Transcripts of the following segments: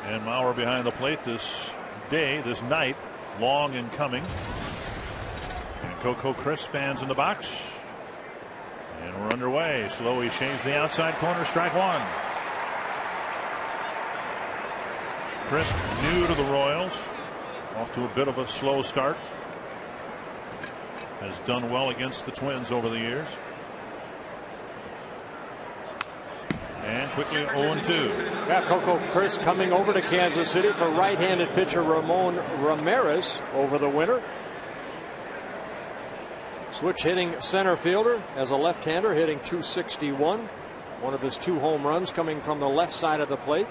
And Mauer behind the plate this night, long in coming. And Coco Crisp stands in the box. And we're underway. Slowy shaves the outside corner, strike one. Crisp, new to the Royals, off to a bit of a slow start. Has done well against the Twins over the years. And quickly 0-2. Yeah, Coco Crisp coming over to Kansas City for right-handed pitcher Ramon Ramirez over the winter. Switch hitting center fielder as a left-hander, hitting .261. One of his 2 home runs coming from the left side of the plate.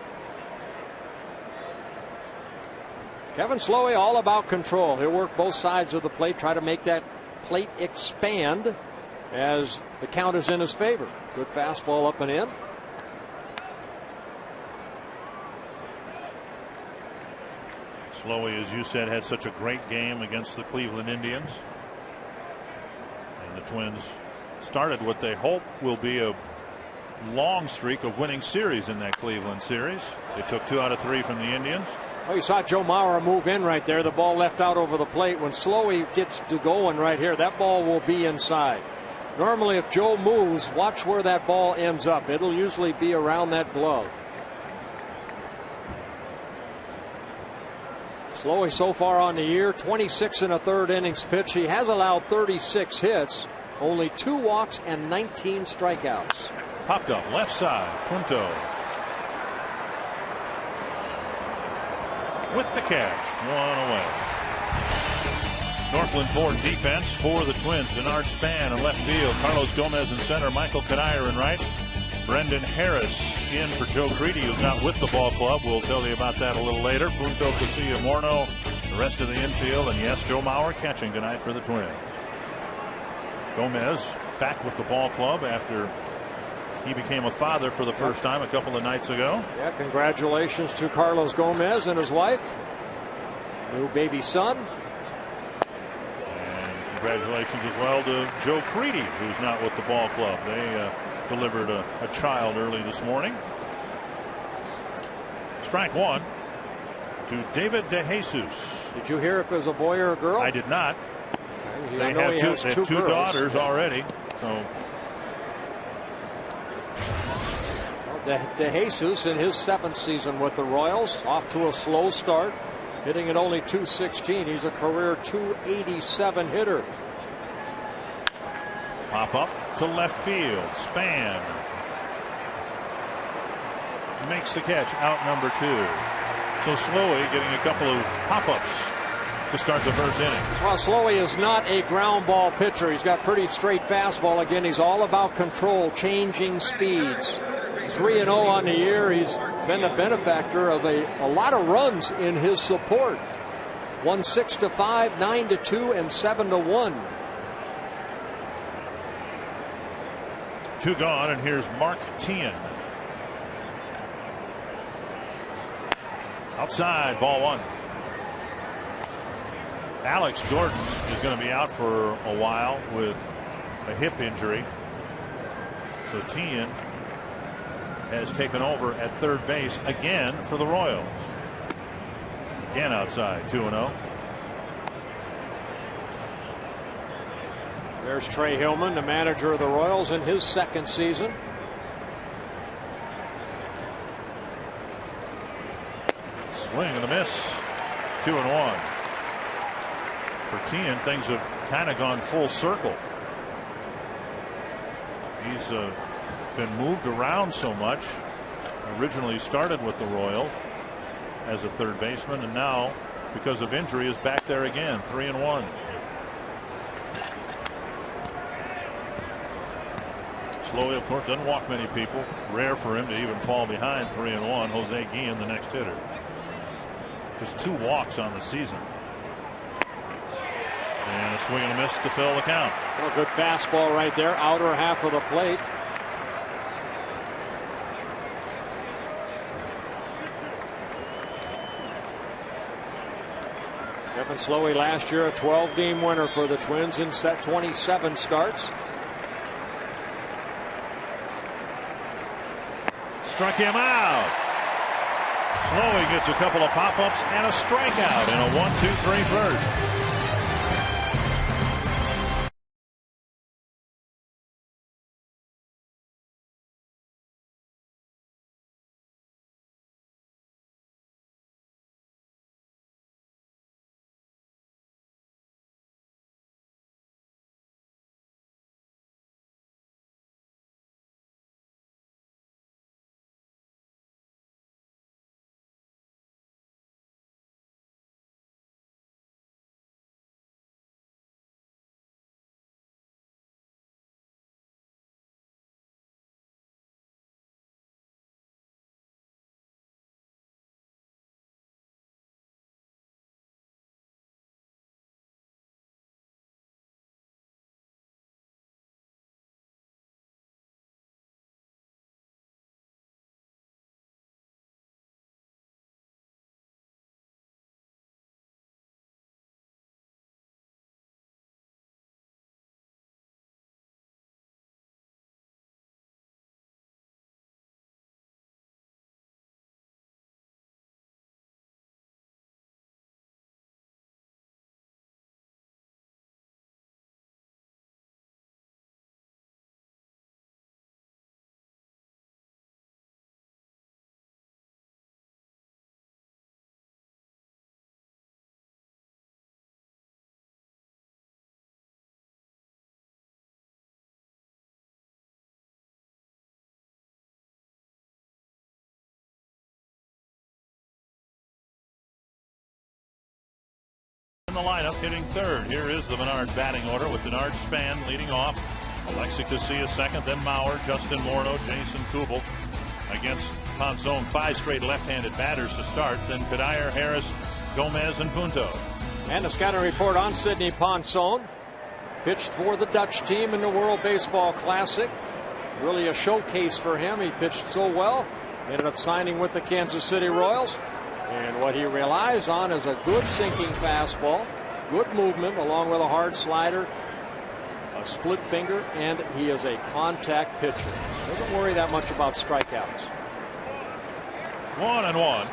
Kevin Slowy all about control. He'll work both sides of the plate, try to make that plate expand as the count is in his favor. Good fastball up and in. Slowy, as you said, had such a great game against the Cleveland Indians. And the Twins started what they hope will be a long streak of winning series in that Cleveland series. They took 2 out of 3 from the Indians. Oh, you saw Joe Mauer move in right there. The ball left out over the plate. When Slowy gets to going right here, that ball will be inside. Normally, if Joe moves, watch where that ball ends up. It'll usually be around that glove. Slowy so far on the year, 26 1/3 innings pitched. He has allowed 36 hits, only 2 walks and 19 strikeouts. Popped up left side, Punto. With the catch, 1 away. Northland Ford defense for the Twins. Denard Span in left field. Carlos Gomez in center. Michael Kadire in right. Brendan Harris in for Joe Creedy, who's not with the ball club. We'll tell you about that a little later. Punto, KCA, Morno, the rest of the infield. And yes, Joe Mauer catching tonight for the Twins. Gomez back with the ball club after he became a father for the first time a couple of nights ago. Yeah, congratulations to Carlos Gomez and his wife. New baby son. And congratulations as well to Joe Creedy, who's not with the ball club. They delivered a child early this morning. Strike one to David DeJesus. Did you hear if it was a boy or a girl? I did not. Okay. They have two daughters already. So DeJesus in his 7th season with the Royals, off to a slow start, hitting at only .216. He's a career .287 hitter. Pop up to left field. Span makes the catch, out number 2. So Slowy getting a couple of pop-ups to start the first inning. Well, Slowy is not a ground ball pitcher. He's got pretty straight fastball. Again, he's all about control, changing speeds. 3-0 on the year. He's been the benefactor of a lot of runs in his support. Won 6-5, 9-2, and 7-1. 2 gone, and here's Mark Tien. Outside, ball 1. Alex Gordon is going to be out for a while with a hip injury. So Tien has taken over at third base again for the Royals. Again outside, 2-0. There's Trey Hillman, the manager of the Royals in his 2nd season. Swing and a miss. 2-1. For Tien, things have kind of gone full circle. He's been moved around so much. Originally started with the Royals as a third baseman, and now because of injury is back there again. 3-1. Slowy, of course, doesn't walk many people. Rare for him to even fall behind 3-1. Jose Guillen, the next hitter. Just 2 walks on the season. And a swing and a miss to fill the count. Well, good fastball right there, outer half of the plate. Kevin Slowy last year a 12-game winner for the Twins in 27 starts. Struck him out. Slowy gets a couple of pop-ups and a strikeout in a 1-2-3 first. In the lineup, hitting third. Here is the Menard batting order with Denard Span leading off. Alexi Casilla second, then Mauer, Justin Morno, Jason Kubel. Against Ponson, 5 straight left-handed batters to start. Then Kadire, Harris, Gomez, and Punto. And a scouting report on Sidney Ponson. Pitched for the Dutch team in the World Baseball Classic. Really a showcase for him. He pitched so well. Ended up signing with the Kansas City Royals. And what he relies on is a good sinking fastball, good movement along with a hard slider, a split finger, and he is a contact pitcher. Doesn't worry that much about strikeouts. 1-1.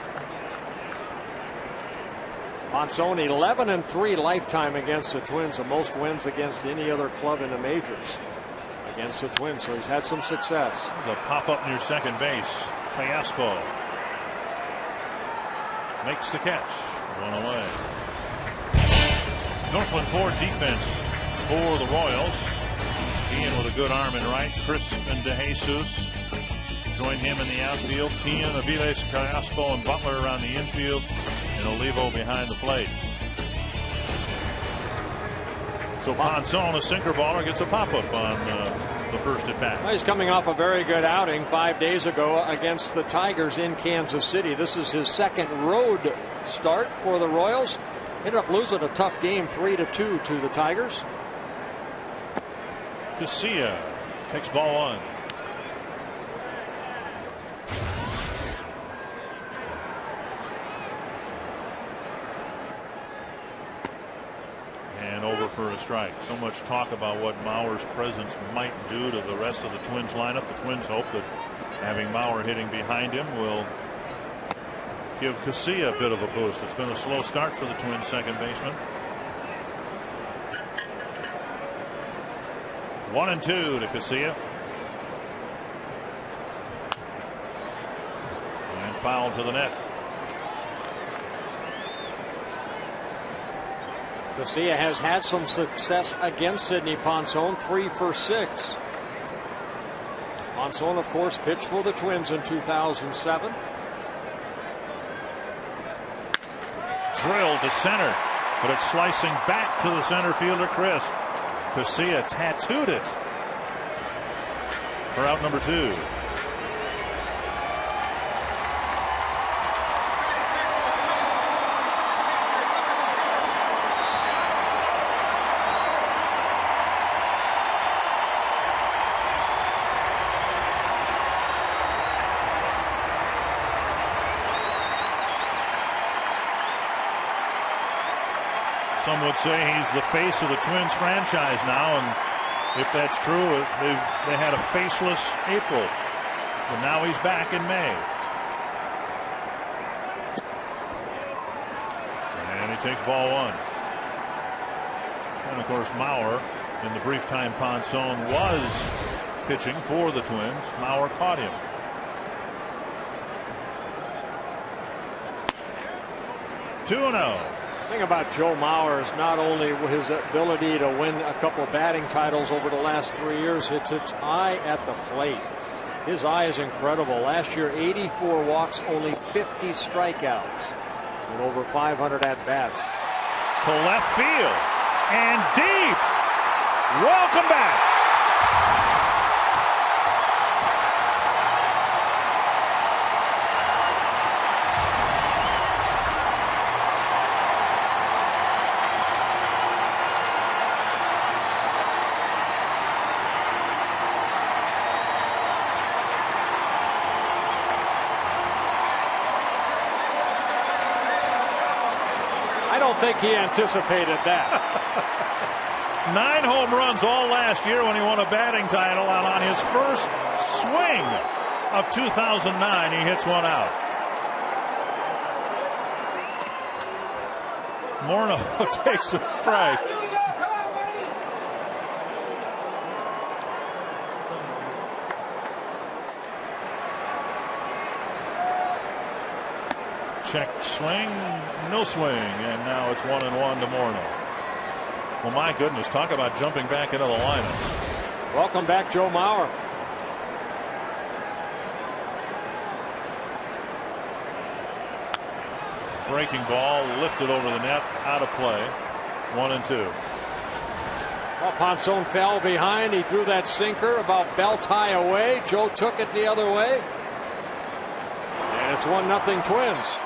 Ponson 11-3 lifetime against the Twins, the most wins against any other club in the majors against the Twins, so he's had some success. The pop-up near second base. Cayaspo makes the catch. One away. Northland Ford defense for the Royals. Ian with a good arm in right. Crisp and DeJesus join him in the outfield. Tian, Aviles, Cayaspo, and Butler around the infield. And Olivo behind the plate. So Ponson, a sinker baller, gets a pop-up on the first at bat. Well, he's coming off a very good outing 5 days ago against the Tigers in Kansas City. This is his second road start for the Royals. Ended up losing a tough game 3-2 to the Tigers. Casilla takes ball 1. And over for a strike. So much talk about what Mauer's presence might do to the rest of the Twins lineup. The Twins hope that having Mauer hitting behind him will give Casilla a bit of a boost. It's been a slow start for the Twins second baseman. 1-2 to Casilla. And foul to the net. Casilla has had some success against Sidney Ponson, 3 for 6. Ponson, of course, pitched for the Twins in 2007. Drilled to center, but it's slicing back to the center fielder, Crisp. Casilla tattooed it for out number 2. Some would say he's the face of the Twins franchise now, and if that's true, they had a faceless April, but now he's back in May. And he takes ball one. And of course, Mauer, in the brief time Ponson was pitching for the Twins, Mauer caught him. Two and oh. The thing about Joe Mauer is not only his ability to win a couple of batting titles over the last 3 years, it's its eye at the plate. His eye is incredible. Last year, 84 walks, only 50 strikeouts, and over 500 at-bats. To left field and deep. Welcome back. I don't think he anticipated that. 9 home runs all last year when he won a batting title, and on his first swing of 2009 he hits one out. Morno takes a strike. Check swing, no swing, and now it's 1-1 to Morno. Well, my goodness, talk about jumping back into the lineup. Welcome back, Joe Mauer. Breaking ball lifted over the net, out of play. 1-2. Well, Ponson fell behind. He threw that sinker about belt high away. Joe took it the other way. And it's 1-0 Twins.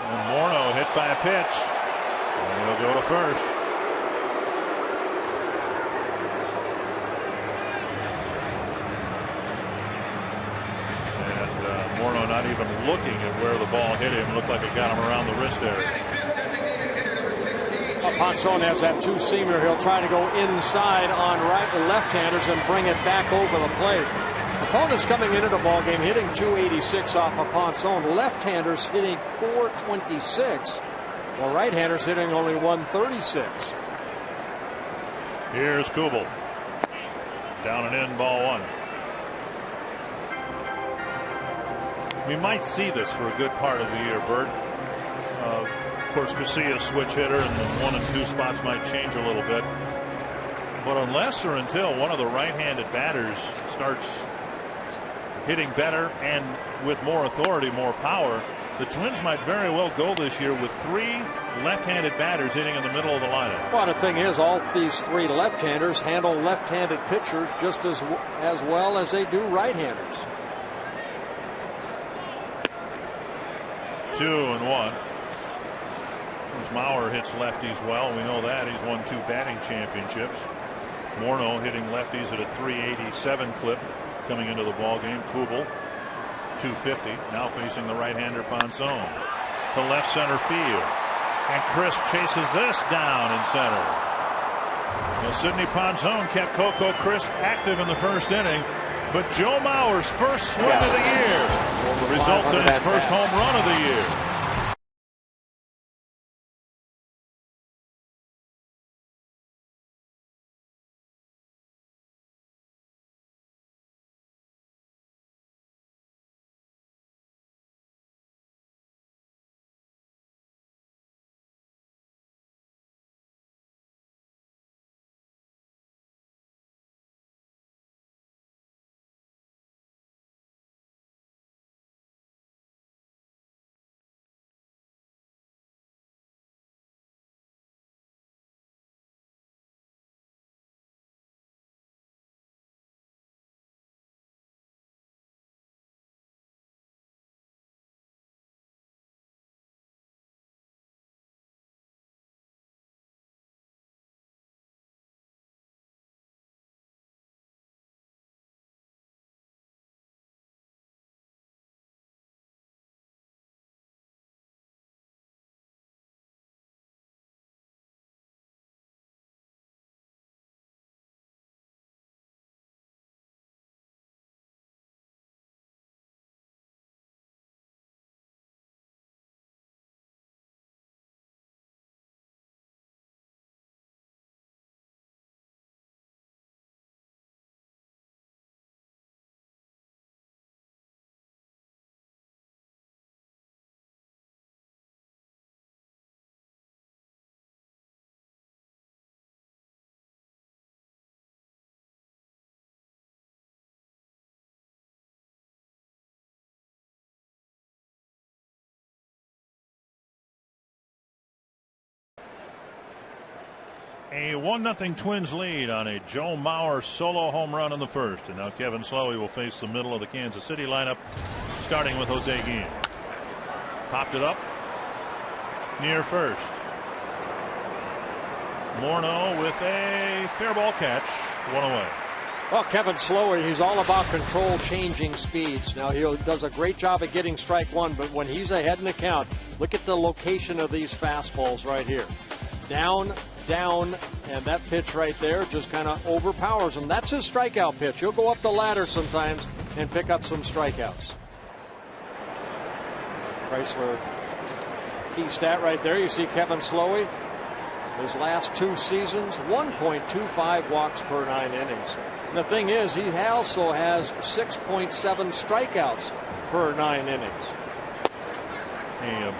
And Morno hit by a pitch. And he'll go to first. Morno not even looking at where the ball hit him. Looked like it got him around the wrist area. Well, Ponson has that two-seamer. He'll try to go inside on left-handers and bring it back over the plate. Opponents coming into the ball game hitting 286 off of Ponson. Left-handers hitting 426, while right-handers hitting only 136. Here's Kubel. Down and in, ball one. We might see this for a good part of the year, Bert. Of course, KCA switch hitter, and the 1 and 2 spots might change a little bit. But unless or until one of the right-handed batters starts hitting better and with more authority, more power, the Twins might very well go this year with 3 left-handed batters hitting in the middle of the lineup. Well, the thing is, all these 3 left-handers handle left-handed pitchers just as well as they do right-handers. 2-1. As Mauer hits lefties well, we know that. He's won 2 batting championships. Morno hitting lefties at a 387 clip coming into the ball game. Kubel 250, now facing the right-hander Ponson to left center field, and Crisp chases this down in center. Well, Sidney Ponson kept Coco Crisp active in the first inning, but Joe Mauer's first swing of the year results in his first home run of the year. A 1-0 Twins lead on a Joe Mauer solo home run in the first. And now Kevin Slowy will face the middle of the Kansas City lineup, starting with Jose Guillen. Popped it up near first. Morno with a fair ball catch. One away. Well, Kevin Slowy, he's all about control, changing speeds. Now, he does a great job at getting strike one, but when he's ahead in the count, look at the location of these fastballs right here. Down, down, and that pitch right there just kind of overpowers him. That's his strikeout pitch. He'll go up the ladder sometimes and pick up some strikeouts. Chrysler key stat right there. You see Kevin Slowy, his last 2 seasons, 1.25 walks per 9 innings. And the thing is, he also has 6.7 strikeouts per 9 innings. A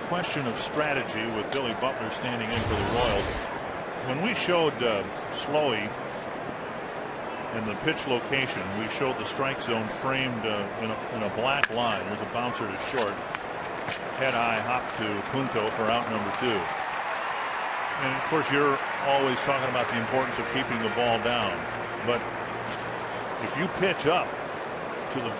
question of strategy with Billy Butler standing in for the Royals. When we showed Slowy in the pitch location, we showed the strike zone framed in a black line. There's a bouncer to short. Head-high hop to Punto for out number 2. And of course, you're always talking about the importance of keeping the ball down. But if you pitch up to the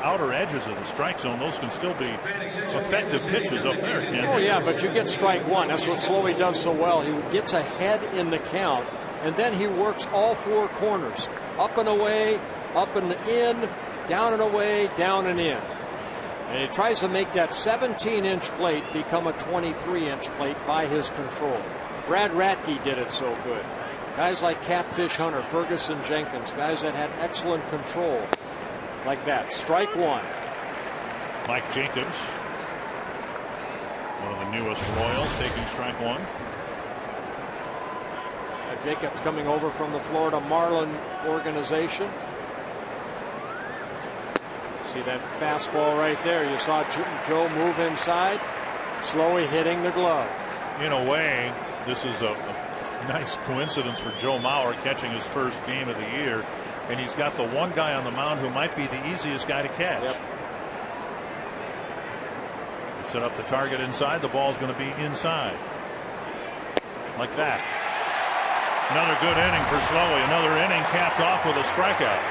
outer edges of the strike zone, those can still be effective pitches up there, can't they? Oh yeah, but you get strike one. That's what Slowy does so well. He gets ahead in the count, and then he works all 4 corners. Up and away, up and in, down and away, down and in. And he tries to make that 17-inch plate become a 23-inch plate by his control. Brad Radke did it so good. Guys like Catfish Hunter, Ferguson Jenkins, guys that had excellent control like that. Strike one. Mike Jacobs, one of the newest Royals, taking strike one. Jacobs coming over from the Florida Marlin organization. See that fastball right there. You saw Joe move inside. Slowy hitting the glove. In a way, this is a nice coincidence for Joe Mauer catching his first game of the year. And he's got the one guy on the mound who might be the easiest guy to catch. Yep. Set up the target inside. The ball's going to be inside. Like that. Another good inning for Slowy. Another inning capped off with a strikeout.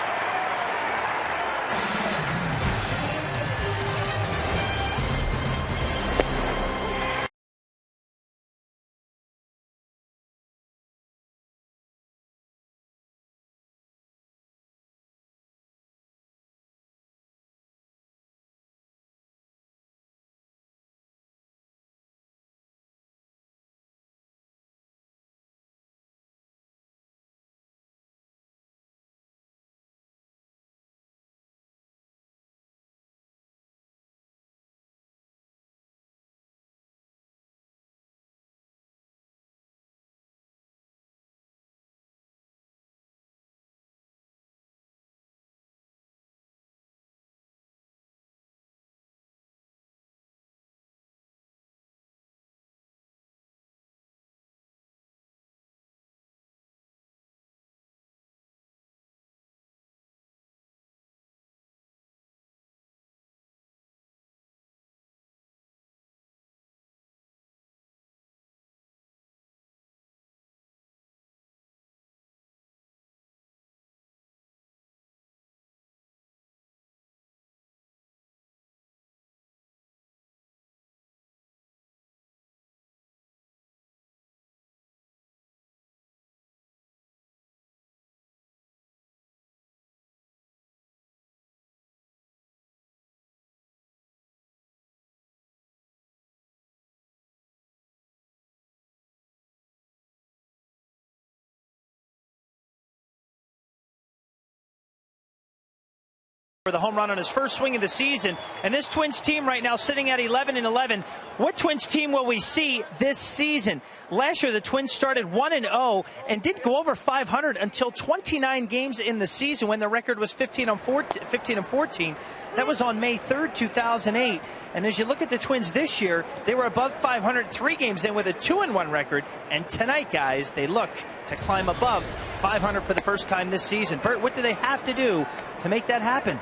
For the home run on his first swing of the season, and this Twins team right now sitting at 11-11. What Twins team will we see this season? Last year the Twins started 1-0 and didn't go over 500 until 29 games in the season when the record was 15-14. That was on May 3rd, 2008. And as you look at the Twins this year, they were above 500 3 games in with a 2-1 record. And tonight, guys, they look to climb above 500 for the first time this season. Bert, what do they have to do to make that happen?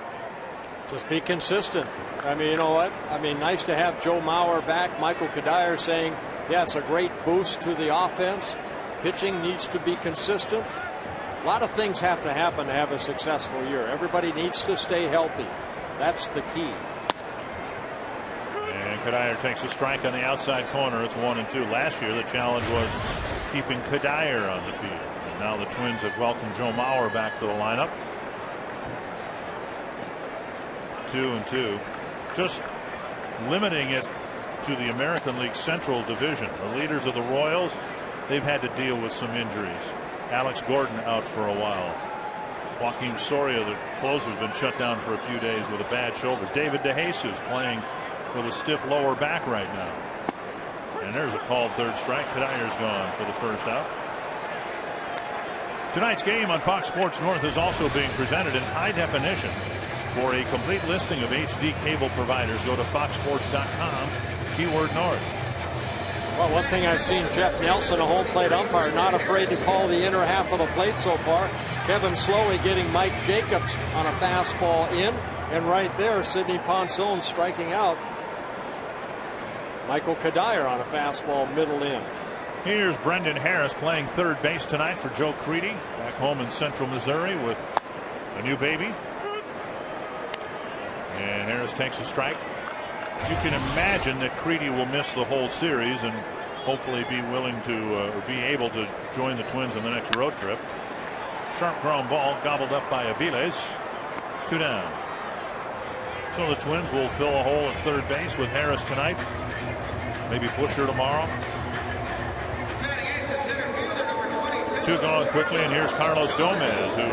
Just be consistent. I mean, you know what? I mean, nice to have Joe Mauer back. Michael Kadire saying Yeah, it's a great boost to the offense. Pitching needs to be consistent. A lot of things have to happen to have a successful year. Everybody needs to stay healthy. That's the key. And Kadire takes a strike on the outside corner. It's 1-2. Last year the challenge was keeping Kadire on the field. And now the Twins have welcomed Joe Mauer back to the lineup. 2-2. Just limiting it to the American League Central Division. The leaders of the Royals, they've had to deal with some injuries. Alex Gordon out for a while. Joaquin Soria, the closer, has been shut down for a few days with a bad shoulder. David DeJesus playing with a stiff lower back right now. And there's a called third strike. Kadire's gone for the first out. Tonight's game on Fox Sports North is also being presented in high definition. For a complete listing of HD cable providers, go to foxsports.com, keyword North. Well, one thing I've seen Jeff Nelson, a home plate umpire, not afraid to call the inner half of the plate so far. Kevin Slowy getting Mike Jacobs on a fastball in, and right there Sidney Ponson striking out Michael Kadire on a fastball middle in. Here's Brendan Harris playing third base tonight for Joe Creedy back home in Central Missouri with a new baby. And Harris takes a strike. You can imagine that Creedy will miss the whole series and hopefully be willing to or be able to join the Twins on the next road trip. Sharp ground ball gobbled up by Aviles. 2 down. So the Twins will fill a hole at third base with Harris tonight. Maybe Busher tomorrow. 2 gone quickly, and here's Carlos Gomez, who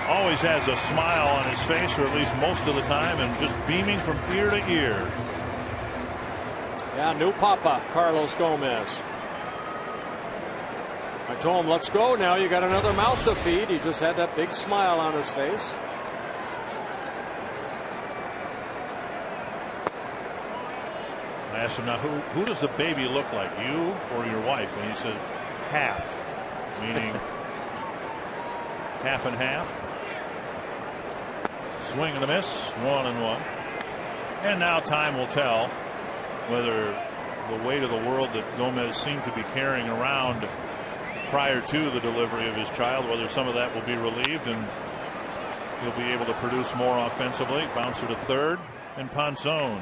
always has a smile on his face, or at least most of the time, and just beaming from ear to ear. Yeah, new papa, Carlos Gomez. I told him, let's go now. You got another mouth to feed. He just had that big smile on his face. I asked him, now who does the baby look like, you or your wife? And he said, half, meaning half and half. Swing and a miss, 1-1. And now time will tell whether the weight of the world that Gomez seemed to be carrying around prior to the delivery of his child, whether some of that will be relieved and he'll be able to produce more offensively. Bouncer to third, and Ponson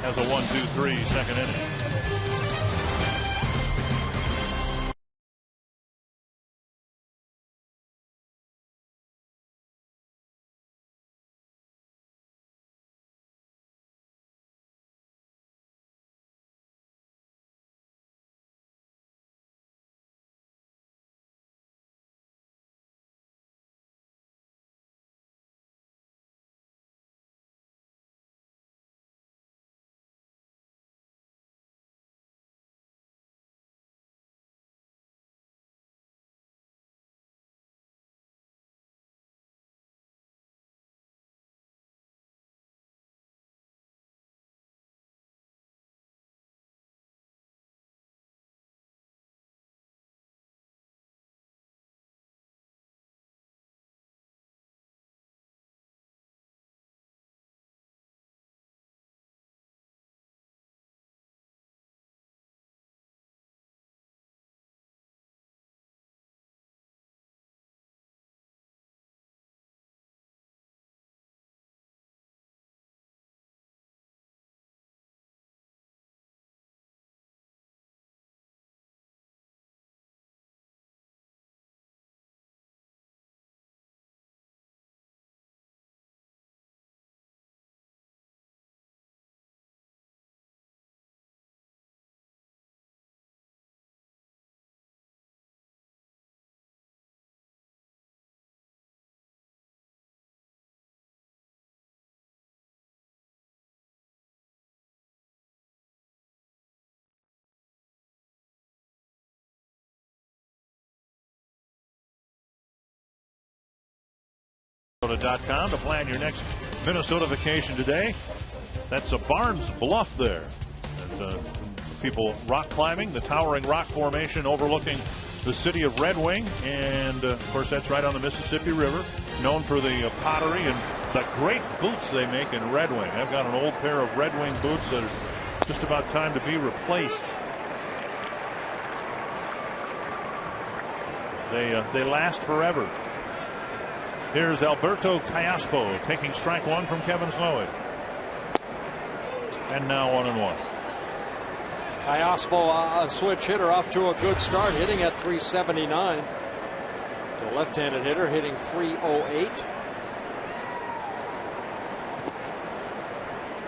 has a 1-2-3 second inning. Minnesota.com to plan your next Minnesota vacation today. That's a Barnes Bluff there. And people rock climbing, the towering rock formation overlooking the city of Red Wing. And, of course, that's right on the Mississippi River, known for the pottery and the great boots they make in Red Wing. I've got an old pair of Red Wing boots that are Just about time to be replaced. They last forever. Here's Alberto Callaspo taking strike one from Kevin Slowy. And now 1-1. Callaspo, a switch hitter, off to a good start, hitting at 379. It's a left-handed hitter hitting 308.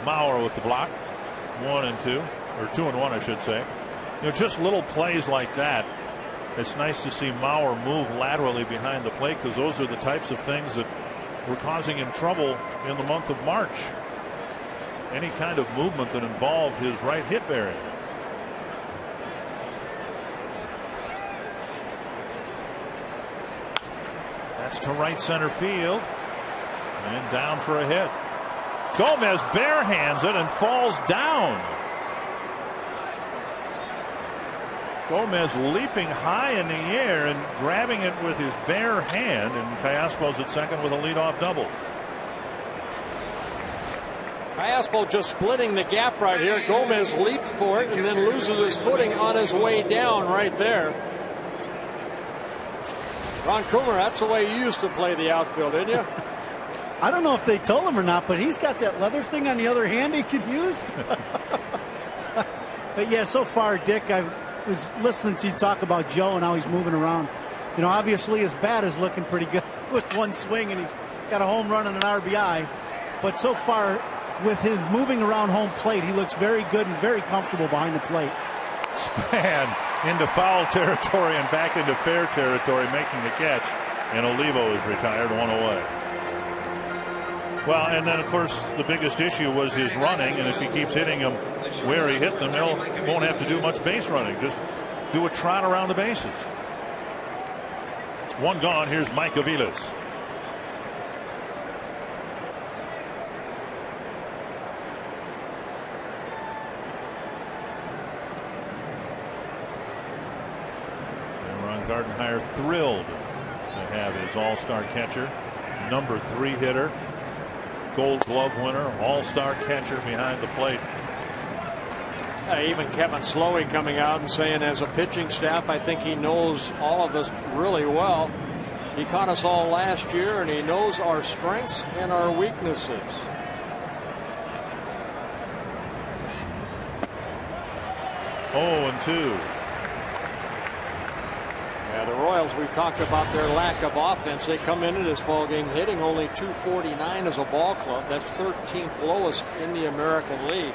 Mauer with the block. 1-2, or 2-1, I should say. Just little plays like that. It's nice to see Mauer move laterally behind the plate, because those are the types of things that were causing him trouble in the month of March. Any kind of movement that involved his right hip area. That's to right center field. And down for a hit. Gomez barehands it and falls down. Gomez leaping high in the air and grabbing it with his bare hand, and Callaspo's at second with a leadoff double. Callaspo just splitting the gap right here. Gomez leaps for it and then loses his footing on his way down right there. Ron Coomer, that's the way you used to play the outfield, didn't you? I don't know if they told him or not, but he's got that leather thing on the other hand he could use. But yeah, so far, Dick, I was listening to you talk about Joe and how he's moving around. Obviously his bat is looking pretty good with one swing, and he's got a home run and an RBI. But so far, with his moving around home plate, he looks very good and very comfortable behind the plate. Span into foul territory and back into fair territory, making the catch, and Olivo is retired, one away. Well, and then of course the biggest issue was his running, and if he keeps hitting them where he hit them, he won't have to do much base running. Just do a trot around the bases. One gone. Here's Mike Aviles. Gardenhire thrilled to have his all-star catcher, number 3 hitter, Gold Glove winner, all-star catcher behind the plate. Even Kevin Slowy coming out and saying, as a pitching staff, I think he knows all of us really well. He caught us all last year, and he knows our strengths and our weaknesses. Oh, 2. The Royals, we've talked about their lack of offense. They come into this ball game hitting only .249 as a ball club. That's 13th lowest in the American League.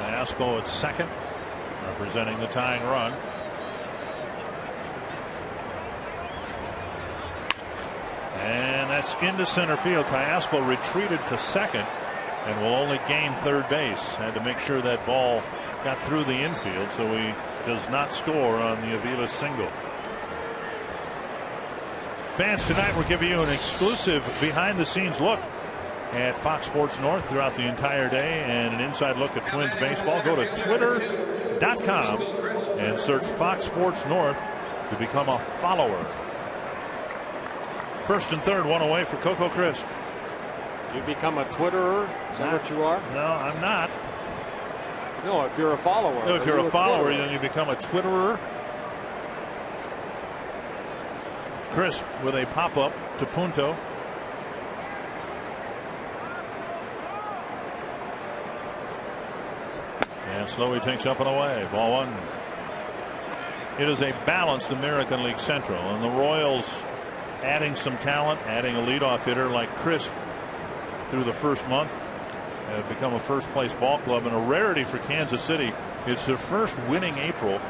Callaspo at second, representing the tying run. And that's into center field. Callaspo retreated to second and will only gain third base. Had to make sure that ball got through the infield, so he does not score on the Aviles single. Fans, tonight we're giving you an exclusive behind-the-scenes look at Fox Sports North throughout the entire day, and an inside look at Twins baseball. Go to twitter.com and search Fox Sports North to become a follower. First and third, one away for Coco Crisp. You become a Twitterer? Is that what you are? No, I'm not. No, if you're a follower. No, if you're a follower, then you become a Twitterer. Crisp with a pop-up to Punto. And Slowy takes up and away. Ball 1. It is a balanced American League Central, and the Royals adding some talent, adding a leadoff hitter like Crisp through the first month, have become a first-place ball club, and a rarity for Kansas City. It's their first winning April,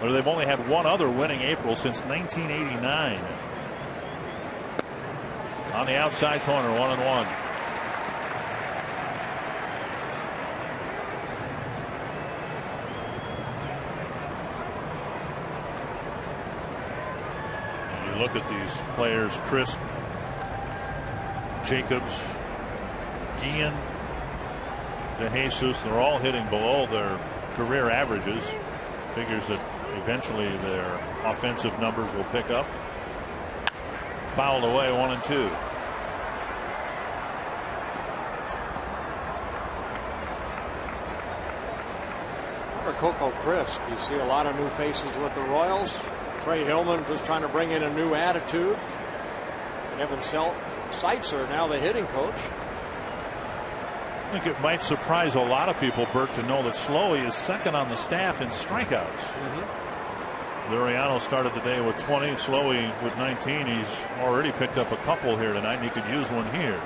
or they've only had one other winning April since 1989. On the outside corner, 1-1. And you look at these players, Crisp, Jacobs, Guillen, DeJesus, they're all hitting below their career averages. Figures that eventually their offensive numbers will pick up. Fouled away, 1-2. For Coco Crisp, you see a lot of new faces with the Royals. Trey Hillman just trying to bring in a new attitude. Kevin Seitzer now the hitting coach. I think it might surprise a lot of people, Bert, to know that Slowy is second on the staff in strikeouts. Liriano started the day with 20. Slowy with 19. He's already picked up a couple here tonight, and he could use one here.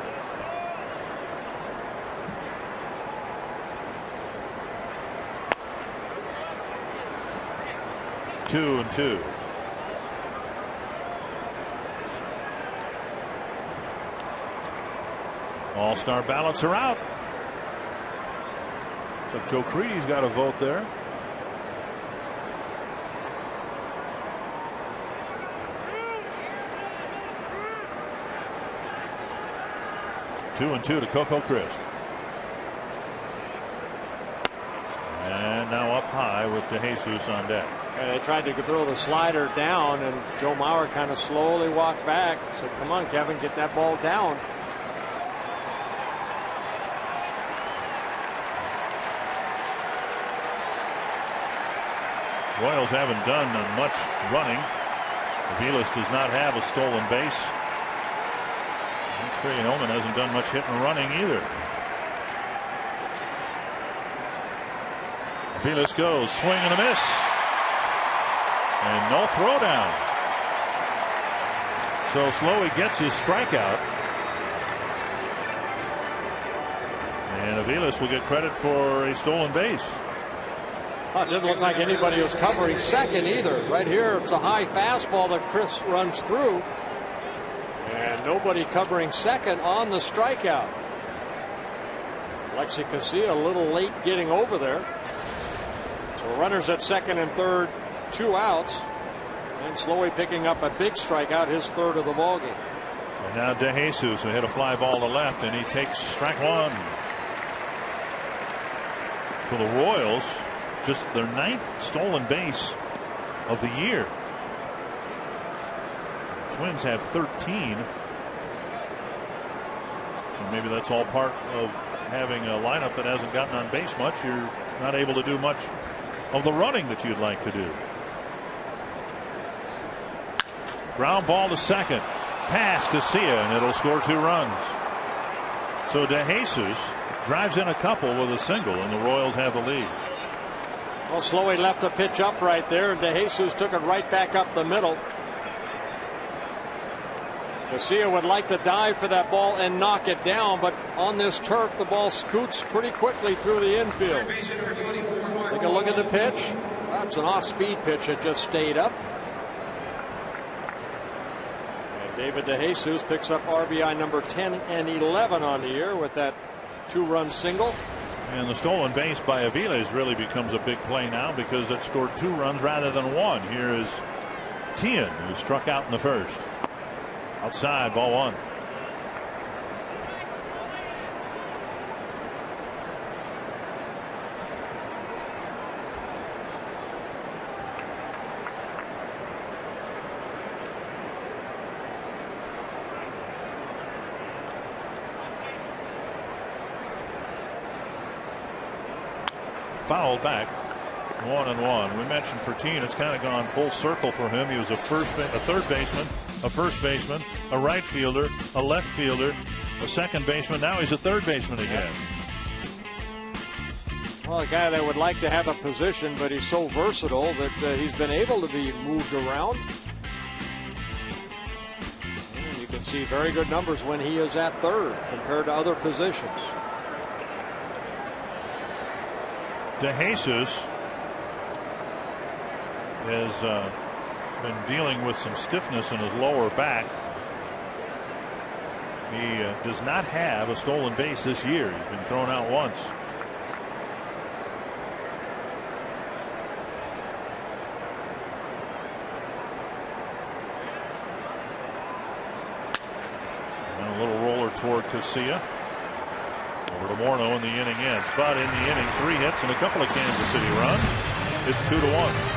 Two and two. All-star ballots are out. So Joe Creedy's got a vote there. Two and two to Coco Crisp. And now up high with DeJesus on deck. They tried to throw the slider down, and Joe Mauer kind of slowly walked back. Said, "Come on, Kevin, get that ball down." Royals haven't done much running. Aviles does not have a stolen base. And Trey Hillman hasn't done much hitting and running either. Aviles goes, swing and a miss. And no throwdown. So Slowy gets his strikeout. And Aviles will get credit for a stolen base. Oh, it didn't look like anybody was covering second either. Right here, it's a high fastball that Chris runs through. And nobody covering second on the strikeout. Alexi Casilla a little late getting over there. So runners at second and third, 2 outs. And Slowy picking up a big strikeout, his third of the ballgame. And now DeJesus who hit a fly ball to left, and he takes strike one. For the Royals, just their 9th stolen base of the year. Twins have 13. So maybe that's all part of having a lineup that hasn't gotten on base much. You're not able to do much of the running that you'd like to do. Ground ball to second. Pass Casilla, and it'll score 2 runs. So DeJesus drives in a couple with a single, and the Royals have the lead. Well, Slowy left the pitch up right there, and DeJesus took it right back up the middle. Casilla would like to dive for that ball and knock it down, but on this turf, the ball scoots pretty quickly through the infield. Take a look at the pitch. That's an off-speed pitch that just stayed up. And David DeJesus picks up RBI number 10 and 11 on the year with that 2-run single. And the stolen base by Aviles really becomes a big play now because it scored 2 runs rather than 1. Here is Tian, who struck out in the first. Outside, ball 1. Fouled back. 1-1. We mentioned for Teen, it's kind of gone full circle for him. He was a third baseman, a first baseman, a right fielder, a left fielder, a second baseman. Now he's a third baseman again. Well, a guy that would like to have a position, but he's so versatile that he's been able to be moved around. And you can see very good numbers when he is at third compared to other positions. DeJesus has been dealing with some stiffness in his lower back. He does not have a stolen base this year. He's been thrown out once. And a little roller toward Casilla. Over to Morno in the inning ends. But in the inning, 3 hits and a couple of Kansas City runs. It's 2-1.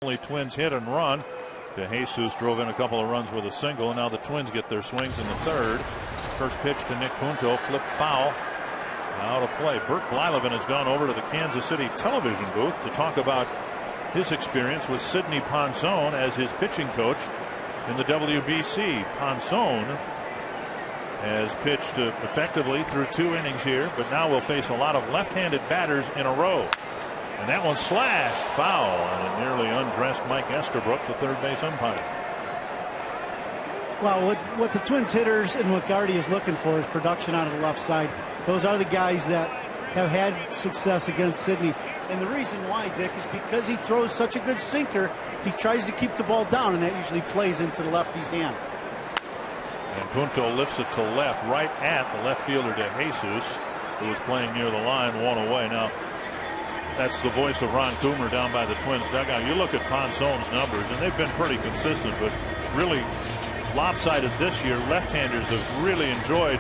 Only Twins hit and run. DeJesus drove in a couple of runs with a single, and now the Twins get their swings in the third. First pitch to Nick Punto, flipped foul. Out of play. Bert Blyleven has gone over to the Kansas City television booth to talk about his experience with Sidney Ponson as his pitching coach in the WBC. Ponson has pitched effectively through 2 innings here, but now will face a lot of left-handed batters in a row. And that one slashed foul, and it nearly undressed Mike Estabrook, the third base umpire. Well, what the Twins hitters and what Gardy is looking for is production out of the left side. Those are the guys that have had success against Sidney. And the reason why, Dick, is because he throws such a good sinker, he tries to keep the ball down, and that usually plays into the lefty's hand. And Punto lifts it to left, right at the left fielder DeJesus, who was playing near the line, 1 away. Now, that's the voice of Ron Coomer down by the Twins dugout. You look at Ponson's numbers, and they've been pretty consistent, but really lopsided this year. Left-handers have really enjoyed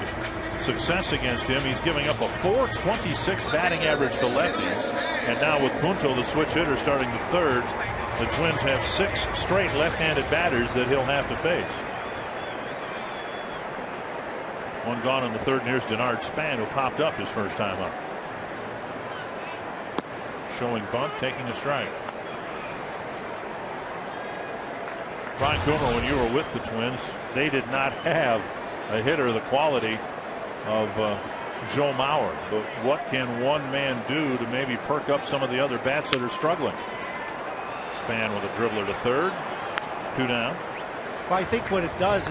success against him. He's giving up a .426 batting average to lefties, and now with Punto, the switch hitter, starting the third, the Twins have 6 straight left-handed batters that he'll have to face. One gone in the third, and here's Denard Span, who popped up his first time up. Showing bunt, taking a strike. Ron Coomer, when you were with the Twins, they did not have a hitter the quality of Joe Mauer. But what can one man do to maybe perk up some of the other bats that are struggling? Span with a dribbler to third. 2 down. Well, I think what it does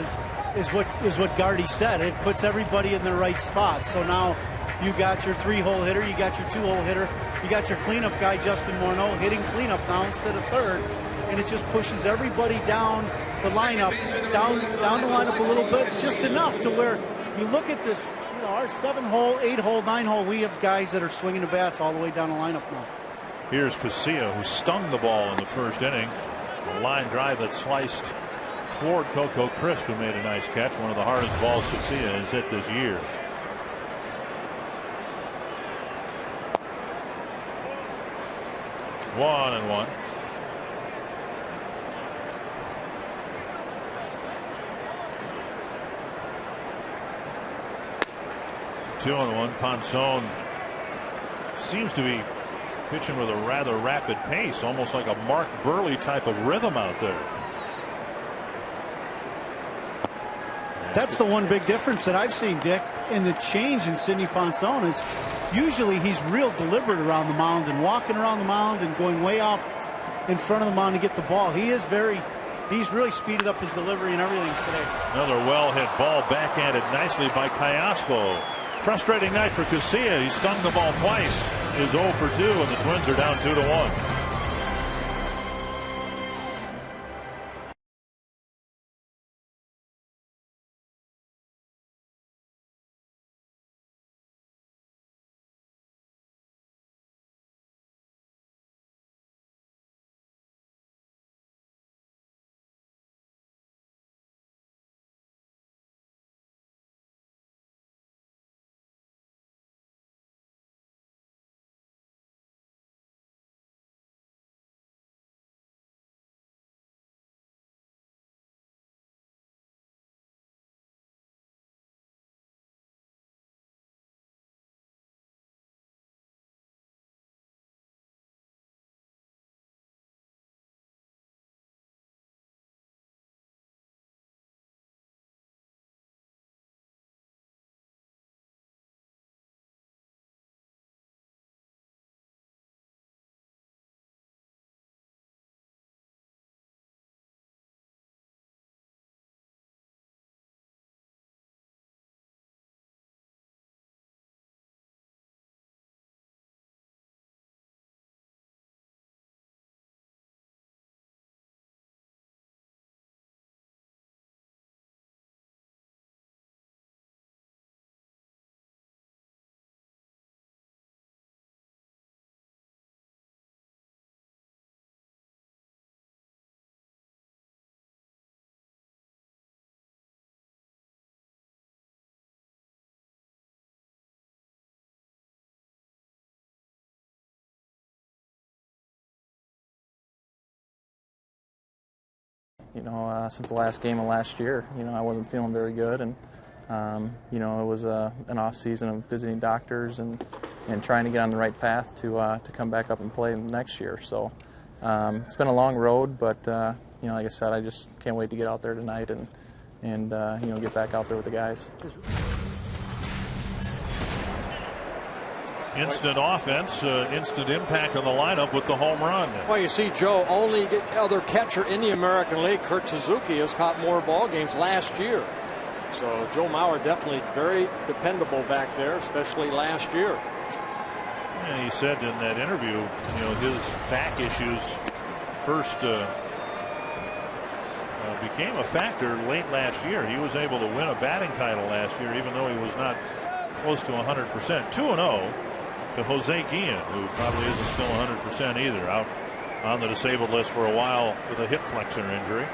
is what Gardy said. It puts everybody in the right spot. So now you got your 3-hole hitter, you got your 2-hole hitter, you got your cleanup guy Justin Morno hitting cleanup now instead of third, and it just pushes everybody down the lineup, down the lineup a little bit, just enough to where you look at this. You know, our 7-hole, 8-hole, 9-hole, we have guys that are swinging the bats all the way down the lineup now. Here's KCA, who stung the ball in the first inning. A line drive that sliced toward Coco Crisp, who made a nice catch. One of the hardest balls KCA has hit this year. One and one. Two and one. Ponson seems to be pitching with a rather rapid pace, almost like a Mark Burley type of rhythm out there. That's the one big difference that I've seen, Dick, in the change in Sidney Ponson is usually he's real deliberate around the mound and walking around the mound and going way out in front of the mound to get the ball. He's really speeded up his delivery and everything today. Another well hit ball backhanded nicely by Callaspo. Frustrating night for KCA. He stung the ball twice. Is 0 for 2, and the Twins are down 2-1. since the last game of last year. I wasn't feeling very good, and it was an off season of visiting doctors and trying to get on the right path to come back up and play next year. So it's been a long road, but like I said, I just can't wait to get out there tonight and get back out there with the guys. Instant offense, instant impact on the lineup with the home run. Well, you see, Joe, only other catcher in the American League, Kurt Suzuki, has caught more ball games last year. So Joe Mauer definitely very dependable back there, especially last year. And he said in that interview, his back issues first became a factor late last year. He was able to win a batting title last year, even though he was not close to 100%. 2-0 to Jose Guillen, who probably isn't still 100% either, out on the disabled list for a while with a hip flexor injury.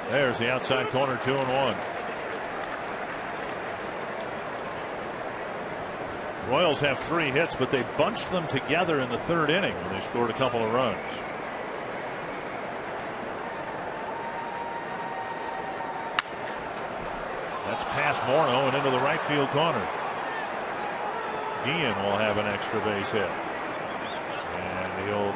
There's the outside corner, 2-1. Royals have 3 hits, but they bunched them together in the 3rd inning when they scored a couple of runs. That's past Morno and into the right field corner. Guillen will have an extra base hit. And he'll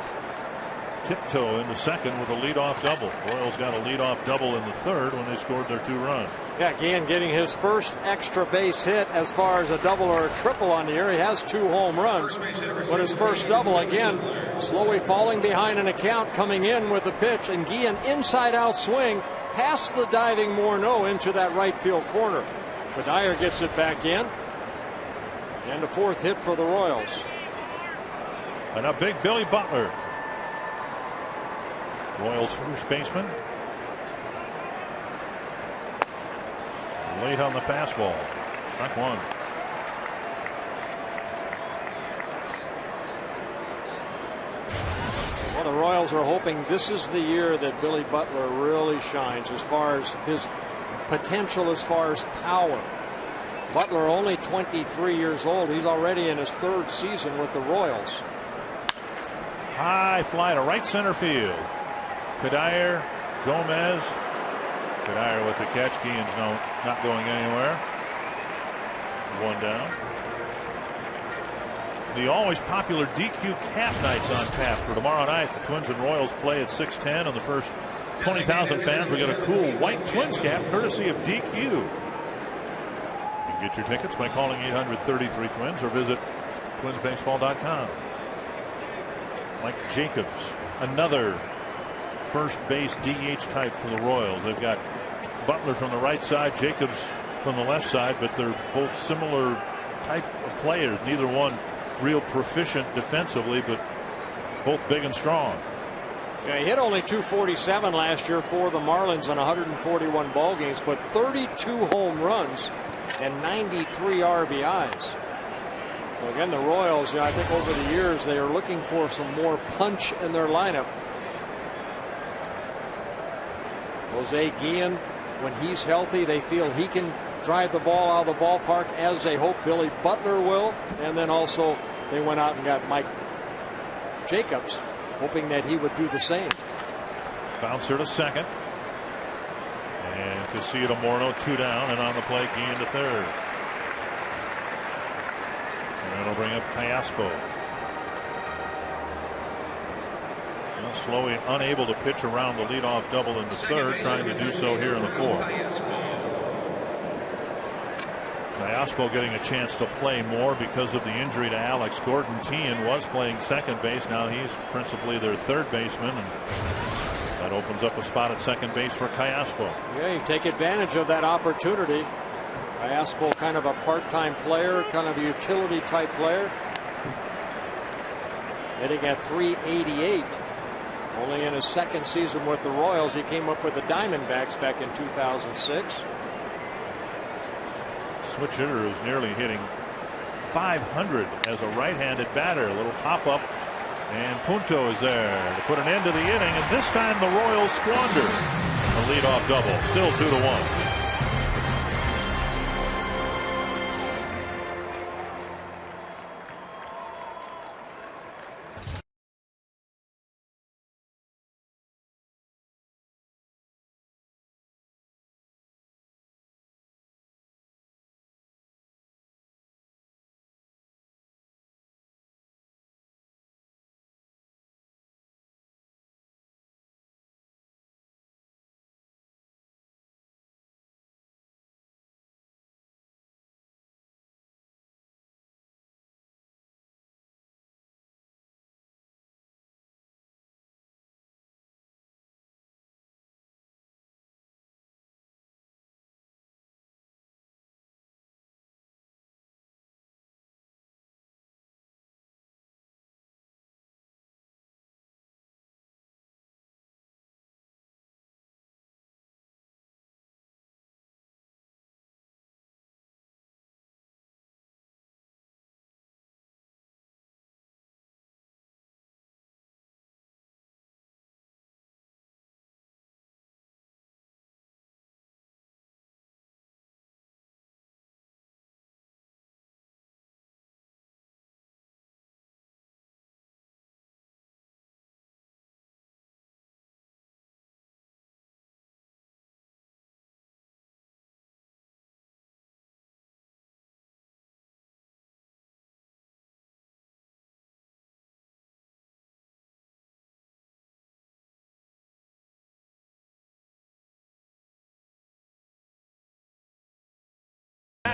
tiptoe into second with a leadoff double. Royals got a leadoff double in the 3rd when they scored their 2 runs. Yeah, Guillen getting his first extra base hit as far as a double or a triple on the year. He has 2 home runs, but his first double again. Slowy falling behind an account, coming in with the pitch, and Guillen inside out swing past the diving Morno into that right field corner. But Dyer gets it back in, and the 4th hit for the Royals. And a big Billy Butler, Royals first baseman, late on the fastball. Strike 1. Well, the Royals are hoping this is the year that Billy Butler really shines as far as his potential, as far as power. Butler only 23 years old. He's already in his 3rd season with the Royals. High fly to right center field. Kadire, Gomez. Kadire with the catch. Guillen's not going anywhere. 1 down. The always popular DQ cap nights on tap for tomorrow night. The Twins and Royals play at 6:10, and the first 20,000 fans will get a cool white Twins cap courtesy of DQ. You can get your tickets by calling 800-33-TWINS or visit twinsbaseball.com. Mike Jacobs, another first base DH type for the Royals. They've got Butler from the right side, Jacobs from the left side, but they're both similar type of players. Neither one real proficient defensively, but both big and strong. Yeah, he hit only .247 last year for the Marlins on 141 ball games, but 32 home runs and 93 RBIs. So again, the Royals, I think over the years they are looking for some more punch in their lineup. Jose Guillen, when he's healthy, they feel he can drive the ball out of the ballpark, as they hope Billy Butler will. And then also they went out and got Mike Jacobs, hoping that he would do the same. Bouncer to second. And KCA to Morno, 2 down, and on the plate, Guillen to 3rd. And that'll bring up Callaspo. Slowy unable to pitch around the leadoff double in the 3rd, trying to do so here in the 4th. Callaspo getting a chance to play more because of the injury to Alex Gordon. Tian was playing second base. Now he's principally their 3rd baseman, and that opens up a spot at second base for Callaspo. Yeah, you take advantage of that opportunity. Callaspo, kind of a part-time player, kind of a utility type player, hitting at .388. Only in his 2nd season with the Royals. He came up with the Diamondbacks back in 2006. Switch hitter who's nearly hitting .500 as a right-handed batter. A little pop-up, and Punto is there to put an end to the inning, and this time the Royals squander a leadoff double. Still 2-1.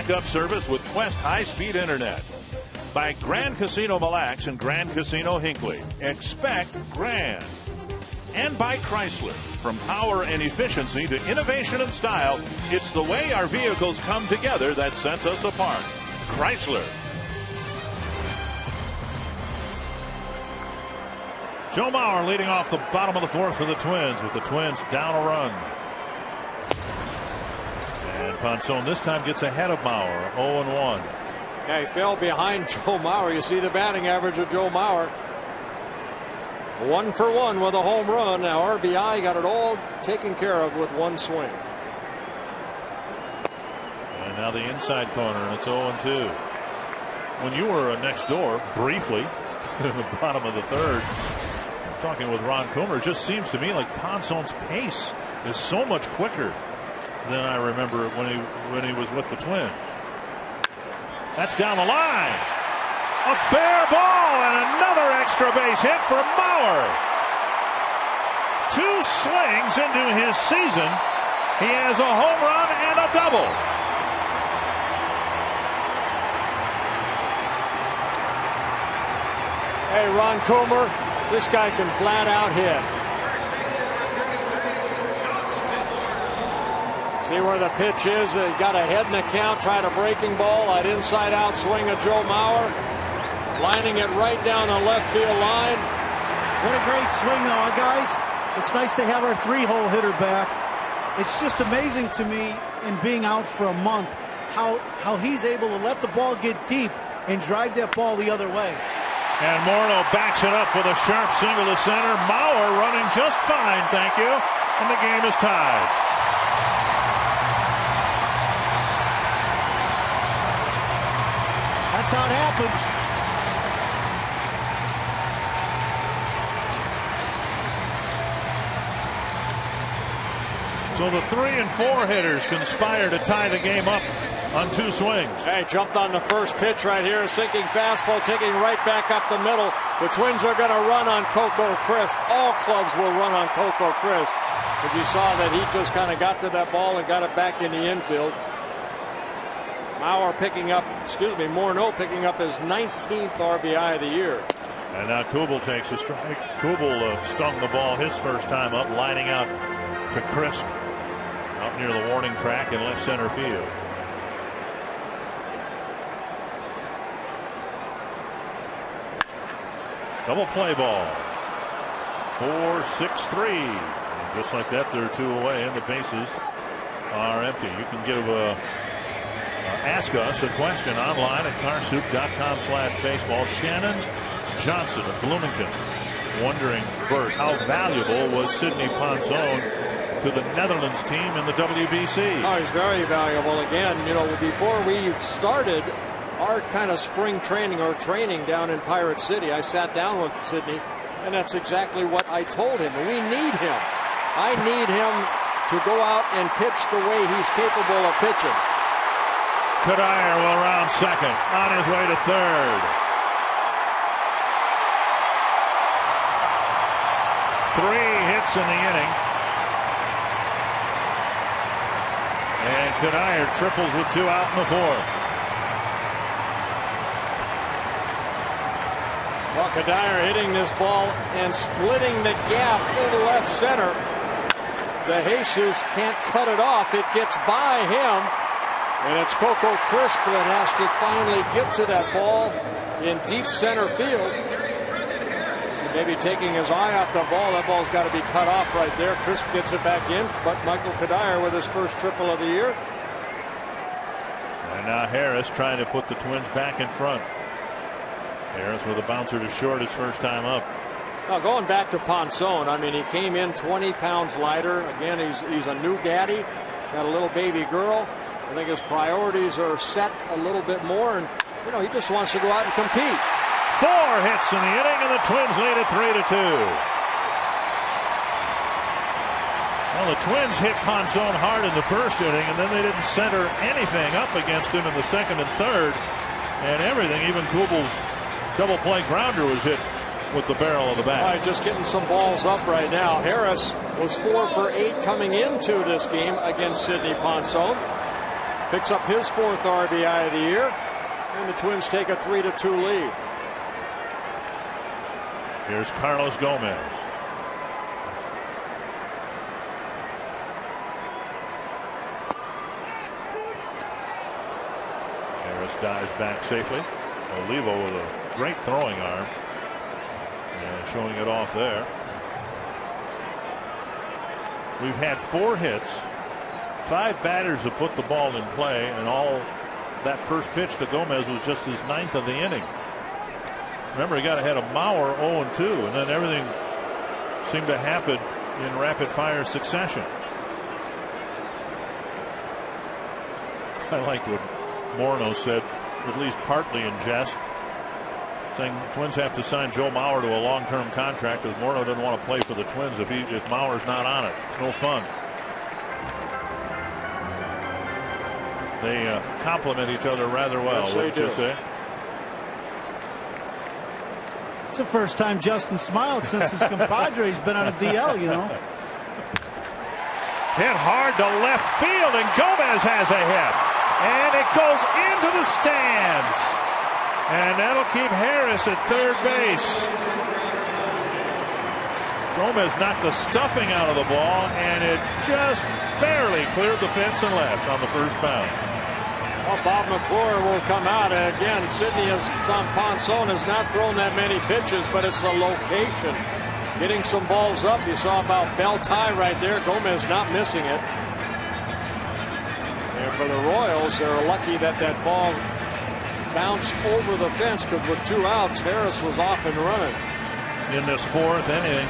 backup service with Quest high-speed internet. By Grand Casino Mille Lacs and Grand Casino Hinckley. Expect grand. And by Chrysler. From power and efficiency to innovation and style, it's the way our vehicles come together that sets us apart. Chrysler. Joe Mauer leading off the bottom of the fourth for the Twins, with the Twins down a run. And Ponson this time gets ahead of Mauer, 0-1. Yeah, he fell behind Joe Mauer. You see the batting average of Joe Mauer. 1 for 1 with a home run. Now RBI got it all taken care of with one swing. And now the inside corner, and it's 0-2. When you were next door briefly in the bottom of the third, talking with Ron Coomer, it just seems to me like Ponson's pace is so much quicker than I remember when he was with the Twins. That's down the line. A fair ball and another extra base hit for Mauer. 2 swings into his season. He has a home run and a double. Hey, Ron Coomer, this guy can flat out hit. See where the pitch is. He got ahead in the count, tried a breaking ball. That inside out swing of Joe Mauer, lining it right down the left field line. What a great swing, though, guys. It's nice to have our 3-hole hitter back. It's just amazing to me, in being out for a month, how he's able to let the ball get deep and drive that ball the other way. And Morno backs it up with a sharp single to center. Mauer running just fine, thank you. And the game is tied. That's how it happens. So the 3 and 4 hitters conspire to tie the game up on 2 swings. Hey, jumped on the first pitch right here. Sinking fastball, taking right back up the middle. The Twins are going to run on Coco Crisp. All clubs will run on Coco Crisp. But you saw that he just kind of got to that ball and got it back in the infield. Morno picking up his 19th RBI of the year. And now Kubel takes a strike. Kubel stung the ball his first time up, lining out to Crisp out near the warning track in left center field. Double play ball. 4-6-3. Just like that, there are 2 away, and the bases are empty. You can give ask us a question online at carsoup.com/baseball. Shannon Johnson of Bloomington wondering, Bert, how valuable was Sidney Ponson to the Netherlands team in the WBC? Oh, he's very valuable. Again, you know, before we started our kind of spring training or training down in Pirate City, I sat down with Sidney, and that's exactly what I told him. We need him. I need him to go out and pitch the way he's capable of pitching. Kadire will round second, on his way to third. 3 hits in the inning. And Kadire triples with 2 out in the 4th. Well, Kadire hitting this ball and splitting the gap in left center. DeJesus can't cut it off. It gets by him. And it's Coco Crisp that has to finally get to that ball in deep center field. Maybe taking his eye off the ball. That ball's got to be cut off right there. Crisp gets it back in, but Michael Kadire with his first triple of the year. And now Harris trying to put the Twins back in front. Harris with a bouncer to short his first time up. Now going back to Ponson, I mean, he came in 20 pounds lighter. Again, he's a new daddy, got a little baby girl. I think his priorities are set a little bit more, and you know, he just wants to go out and compete. 4 hits in the inning, and the Twins lead it 3-2. Well, the Twins hit Ponson hard in the first inning, and then they didn't center anything up against him in the second and third, and everything, even Kubel's double play grounder was hit with the barrel of the bat. All right, just getting some balls up right now. Harris was 4 for 8 coming into this game against Sidney Ponson. picks up his 4th RBI of the year, and the Twins take a 3-2 lead. Here's Carlos Gomez. Harris dives back safely. Olivo with a great throwing arm. And showing it off there. We've had 4 hits. 5 batters have put the ball in play, and all that first pitch to Gomez was just his 9th of the inning. Remember, he got ahead of Mauer 0-2, and then everything seemed to happen in rapid fire succession. I liked what Morno said, at least partly in jest, saying Twins have to sign Joe Mauer to a long-term contract because Morno doesn't want to play for the Twins if Mauer's not on it. It's no fun. They complement each other rather well, yes, wouldn't you say? It's the first time Justin smiled since his compadre's been on a DL, you know. Hit hard to left field, and Gomez has a hit. And it goes into the stands. And that'll keep Harris at third base. Gomez knocked the stuffing out of the ball, and it just barely cleared the fence and left on the first bounce. Well, Bob McClure will come out. And again, Sidney Ponson has not thrown that many pitches, but it's the location. Getting some balls up. You saw about belt high right there. Gomez not missing it. And for the Royals, they're lucky that that ball bounced over the fence, because with 2 outs, Harris was off and running. In this fourth inning,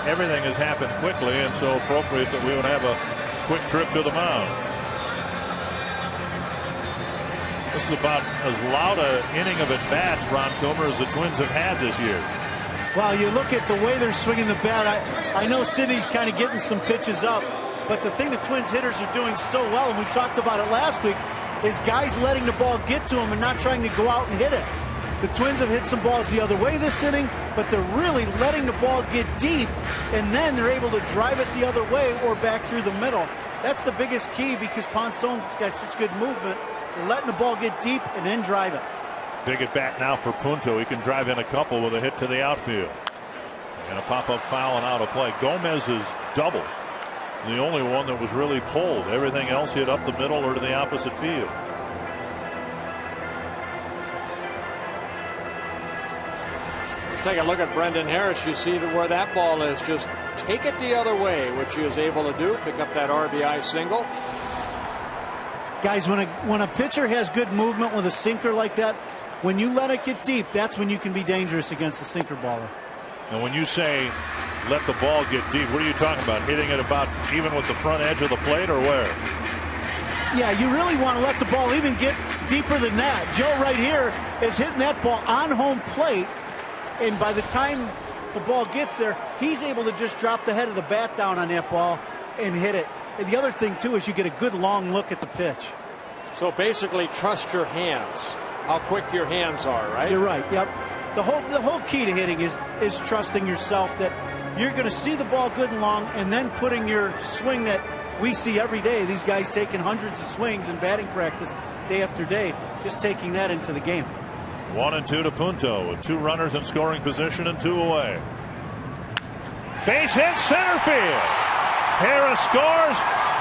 everything has happened quickly, and so appropriate that we would have a quick trip to the mound. This is about as loud an inning of at-bats, Ron Kilmer, as the Twins have had this year. Well, you look at the way they're swinging the bat. I know Sidney's kind of getting some pitches up, but the thing the Twins hitters are doing so well, and we talked about it last week, is guys letting the ball get to them and not trying to go out and hit it. The Twins have hit some balls the other way this inning, but they're really letting the ball get deep, and then they're able to drive it the other way or back through the middle. That's the biggest key, because Ponson's got such good movement. They're letting the ball get deep and then drive it. Big at bat now for Punto. He can drive in a couple with a hit to the outfield. And a pop-up foul and out of play. Gomez's double, the only one that was really pulled. Everything else hit up the middle or to the opposite field. Take a look at Brendan Harris. You see where that ball is. Just take it the other way, which he was able to do. Pick up that RBI single. Guys, when a pitcher has good movement with a sinker like that, when you let it get deep, that's when you can be dangerous against a sinker baller. And when you say let the ball get deep, what are you talking about? Hitting it about even with the front edge of the plate, or where? Yeah, you really want to let the ball even get deeper than that. Joe right here is hitting that ball on home plate, and by the time the ball gets there, he's able to just drop the head of the bat down on that ball and hit it. And the other thing, too, is you get a good long look at the pitch. So basically, trust your hands, how quick your hands are, right? You're right, yep. The whole key to hitting is trusting yourself that you're going to see the ball good and long, and then putting your swing that we see every day. These guys taking hundreds of swings in batting practice day after day, just taking that into the game. 1-2 to Punto with 2 runners in scoring position and 2 away. Base hit center field. Harris scores.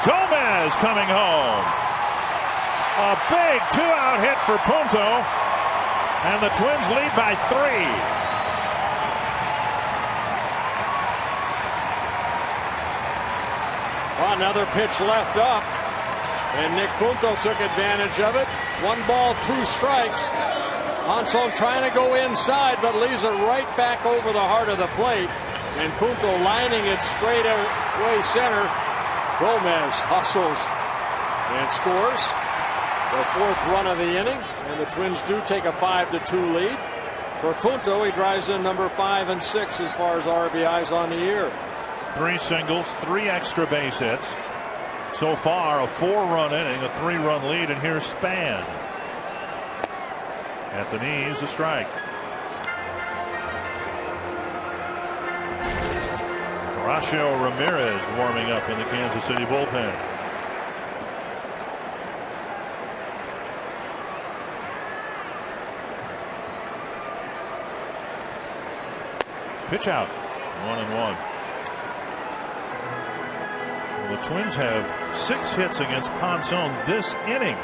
Gomez coming home. A big 2-out hit for Punto, and the Twins lead by 3. Well, another pitch left up, and Nick Punto took advantage of it. 1 ball, 2 strikes. Ponson trying to go inside, but leaves it right back over the heart of the plate. And Punto lining it straight away center. Gomez hustles and scores the 4th run of the inning. And the Twins do take a 5-2 lead. For Punto, he drives in number 5 and 6 as far as RBIs on the year. 3 singles, 3 extra base hits. So far, a 4-run inning, a 3-run lead, and here's Span. At the knees, a strike. Horacio Ramirez warming up in the Kansas City bullpen. Pitch out. 1-1. Well, the Twins have 6 hits against Ponson this inning.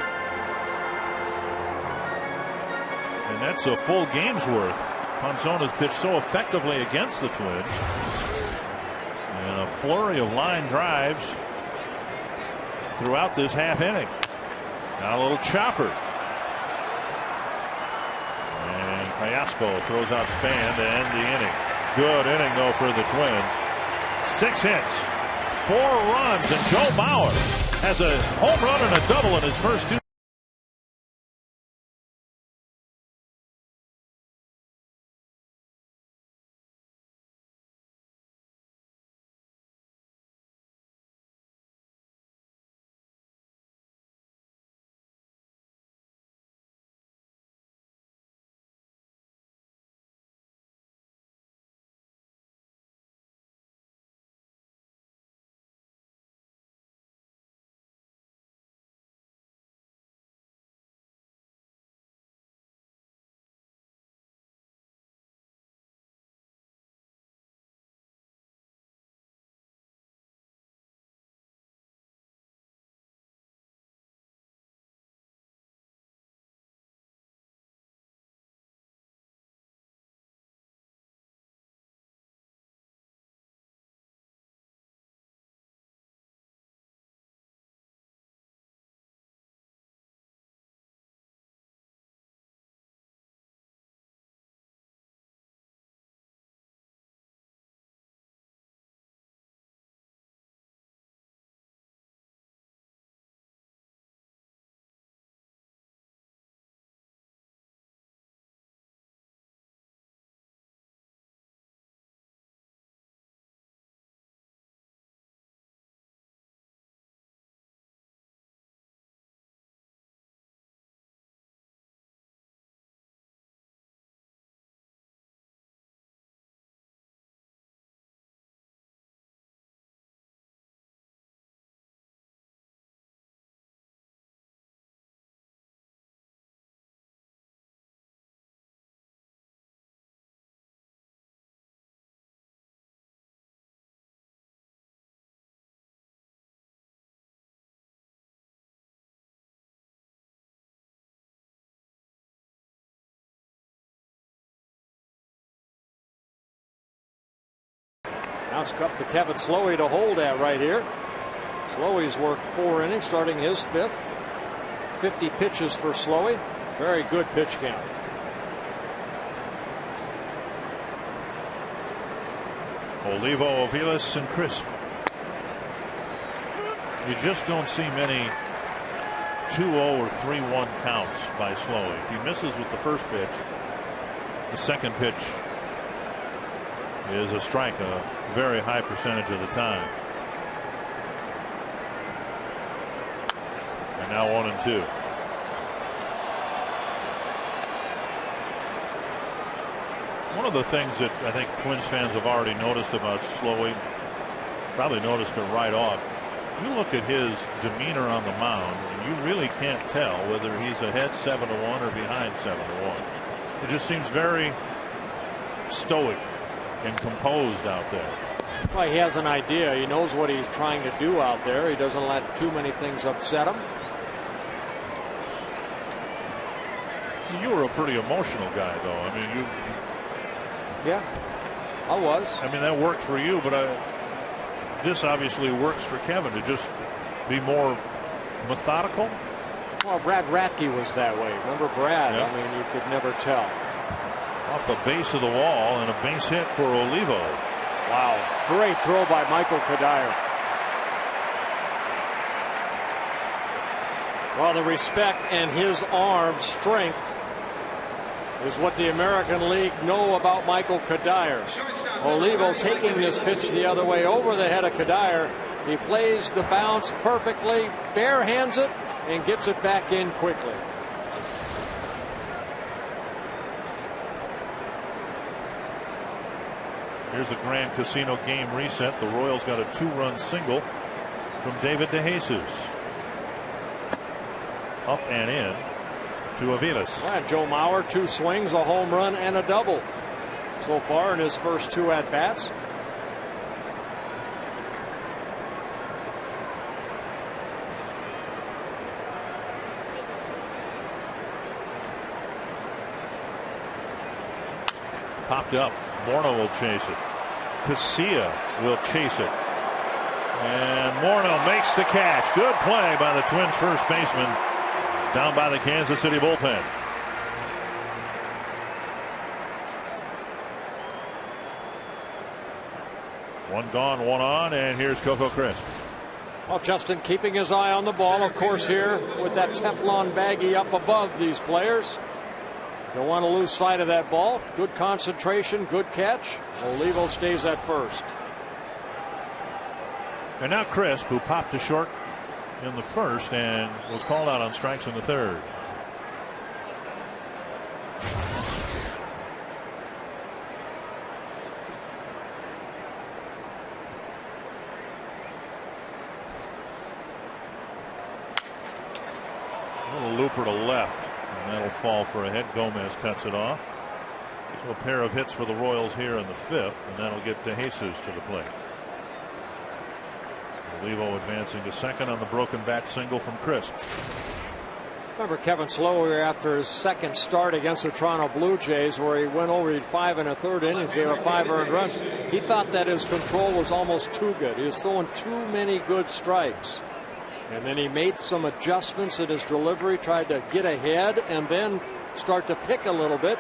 And that's a full game's worth. Ponson has pitched so effectively against the Twins. And a flurry of line drives throughout this half inning. Now a little chopper. And Callaspo throws out Span to end the inning. Good inning, though, for the Twins. 6 hits, 4 runs, and Joe Mauer has a home run and a double in his first 2. Now it's up to Kevin Slowy to hold at right here. Slowy's worked 4 innings, starting his 5th. 50 pitches for Slowy. Very good pitch count. Olivo, Aviles, and Crisp. You just don't see many 2-0 or 3-1 counts by Slowy. If he misses with the first pitch, the second pitch is a strike a very high percentage of the time. And now 1-2. One of the things that I think Twins fans have already noticed about Slowy, probably noticed it right off. You look at his demeanor on the mound, and you really can't tell whether he's ahead 7-1 or behind 7-1. It just seems very stoic and composed out there. Well, he has an idea. He knows what he's trying to do out there. He doesn't let too many things upset him. You were a pretty emotional guy, though. I mean, you. Yeah, I was. I mean, that worked for you, but this obviously works for Kevin to just be more methodical. Well, Brad Ratke was that way. Remember Brad? Yep. I mean, you could never tell. Off the base of the wall and a base hit for Olivo. Wow. Great throw by Michael Kadire. Well, the respect and his arm strength is what the American League know about Michael Kadire. Olivo taking this pitch the other way over the head of Kadire. He plays the bounce perfectly, barehands it, and gets it back in quickly. Here's a Grand Casino game reset. The Royals got a 2-run single from David DeJesus. Up and in to Aviles. Joe Mauer, 2 swings, a home run, and a double. so far in his first 2 at-bats. Popped up. Morno will chase it. KCA will chase it. And Morno makes the catch. Good play by the Twins first baseman down by the Kansas City bullpen. One gone, one on, and here's Coco Crisp. Well, Justin keeping his eye on the ball, of course, here with that Teflon baggie up above these players. Don't want to lose sight of that ball. Good concentration, good catch. Olivo stays at first. And now Crisp, who popped to short in the first and was called out on strikes in the third. A little looper to left, and that'll fall for a hit. Gomez cuts it off. So a pair of hits for the Royals here in the 5th, and that'll get DeJesus to the plate. Olivo advancing to second on the broken bat single from Crisp. Remember Kevin Slowy after his second start against the Toronto Blue Jays, where he went over 5 1/3 innings, gave up 5 earned runs. He thought that his control was almost too good. He was throwing too many good strikes. And then he made some adjustments in his delivery, tried to get ahead and then start to pick a little bit.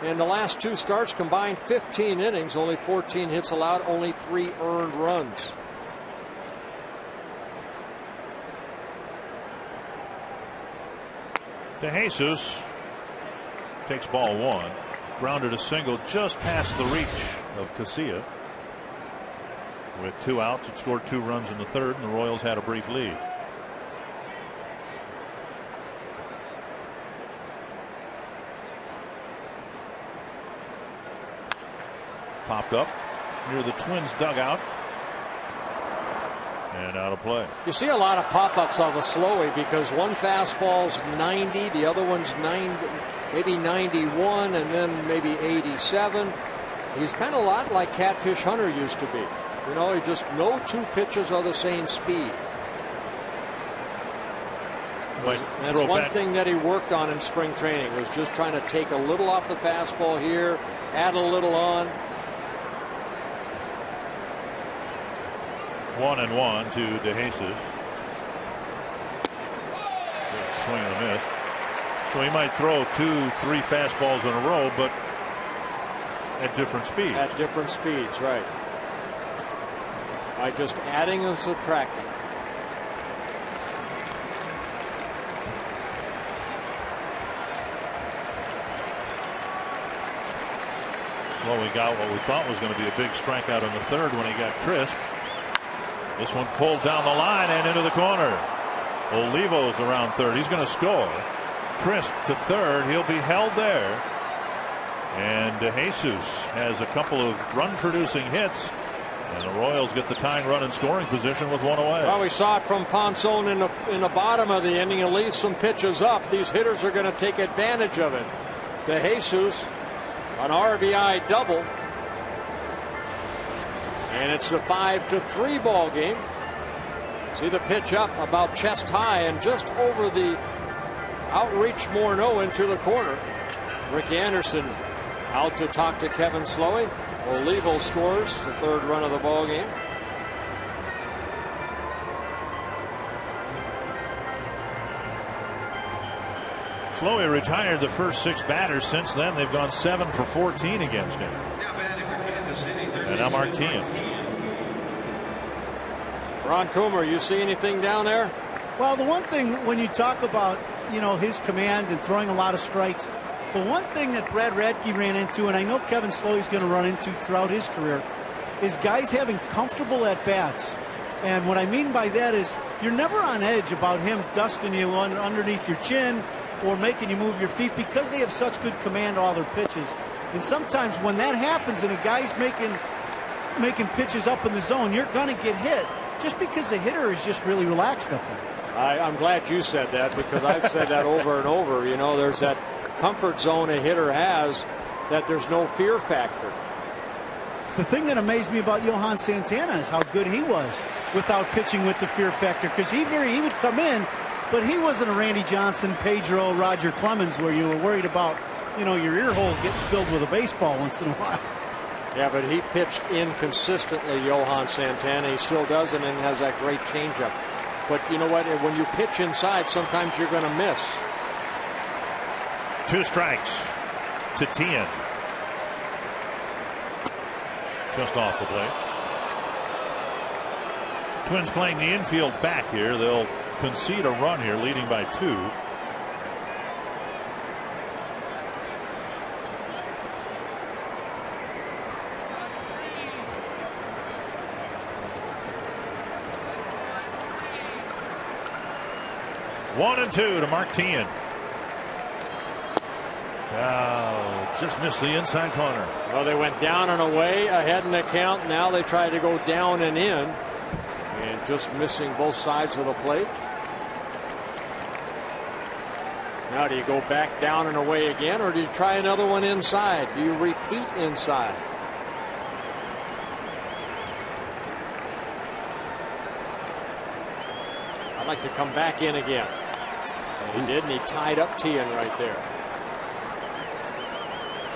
And the last 2 starts combined 15 innings, only 14 hits allowed, only 3 earned runs. DeJesus takes ball 1, grounded a single just past the reach of KCA. With 2 outs, it scored 2 runs in the 3rd, and the Royals had a brief lead. Popped up near the Twins dugout. And out of play. You see a lot of pop-ups of a Slowy because one fastball's 90, the other one's 90, maybe 91, and then maybe 87. He's kind of a lot like Catfish Hunter used to be. You know, he just no 2 pitches are the same speed. That's one thing that he worked on in spring training, was just trying to take a little off the fastball here, add a little on. 1-1 to DeJesus. Good swing and a miss. So he might throw 2-3 fastballs in a row, but at different speeds. At different speeds, right. By just adding and subtracting. Slowy got what we thought was going to be a big strikeout in the 3rd when he got Crisp. This one pulled down the line and into the corner. Olivo's around 3rd. He's going to score. Crisp to 3rd. He'll be held there. And DeJesus has a couple of run-producing hits. And the Royals get the tying run in scoring position with 1 away. Well, we saw it from Ponson in the bottom of the inning. At least some pitches up. These hitters are going to take advantage of it. DeJesus, an RBI double. And it's the 5-3 ball game. See the pitch up about chest high and just over the outreach Morno into the corner. Ricky Anderson out to talk to Kevin Slowy. Olivo scores the 3rd run of the ball game. Slowy retired the first 6 batters. Since then, they've gone 7 for 14 against him. And now Martin. Ron Coomer, you see anything down there? Well, the one thing when you talk about, you know, his command and throwing a lot of strikes, the one thing that Brad Radke ran into, and I know Kevin Slowy's going to run into throughout his career, is guys having comfortable at-bats. And what I mean by that is you're never on edge about him dusting you underneath your chin or making you move your feet, because they have such good command of all their pitches. And sometimes when that happens and a guy's making pitches up in the zone, you're going to get hit just because the hitter is just really relaxed up there. I'm glad you said that, because I've said that over and over. You know, there's that comfort zone a hitter has, that there's no fear factor. The thing that amazed me about Johan Santana is how good he was without pitching with the fear factor, because he would come in, but he wasn't a Randy Johnson, Pedro, Roger Clemens, where you were worried about, you know, your ear holes getting filled with a baseball once in a while. Yeah, but he pitched inconsistently, Johan Santana. He still does it and has that great changeup. But you know what? When you pitch inside, sometimes you're going to miss. 2 strikes to 10. Just off the plate. Twins playing the infield back here. They'll concede a run here, leading by 2. One and 2 to Martin. Just missed the inside corner. Well, they went down and away ahead in the count. Now they try to go down and in, and just missing both sides of the plate. Now do you go back down and away again, or do you try another one inside? Do you repeat inside? I'd like to come back in again. And he did, and he tied up Tian right there.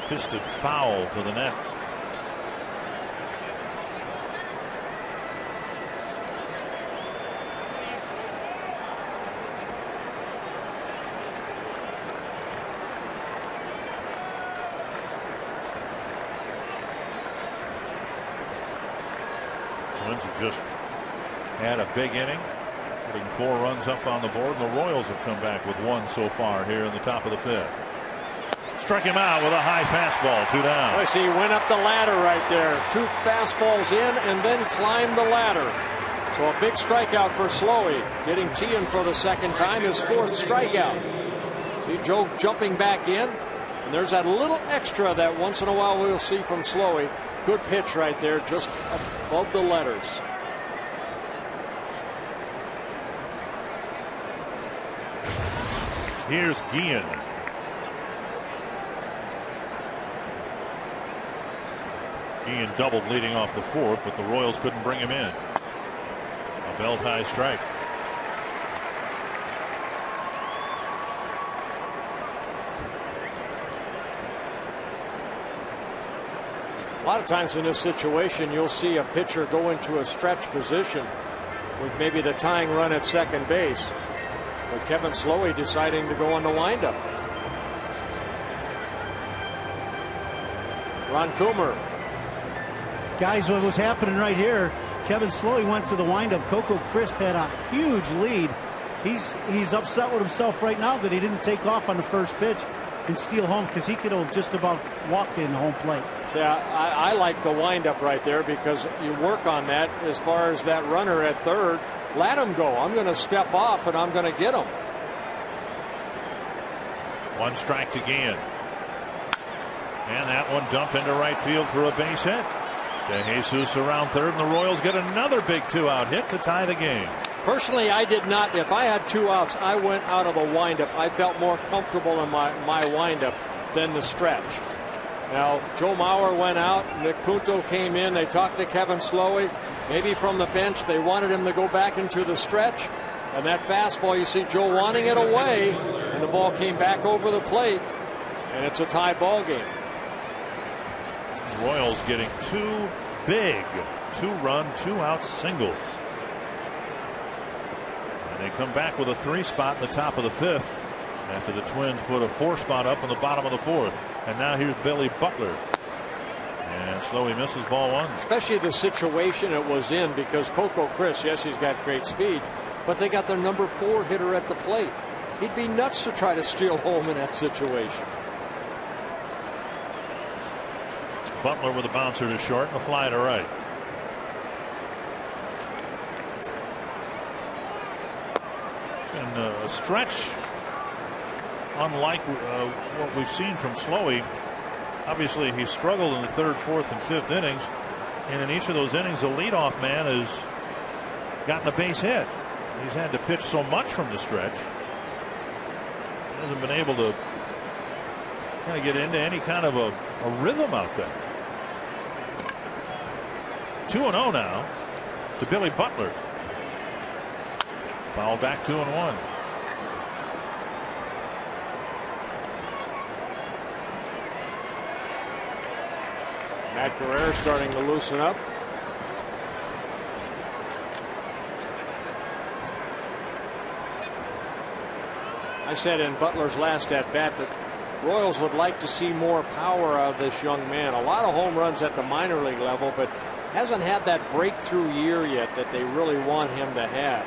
Fisted foul to the net. Twins have just had a big inning, putting 4 runs up on the board. The Royals have come back with 1 so far here in the top of the 5th. Struck him out with a high fastball, 2 down. I see he went up the ladder right there. 2 fastballs in and then climbed the ladder. So a big strikeout for Slowy. Getting Tian for the second time, his 4th strikeout. See Joe jumping back in. And there's that little extra that once in a while we'll see from Slowy. Good pitch right there, just above the letters. Here's Guillen. Guillen doubled leading off the 4th, but the Royals couldn't bring him in. A belt high strike. A lot of times in this situation, you'll see a pitcher go into a stretch position with maybe the tying run at second base. But Kevin Slowy deciding to go on the windup. Ron Coomer. Guys, what was happening right here, Kevin Slowy went to the windup. Coco Crisp had a huge lead. He's upset with himself right now that he didn't take off on the first pitch and steal home, because he could have just about walked in the home plate. Yeah, I like the windup right there, because you work on that as far as that runner at third. Let him go. I'm going to step off and I'm going to get him. 1 strike to Guillen. And that one dumped into right field for a base hit. De Jesus around third, and the Royals get another big 2-out hit to tie the game. Personally, I did not. If I had 2 outs, I went out of the windup. I felt more comfortable in my windup than the stretch. Now, Joe Mauer went out. Nick Punto came in. They talked to Kevin Slowy. Maybe from the bench, they wanted him to go back into the stretch. And that fastball, you see Joe wanting it away, and the ball came back over the plate, and it's a tie ball game. Royals getting 2 big 2-run, 2-out singles. And they come back with a 3 spot in the top of the 5th after the Twins put a 4 spot up in the bottom of the 4th. And now here's Billy Butler. And Slowy misses ball 1. Especially the situation it was in, because Coco Crisp, yes, he's got great speed, but they got their number 4 hitter at the plate. He'd be nuts to try to steal home in that situation. Butler with a bouncer to short and a fly to right. And a stretch unlike what we've seen from Slowy. Obviously, he struggled in the 3rd, 4th, and 5th innings. And in each of those innings, the leadoff man has gotten a base hit. He's had to pitch so much from the stretch. He hasn't been able to kind of get into any kind of a a rhythm out there. 2-0 now to Billy Butler. Foul back 2-1. Matt Guerrero starting to loosen up. I said in Butler's last at bat that Royals would like to see more power out of this young man. A lot of home runs at the minor league level, but hasn't had that breakthrough year yet that they really want him to have.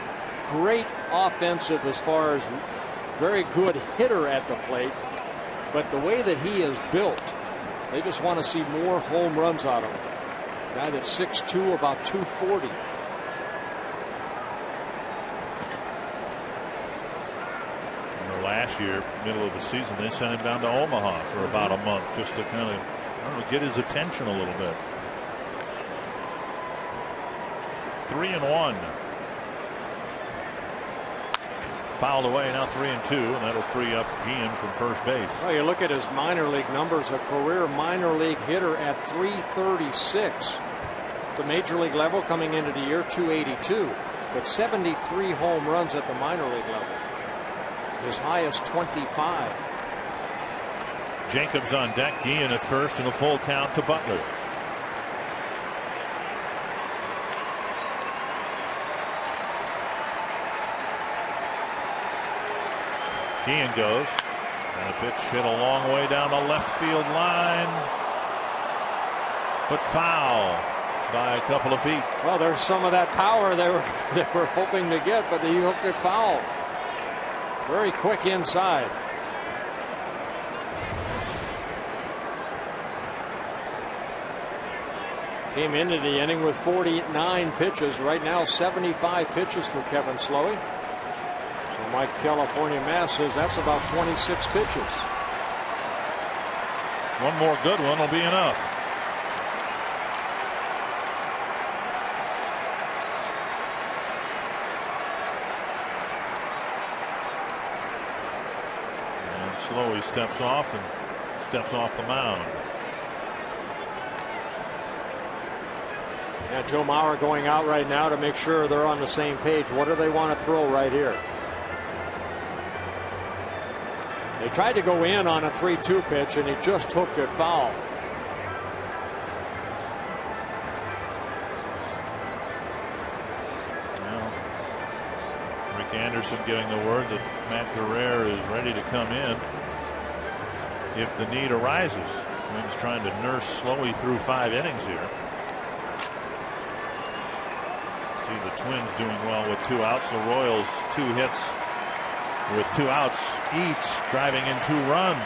Great offensive as far as very good hitter at the plate, but the way that he is built, they just want to see more home runs out of him. Guy that's 6'2", about 240. Last year, middle of the season, they sent him down to Omaha for about a month just to kind of, I don't know, get his attention a little bit. 3-1. Fouled away, now 3-2, and that'll free up Gian from first base. Well, you look at his minor league numbers, a career minor league hitter at 336. The major league level coming into the year 282, but 73 home runs at the minor league level. His highest 25. Jacobs on deck, Gian at first, and a full count to Butler. Gian goes, and a pitch hit a long way down the left field line, but foul by a couple of feet. Well, there's some of that power they were hoping to get, but he hooked it foul. Very quick inside. Came into the inning with 49 pitches. Right now 75 pitches for Kevin Slowy. So Mike California Mass says that's about 26 pitches. One more good one will be enough. Slowy steps off the mound. Yeah, Joe Mauer going out right now to make sure they're on the same page. What do they want to throw right here? They tried to go in on a 3-2 pitch, and he just hooked it foul. Well, Rick Anderson getting the word that Matt Guerrero is ready to come in if the need arises. Twins trying to nurse Slowy through 5 innings here. See the Twins doing well with 2 outs. The Royals 2 hits with 2 outs each, driving in 2 runs.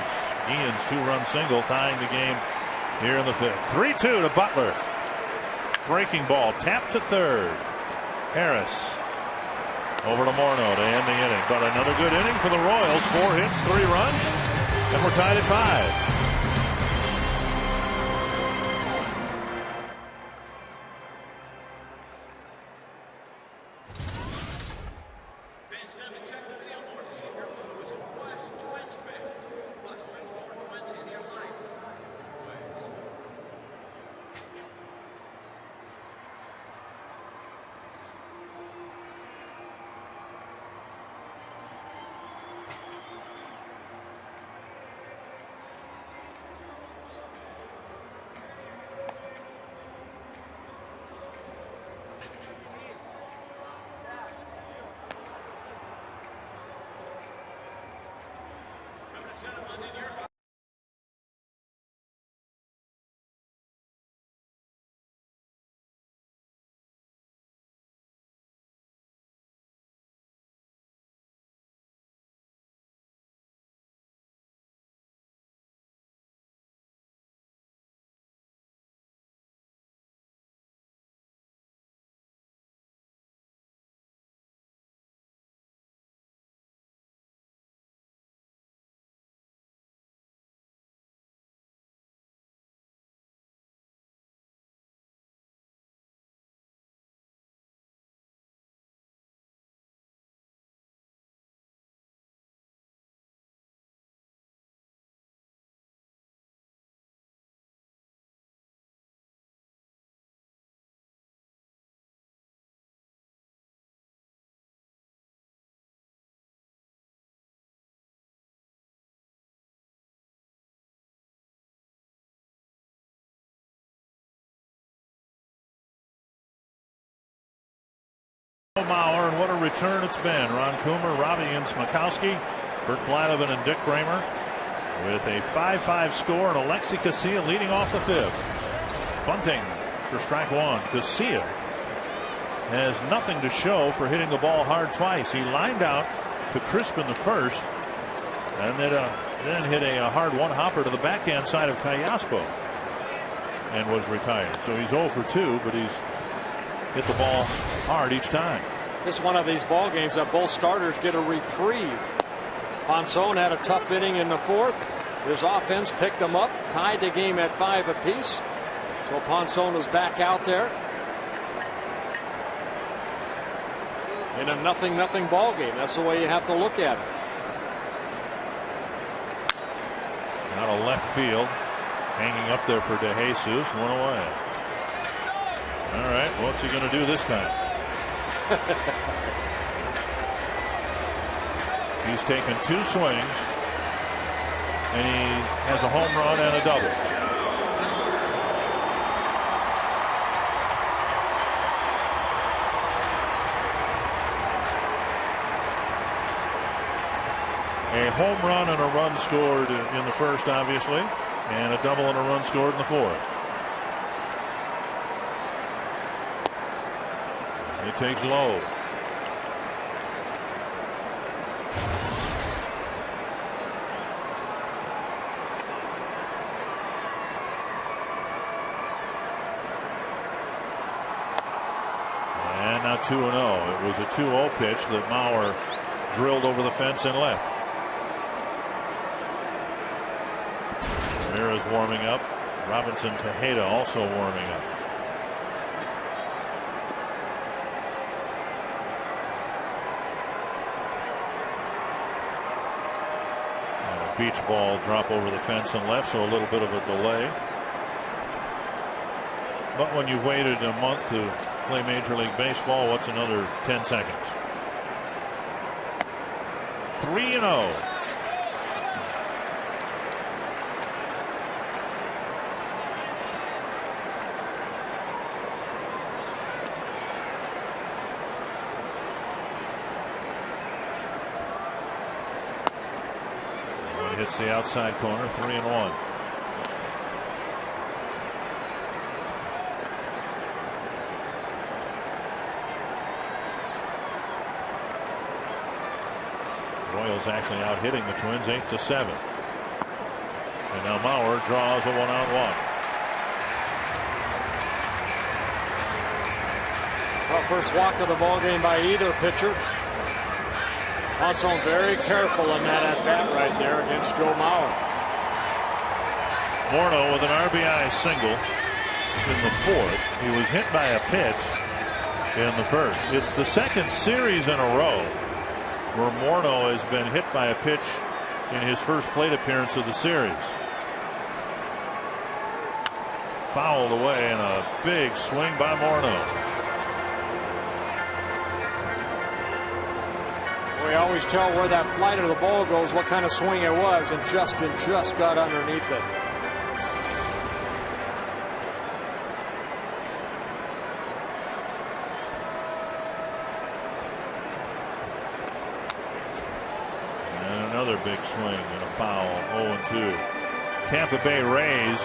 Ian's 2-run single tying the game here in the 5th. 3-2 to Butler. Breaking ball tapped to third. Harris over to Morno to end the inning. But another good inning for the Royals. 4 hits, 3 runs, and we're tied at 5. Mauer, and what a return it's been. Ron Coomer, Robbie Imsmakowski, Bert Blyleven, and Dick Bramer with a 5-5 score, and Alexi KCA leading off the fifth. Bunting for strike one. KCA has nothing to show for hitting the ball hard twice. He lined out to crisp in the first, and then hit a hard one-hopper to the backhand side of Callaspo and was retired. So he's 0 for 2, but he's hit the ball hard each time. This is one of these ball games that both starters get a reprieve. Ponson had a tough inning in the fourth. His offense picked them up, tied the game at 5 apiece. So Ponson is back out there in a 0-0 ball game. That's the way you have to look at it. Out of left field, hanging up there for DeJesus, one away. All right, what's he going to do this time? He's taken 2 swings, and he has a home run and a double. A home run and a run scored in the first, obviously, and a double and a run scored in the fourth. He takes low. And now 2-0. It was a 2-0 pitch that Mauer drilled over the fence and left. Ramirez warming up. Robinson Tejeda also warming up. And a beach ball drop over the fence and left, so a little bit of a delay. But when you've waited a month to play Major League Baseball, what's another 10 seconds? 3-0. Hits the outside corner, 3-1. Royals actually out hitting the Twins 8-7. And now Mauer draws a 1-out walk. Well, first walk of the ball game by either pitcher. Ponson very careful in that at bat right there against Joe Mauer. Morno with an RBI single in the fourth. He was hit by a pitch in the first. It's the second series in a row where Morno has been hit by a pitch in his first plate appearance of the series. Fouled away, and a big swing by Morno. We always tell where that flight of the ball goes, what kind of swing it was, and Justin just got underneath it. And another big swing and a foul, 0-2. Tampa Bay Rays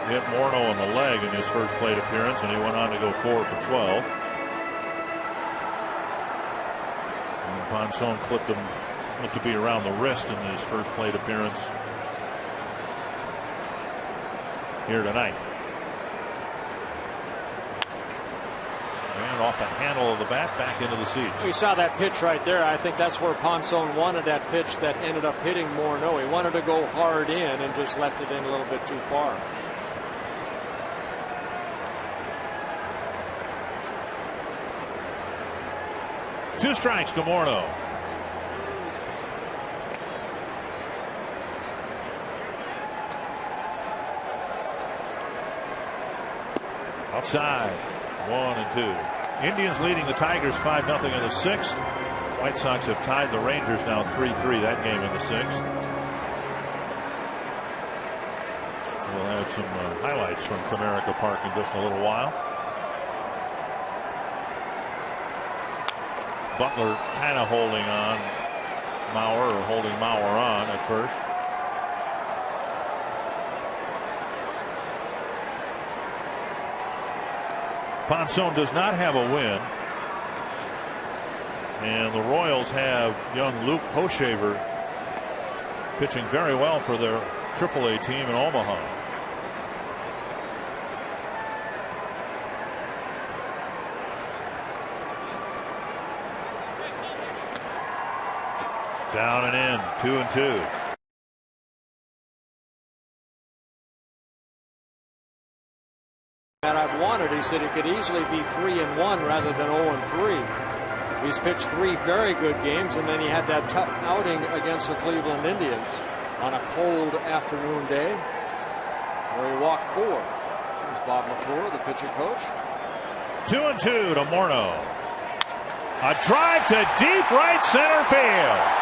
hit Morno in the leg in his first plate appearance, and he went on to go 4 for 12. Ponson clipped him, looked to be around the wrist in his first plate appearance here tonight. And off the handle of the bat, back into the seats. We saw that pitch right there. I think that's where Ponson wanted that pitch that ended up hitting Morno. He wanted to go hard in and just left it in a little bit too far. Two strikes to Morno. Outside, 1-2. Indians leading the Tigers 5-0 in the sixth. White Sox have tied the Rangers now 3-3 that game in the sixth. We'll have some highlights from Comerica Park in just a little while. Butler kind of holding on Mauer, or holding Mauer on at first. Ponson does not have a win. And the Royals have young Luke Hoshaver pitching very well for their AAA team in Omaha. Down and in, 2-2. And I've wanted, he said, it could easily be 3-1 rather than 0-3. He's pitched 3 very good games, and then he had that tough outing against the Cleveland Indians on a cold afternoon day where he walked 4. Here's Bob McClure, the pitching coach. 2-2 to Morno. A drive to deep right center field.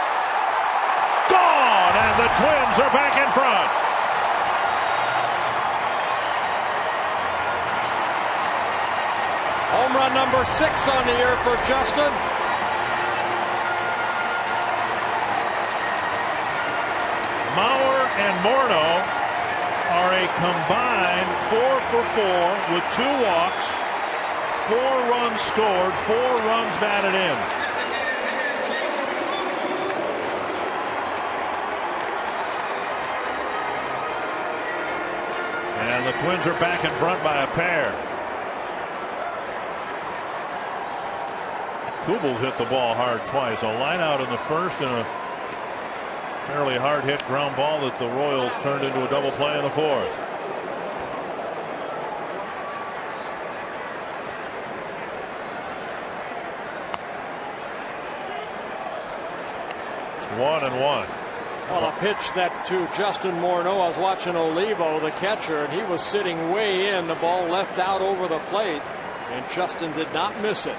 Gone, and the Twins are back in front. Home run number 6 on the year for Justin. Mauer and Morno are a combined 4 for 4 with 2 walks, 4 runs scored, 4 runs batted in. And the Twins are back in front by a pair. Kubel's hit the ball hard twice. A line out in the first and a fairly hard hit ground ball that the Royals turned into a double play in the fourth. One and one. Well, a pitch that to Justin Morneau. I was watching Olivo, the catcher, and he was sitting way in. The ball left out over the plate, and Justin did not miss it.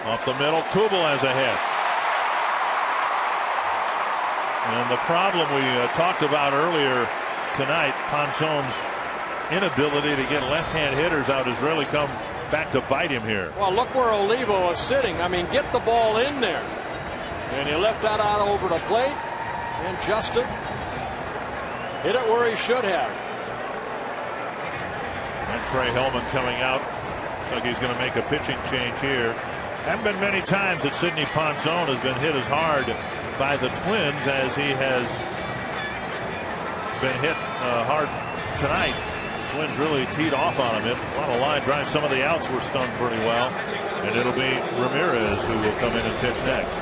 Up the middle, Kubel has a hit. And the problem we talked about earlier tonight, Ponson's inability to get left-hand hitters out has really come back to bite him here. Well, look where Olivo is sitting. I mean, get the ball in there. And he left that out over the plate. And Justin hit it where he should have. And Trey Hellman coming out. Looks like he's going to make a pitching change here. Haven't been many times that Sidney Ponson has been hit as hard by the Twins as he has been hit hard tonight. The Twins really teed off on him. Hit a lot of line drives. Some of the outs were stung pretty well. And it'll be Ramirez who will come in and pitch next.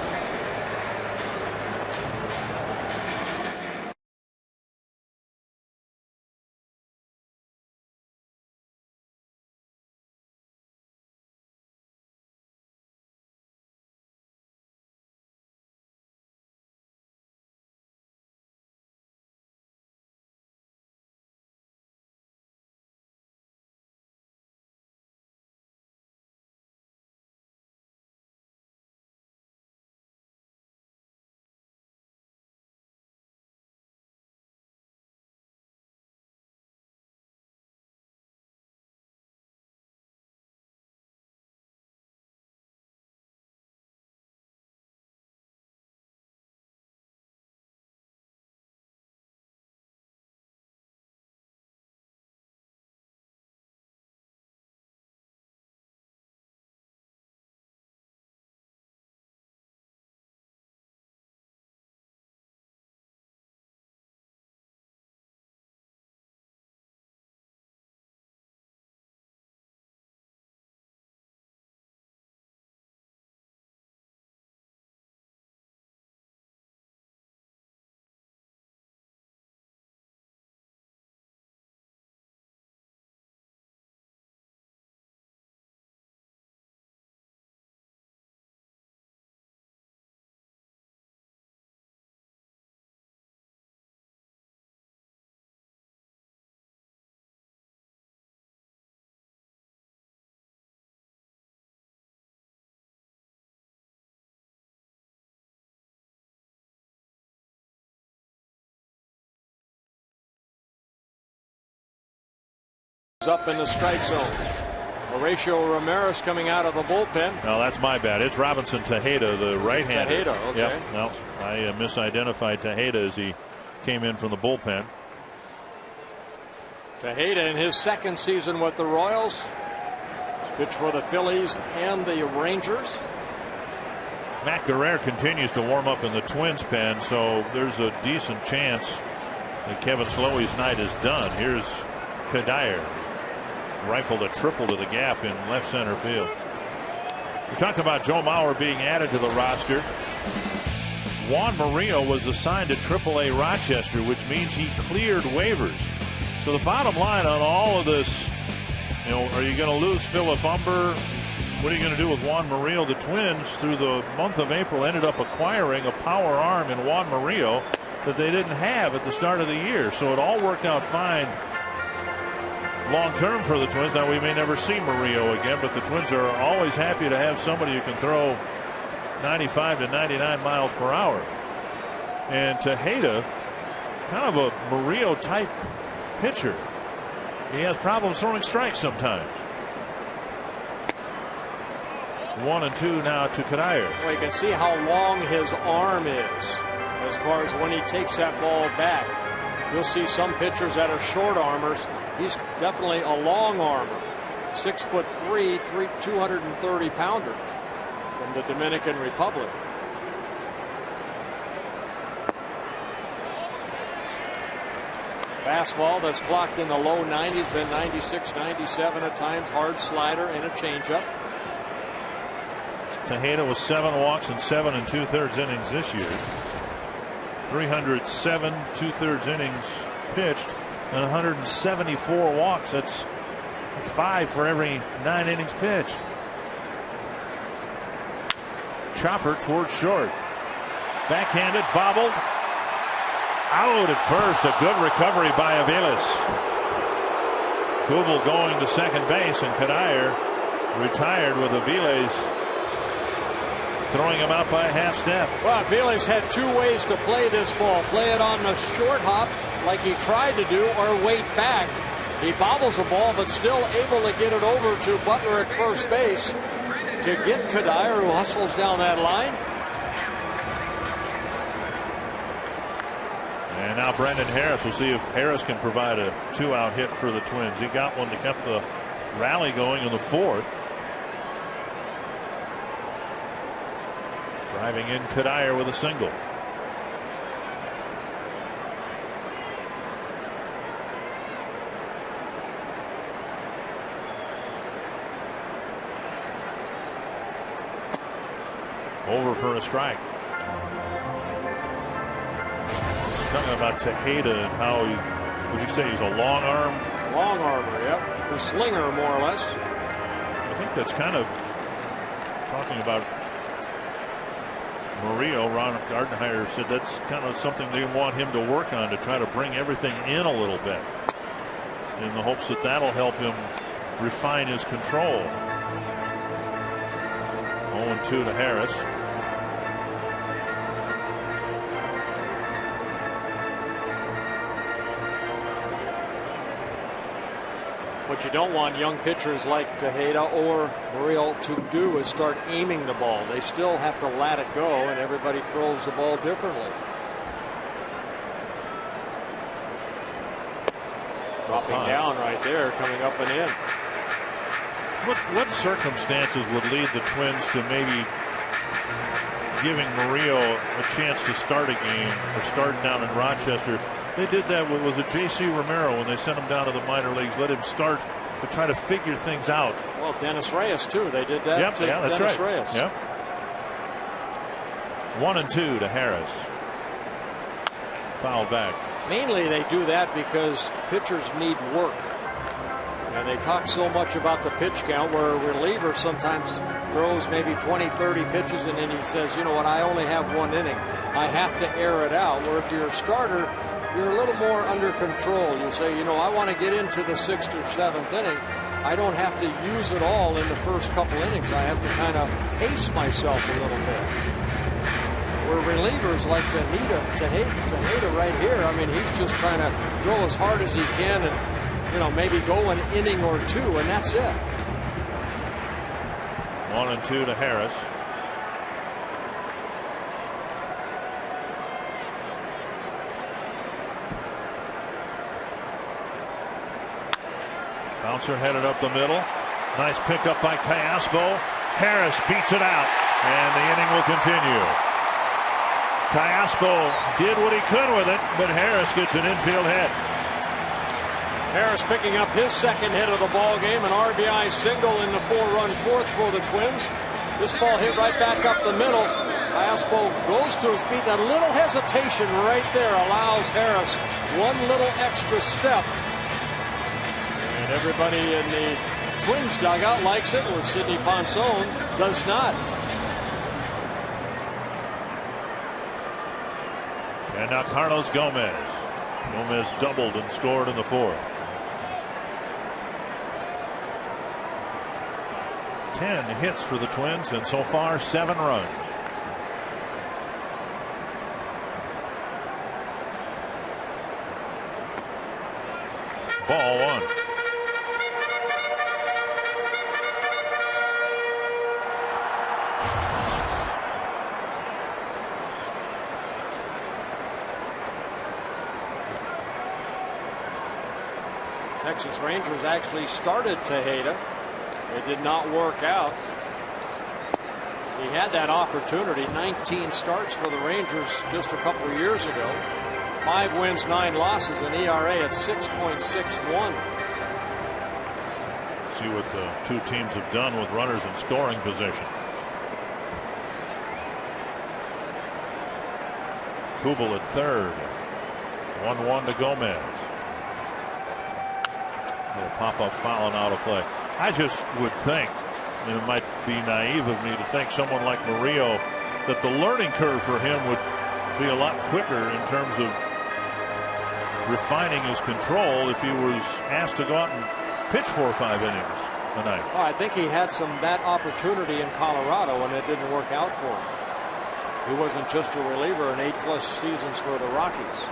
Up in the strike zone. Horatio Ramirez coming out of the bullpen. No, that's my bad. It's Robinson Tejeda, the right-hander. Tejeda, okay. Yep. No, I misidentified Tejeda as he came in from the bullpen. Tejeda in his second season with the Royals. He's pitched for the Phillies and the Rangers. Matt Guerrero continues to warm up in the Twins pen, so there's a decent chance that Kevin Slowy's night is done. Here's Kadire. Rifled a triple to the gap in left center field. We talked about Joe Mauer being added to the roster. Juan Murillo was assigned to AAA Rochester, which means he cleared waivers. So the bottom line on all of this, are you going to lose Philip Umber? What are you going to do with Juan Murillo? The Twins, through the month of April, ended up acquiring a power arm in Juan Murillo that they didn't have at the start of the year. So it all worked out fine long term for the Twins. Now, we may never see Murillo again, but the Twins are always happy to have somebody who can throw 95 to 99 miles per hour. And Tejeda, kind of a Murillo type pitcher. He has problems throwing strikes sometimes. 1-2 now to Kadire. Well, you can see how long his arm is as far as when he takes that ball back. You'll see some pitchers that are short armers. He's definitely a long armor. 6'3", 230 pounder from the Dominican Republic. Fastball that's clocked in the low 90s, been 96, 97 at times. Hard slider and a changeup. Tejeda with 7 walks and 7 2/3 innings this year. 307 2/3 innings pitched and 174 walks. That's 5 for every 9 innings pitched. Chopper towards short. Backhanded, bobbled. Out at first. A good recovery by Aviles. Kubel going to second base, and Kadire retired with Aviles throwing him out by a half step. Well, Aviles had 2 ways to play this ball. Play it on the short hop like he tried to do, or wait back. He bobbles the ball, but still able to get it over to Butler at first base to get Kadire, who hustles down that line. And now Brendan Harris. We'll see if Harris can provide a 2-out hit for the Twins. He got one to keep the rally going in the 4th. Driving in Kadire with a single. Over for a strike. Talking about Tejeda and how he, would you say he's a long arm? Long armor, yep. A slinger, more or less. I think that's kind of talking about Murillo. Ron Gardenhire said that's kind of something they want him to work on, to try to bring everything in a little bit in the hopes that that'll help him refine his control. 0-2 to Harris. What you don't want young pitchers like Tejeda or Murillo to do is start aiming the ball. They still have to let it go, and everybody throws the ball differently. Dropping down right there, coming up and in. What circumstances would lead the Twins to maybe giving Murillo a chance to start a game or start down in Rochester? They did that with, was it J.C. Romero, when they sent him down to the minor leagues, let him start to try to figure things out. Well, Dennis Reyes too. They did that. Yep, yeah, that's Dennis right. Reyes. Yep. 1-2 to Harris. Foul back. Mainly they do that because pitchers need work. And they talk so much about the pitch count, where a reliever sometimes throws maybe 20, 30 pitches, and then he says, you know what, I only have 1 inning. I have to air it out. Where if you're a starter, you're a little more under control. You say, you know, I want to get into the 6th or 7th inning. I don't have to use it all in the first couple innings. I have to kind of pace myself a little bit. Where relievers like Tejeda right here, I mean, he's just trying to throw as hard as he can and, you know, maybe go an inning or 2, and that's it. 1-2 to Harris. Bouncer headed up the middle. Nice pickup by Callaspo. Harris beats it out, and the inning will continue. Callaspo did what he could with it, but Harris gets an infield hit. Harris picking up his second hit of the ball game, an RBI single in the 4-run fourth for the Twins. This ball hit right back up the middle. Callaspo goes to his feet. That little hesitation right there allows Harris one little extra step. And everybody in the Twins dugout likes it, where Sidney Ponson does not. And now Carlos Gomez. Gomez doubled and scored in the fourth. 10 hits for the Twins, and so far 7 runs. Ball 1. Texas Rangers actually started Tejeda. It did not work out. He had that opportunity. 19 starts for the Rangers just a couple of years ago. 5 wins, 9 losses, an ERA at 6.61. See what the two teams have done with runners in scoring position. Kubel at third. 1-1 to Gomez. A little pop-up foul and out of play. I just would think, and it might be naive of me to think someone like Murillo, that the learning curve for him would be a lot quicker in terms of refining his control if he was asked to go out and pitch 4 or 5 innings a night. Well, I think he had that opportunity in Colorado, and it didn't work out for him. He wasn't just a reliever in 8+ seasons for the Rockies.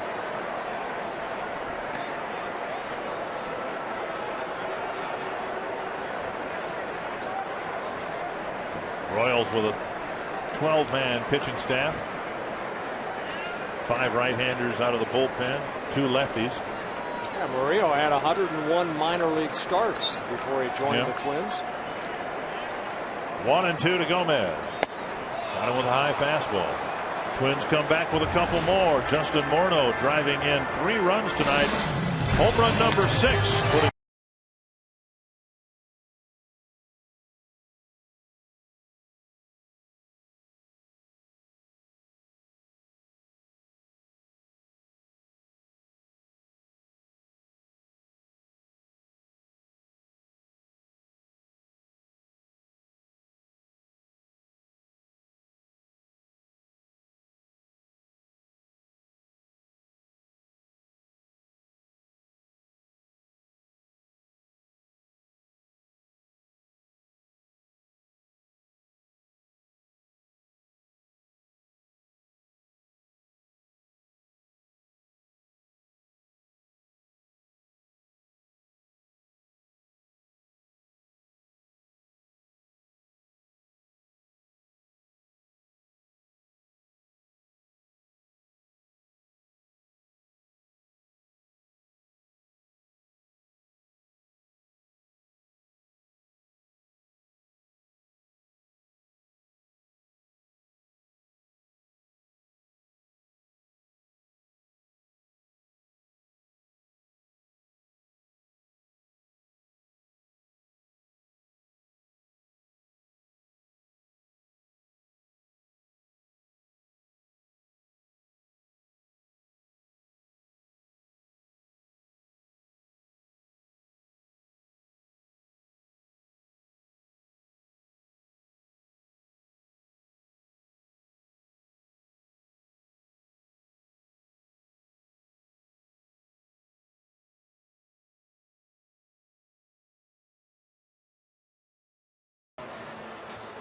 Royals with a 12-man pitching staff. 5 right-handers out of the bullpen, 2 lefties. Yeah, Murillo had 101 minor league starts before he joined the Twins. 1-2 to Gomez. Got him with a high fastball. Twins come back with a couple more. Justin Morno driving in 3 runs tonight. Home run number 6. Putting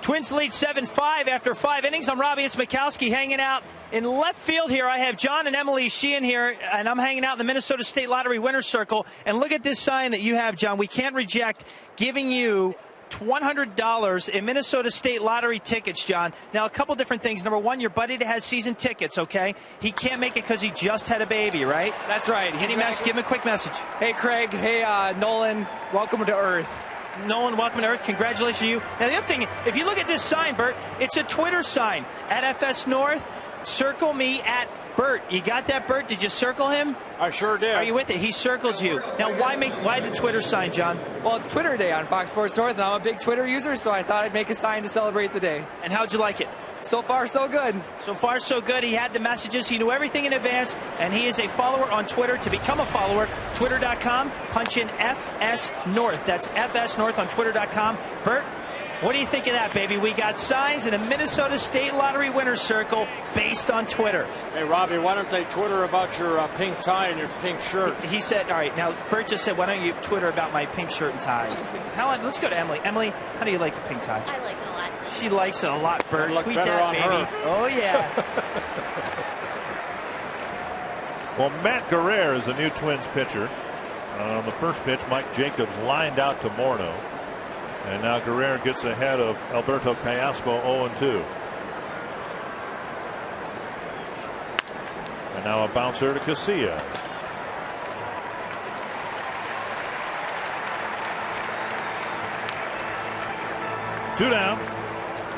Twins lead 7-5 after 5 innings. I'm Robbie Smikowski hanging out in left field here. I have John and Emily Sheehan here, and I'm hanging out in the Minnesota State Lottery Winner's Circle. And look at this sign that you have, John. We can't reject giving you $100 in Minnesota State Lottery tickets, John. Now, a couple different things. Number one, your buddy that has season tickets, okay? He can't make it because he just had a baby, right? That's right. Give him a quick message. Hey, Craig. Hey, Nolan. Welcome to Earth. Nolan, welcome to Earth. Congratulations to you. Now, the other thing, if you look at this sign, Bert, it's a Twitter sign. At FS North, circle me at Bert. You got that, Bert? Did you circle him? I sure did. Are you with it? He circled you. Now, why the Twitter sign, John? Well, it's Twitter Day on Fox Sports North, and I'm a big Twitter user, so I thought I'd make a sign to celebrate the day. And how'd you like it? So far, so good. So far, so good. He had the messages. He knew everything in advance, and he is a follower on Twitter. To become a follower, twitter.com, punch in FS North. That's FS North on twitter.com. Bert, what do you think of that, baby? We got signs in a Minnesota State Lottery winner's circle based on Twitter. Hey, Robbie, why don't they Twitter about your pink tie and your pink shirt? He said, all right, now Bert just said, why don't you Twitter about my pink shirt and tie? Helen, let's go to Emily. Emily, how do you like the pink tie? I like it a lot. She likes it a lot, Bert. Look Tweet better that, on baby. her. Oh, yeah. Well, Matt Guerrero is the new Twins pitcher. On the first pitch, Mike Jacobs lined out to Morno. And now Guerrero gets ahead of Alberto Callaspo 0-2. And now a bouncer to KCA. Two down.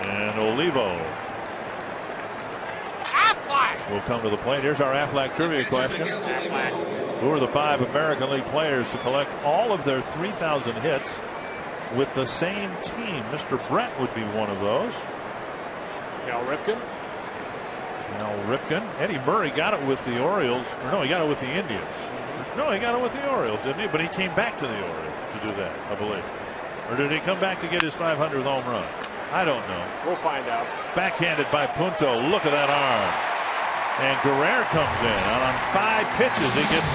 And Olivo will come to the plate. Here's our Aflac trivia question. Who are the 5 American League players to collect all of their 3,000 hits with the same team? Mr. Brett would be one of those. Cal Ripken. Eddie Murray got it with the Orioles. Or no, he got it with the Indians. No, he got it with the Orioles, didn't he? But he came back to the Orioles to do that, I believe. Or did he come back to get his 500th home run? I don't know. We'll find out. Backhanded by Punto. Look at that arm. And Guerrero comes in. And on 5 pitches, he gets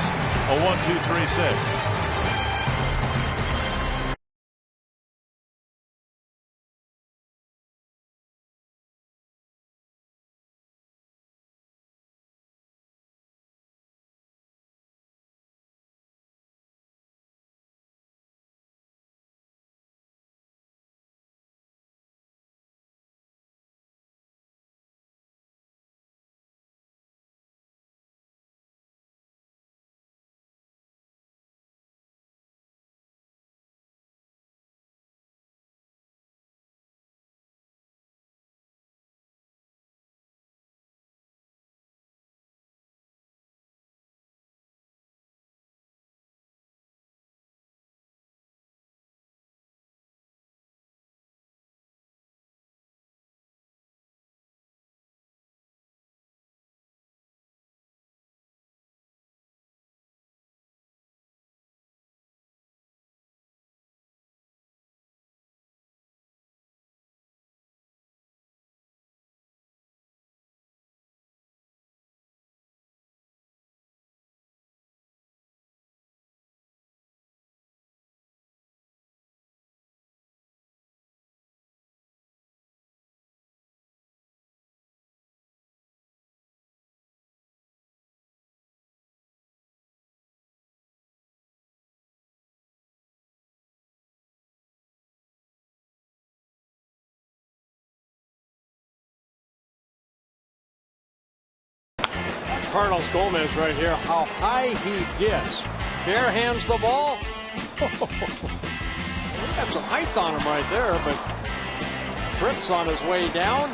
a 1-2-3-6. Carlos Gomez right here. How high he gets. Bare hands the ball. He got some height on him right there, but trips on his way down.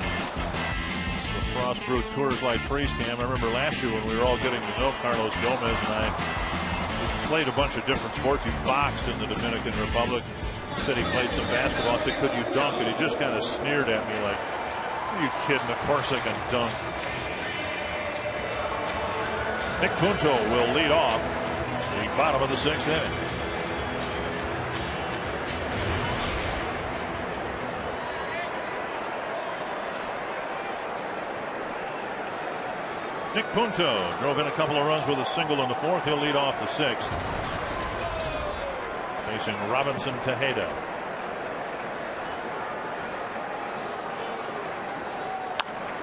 It's the Frost Brewed Coors Light Freeze Cam. I remember last year when we were all getting to know Carlos Gomez, and I played a bunch of different sports. He boxed in the Dominican Republic. Said he played some basketball. I said, could you dunk? And he just kind of sneered at me like, are you kidding? Of course I can dunk. Nick Punto will lead off the bottom of the 6th inning. Nick Punto drove in a couple of runs with a single in the 4th. He'll lead off the 6th. Facing Robinson Tejeda.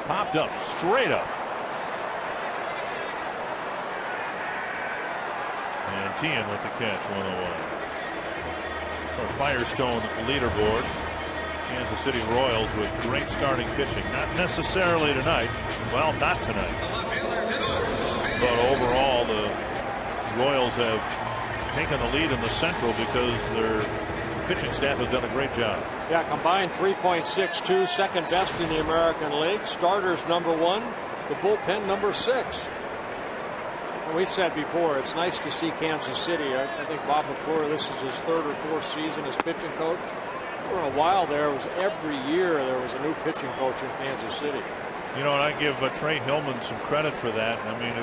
Popped up, straight up. And Tien with the catch, 1-0-1. or Firestone leaderboard. Kansas City Royals with great starting pitching. Not necessarily tonight. Well, not tonight. But overall, the Royals have taken the lead in the Central because their pitching staff has done a great job. Yeah, combined 3.62, second best in the American League. Starters #1, the bullpen #6. And we've said before, it's nice to see Kansas City. I think Bob McClure, this is his 3rd or 4th season as pitching coach. For a while there, was every year there was a new pitching coach in Kansas City. You know, and I give Trey Hillman some credit for that. I mean,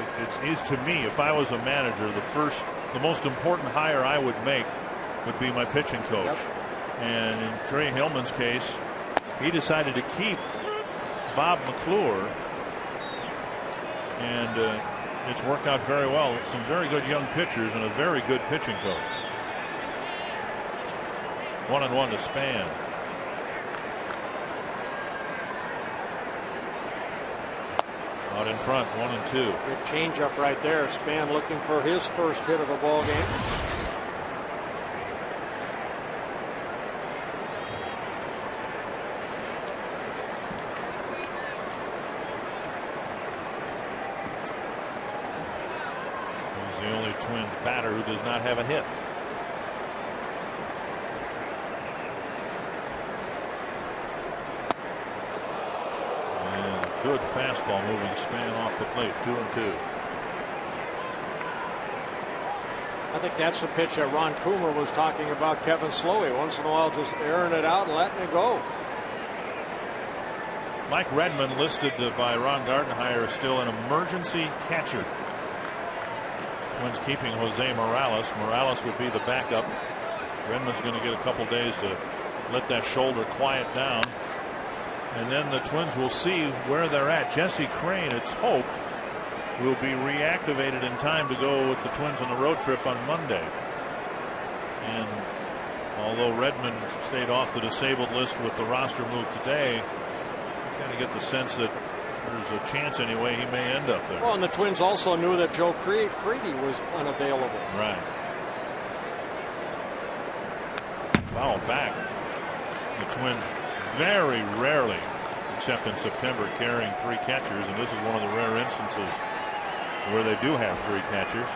it's to me, if I was a manager, the most important hire I would make would be my pitching coach. Yep. And in Trey Hillman's case, he decided to keep Bob McClure, and it's worked out very well. Some very good young pitchers and a very good pitching coach. 1-1 to Span. Out in front, 1-2. Good changeup right there. Span looking for his first hit of the ball game. He's the only Twins batter who does not have a hit. Good fastball moving Span off the plate. 2-2. I think that's the pitch that Ron Coomer was talking about Kevin Slowy. Once in a while just airing it out and letting it go. Mike Redmond listed by Ron Gardenhire still an emergency catcher. Twins keeping Jose Morales. Morales would be the backup. Redmond's going to get a couple days to let that shoulder quiet down. And then the Twins will see where they're at. Jesse Crain, it's hoped, will be reactivated in time to go with the Twins on the road trip on Monday. And although Redmond stayed off the disabled list with the roster move today, you kind of get the sense that there's a chance anyway he may end up there. Well, and the Twins also knew that Joe Creedy was unavailable. Right. Foul back. The Twins very rarely, except in September, carrying 3 catchers, and this is one of the rare instances where they do have 3 catchers.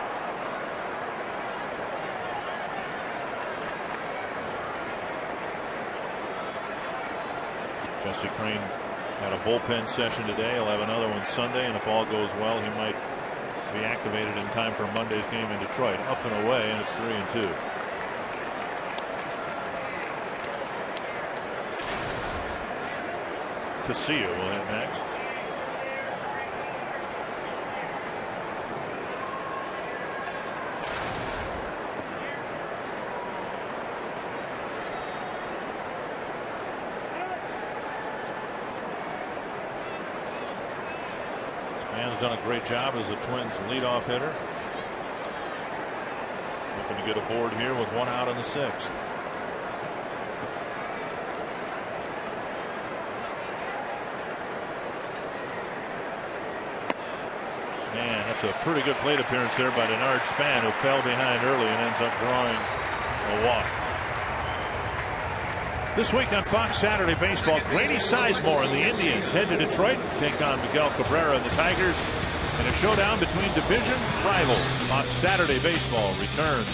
Jesse Crain had a bullpen session today. He'll have another one Sunday, and if all goes well, he might be activated in time for Monday's game in Detroit. Up and away, and it's 3-2. KCA will hit next. Span's done a great job as the Twins leadoff hitter. Hoping to get aboard here with 1 out in the 6th. Man, that's a pretty good plate appearance there by Denard Span, who fell behind early and ends up drawing a walk. This week on Fox Saturday Baseball, Grady Sizemore and the Indians head to Detroit to take on Miguel Cabrera and the Tigers in a showdown between division rivals. Fox Saturday Baseball returns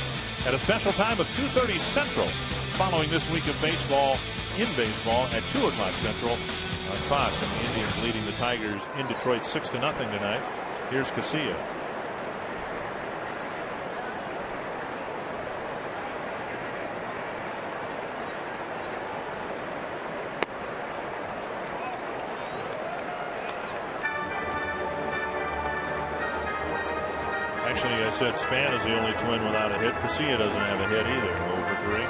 at a special time of 2:30 Central, following this week of baseball in baseball at 2 o'clock Central on Fox. And the Indians leading the Tigers in Detroit 6-0 tonight. Here's KCA. Actually, I said Span is the only Twin without a hit. KCA doesn't have a hit either. 0 for 3.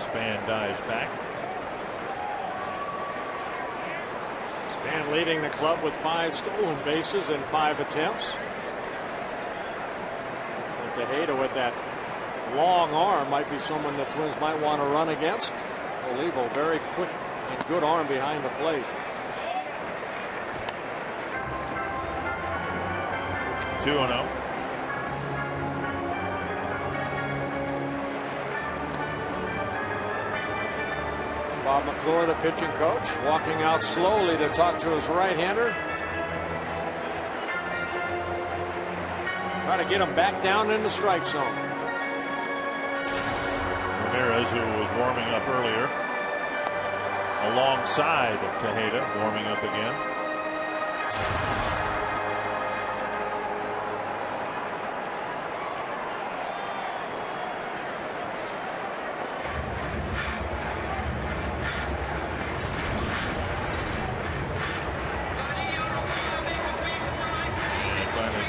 Span dives back. Span leading the club with 5 stolen bases in 5 attempts. And Tejeda with that long arm might be someone the Twins might want to run against. Olivo, very quick and good arm behind the plate. 2-0. Bob McClure, the pitching coach, walking out slowly to talk to his right-hander. Try to get him back down in the strike zone. Ramirez, who was warming up earlier, alongside Tejeda, warming up again.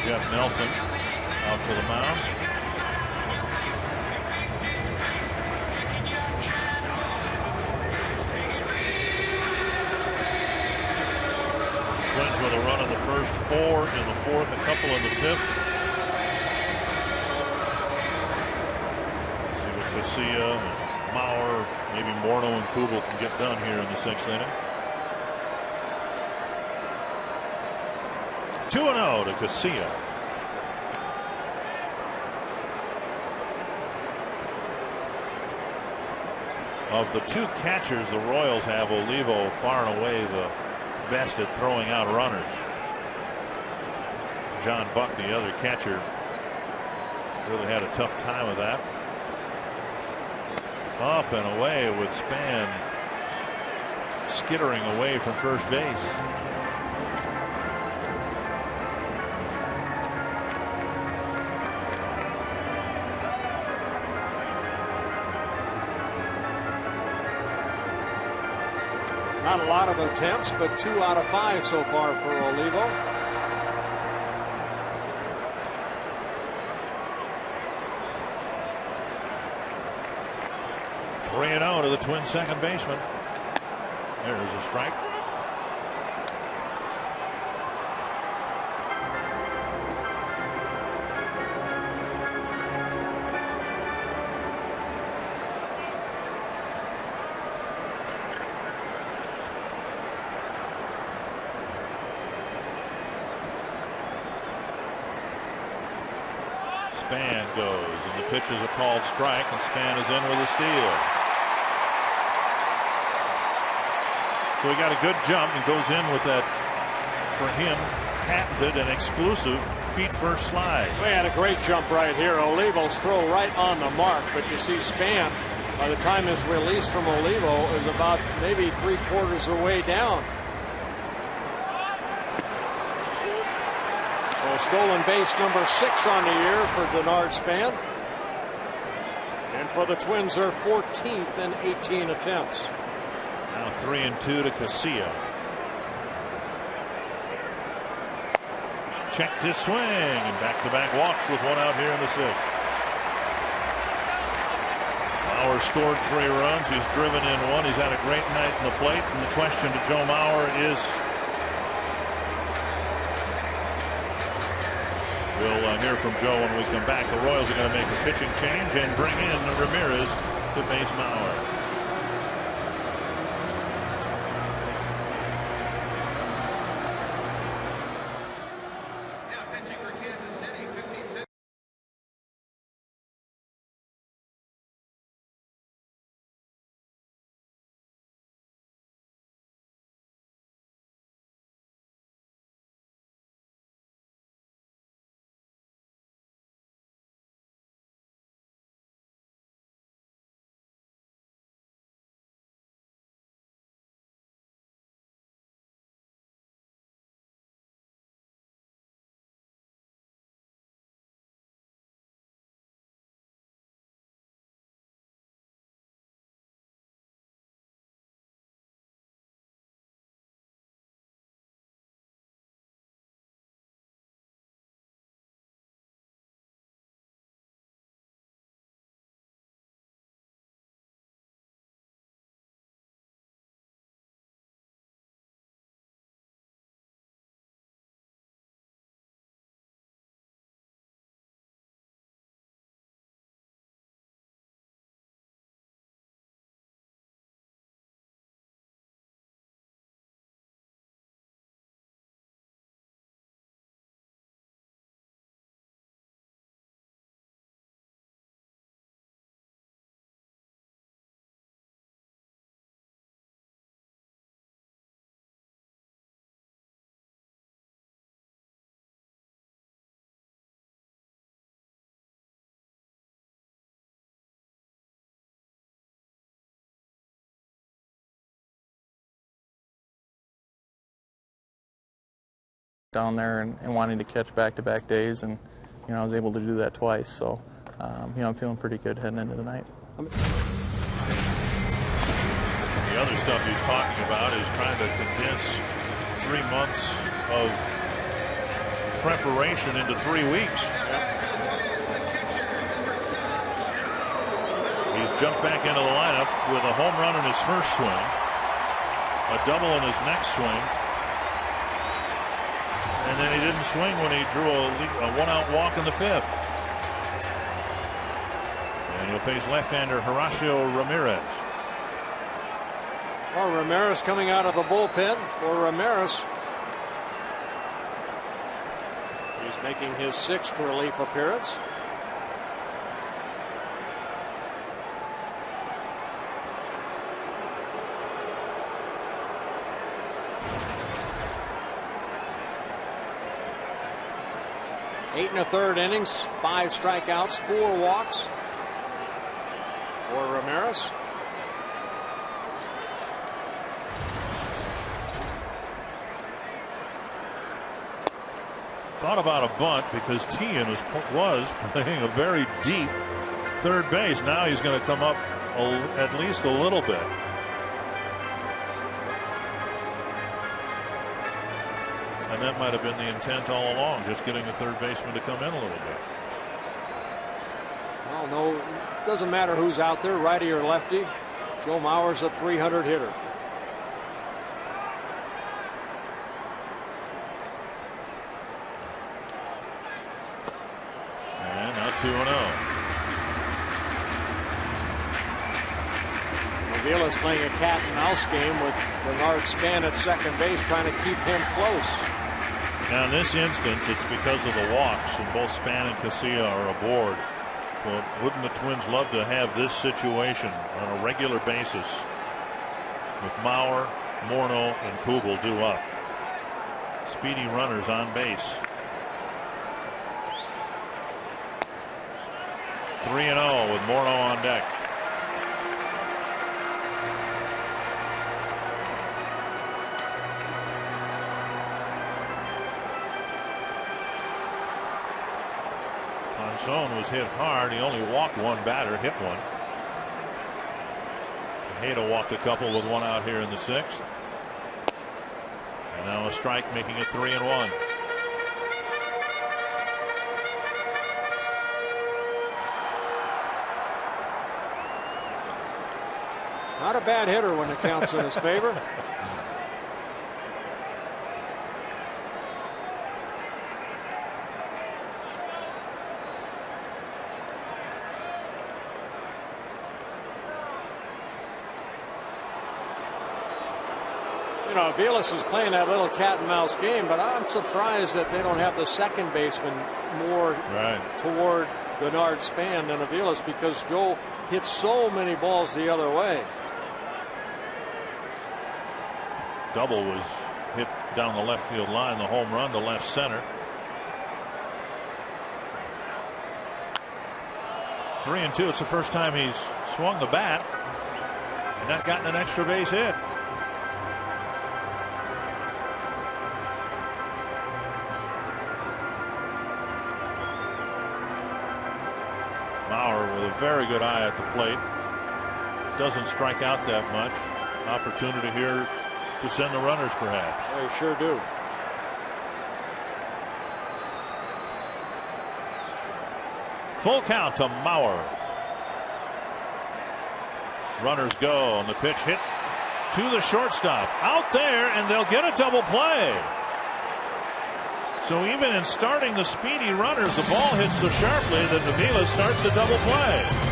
Jeff Nelson out to the mound. Twins with a run in the first, 4 in the fourth, a couple in the fifth. Let's see what Casilla, Mauer, maybe Morno and Kubel can get done here in the 6th inning. 2-0 to Casilla. Of the 2 catchers the Royals have, Olivo far and away the best at throwing out runners. John Buck, the other catcher, really had a tough time with that. Up and away with Span skittering away from first base. Not a lot of attempts, but 2 out of 5 so far for Olivo. Three and 0 to the Twins' second baseman. There's a strike. Span goes, and the pitch is a called strike, and Span is in with a steal. So he got a good jump and goes in with that, for him, patented and exclusive feet-first slide. We had a great jump right here. Olivo's throw right on the mark, but you see Span, by the time his release from Olivo, is about maybe 3/4 of the way down. So stolen base number 6 on the year for Denard Span. And for the Twins, their 14th in 18 attempts. Now 3-2 to Casilla. Checked his swing, and back-to-back walks with 1 out here in the 6th. Mauer scored 3 runs. He's driven in 1. He's had a great night in the plate. And the question to Joe Mauer is, we'll hear from Joe when we come back. The Royals are going to make a pitching change and bring in Ramirez to face Mauer. down there and wanting to catch back-to-back days, and I was able to do that twice. So I'm feeling pretty good heading into tonight. The other stuff he's talking about is trying to condense 3 months of preparation into 3 weeks. He's jumped back into the lineup with a home run in his first swing, a double in his next swing, and then he didn't swing when he drew a one-out walk in the 5th. And he'll face left-hander Horacio Ramirez. Well, Ramirez coming out of the bullpen for Ramirez. He's making his 6th relief appearance. Eight and a third innings, 5 strikeouts, 4 walks for Ramirez. Thought about a bunt because Tian was playing a very deep third base. Now he's going to come up at least a little bit. And that might have been the intent all along, just getting the third baseman to come in a little bit. Well, no, doesn't matter who's out there, righty or lefty. Joe Mauer's a 300 hitter. And now 2-0. Avila's playing a cat and mouse game with Bernard Span at second base, trying to keep him close. Now in this instance, it's because of the walks, and both Span and KCA are aboard. Well, wouldn't the Twins love to have this situation on a regular basis with Mauer, Morno, and Kubel due up? Speedy runners on base. 3-0 with Morno on deck. Ponson was hit hard. He only walked one batter, hit one. Tejeda walked a couple with one out here in the 6th. And now a strike, making it 3-1. Not a bad hitter when it counts in his favor. Aviles is playing that little cat and mouse game, but I'm surprised that they don't have the second baseman more toward Bernard Span than Aviles, because Joe hits so many balls the other way. Double was hit down the left field line, the home run to left center. 3-2. It's the first time he's swung the bat and not gotten an extra base hit. Mauer with a very good eye at the plate. Doesn't strike out that much. Opportunity here to send the runners, perhaps. They sure do. Full count to Mauer. Runners go, and the pitch hit to the shortstop. Out there, and they'll get a double play. So even in starting the speedy runners, the ball hits so sharply that Avila starts a double play.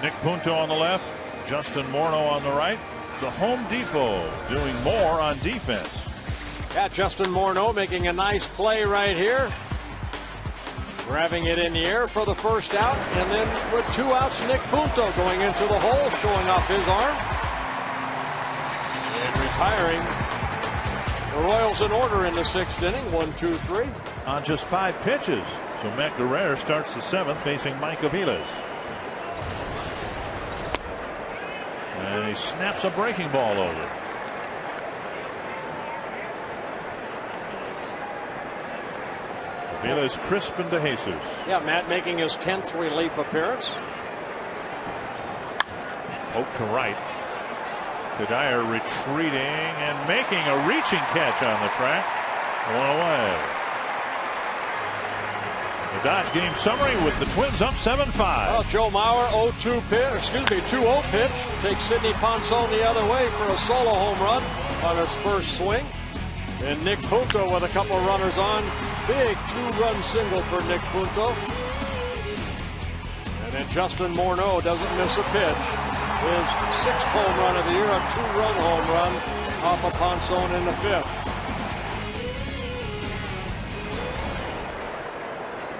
Nick Punto on the left, Justin Morno on the right. The Home Depot doing more on defense. Yeah, Justin Morno making a nice play right here. Grabbing it in the air for the first out, and then with 2 outs, Nick Punto going into the hole, showing off his arm. And retiring the Royals in order in the 6th inning, 1-2-3. On just 5 pitches. So Matt Guerrero starts the 7th facing Mike Aviles. And he snaps a breaking ball over. Aviles, crisp, and DeJesus. Yeah, Matt making his 10th relief appearance. Poke to right. Kadire retreating and making a reaching catch on the track. 1 away. The Dodge game summary with the Twins up 7-5. Well, Joe Mauer 2-0 pitch. Takes Sidney Ponson the other way for a solo home run on his first swing. And Nick Punto with a couple of runners on. Big 2-run single for Nick Punto. And then Justin Morno doesn't miss a pitch. His 6th home run of the year, a 2-run home run off of Ponson in the 5th.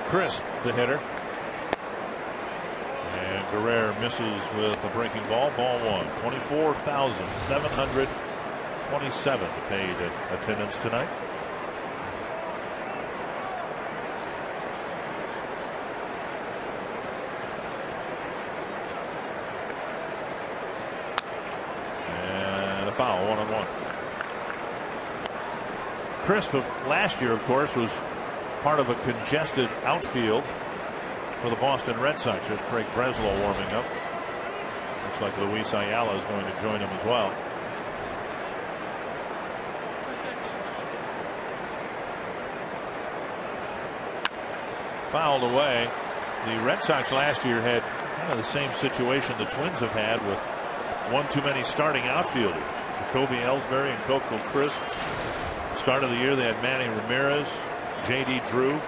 Crisp, the hitter. And Guerrero misses with a breaking ball. Ball 1. 24,727 paid attendance tonight. And a foul, 1-1. Crisp last year, of course, was part of a congested outfield for the Boston Red Sox. There's Craig Breslow warming up. Looks like Luis Ayala is going to join him as well. Fouled away. The Red Sox last year had kind of the same situation the Twins have had with one too many starting outfielders. Jacoby Ellsbury and Coco Crisp. Start of the year they had Manny Ramirez, J.D. Drew.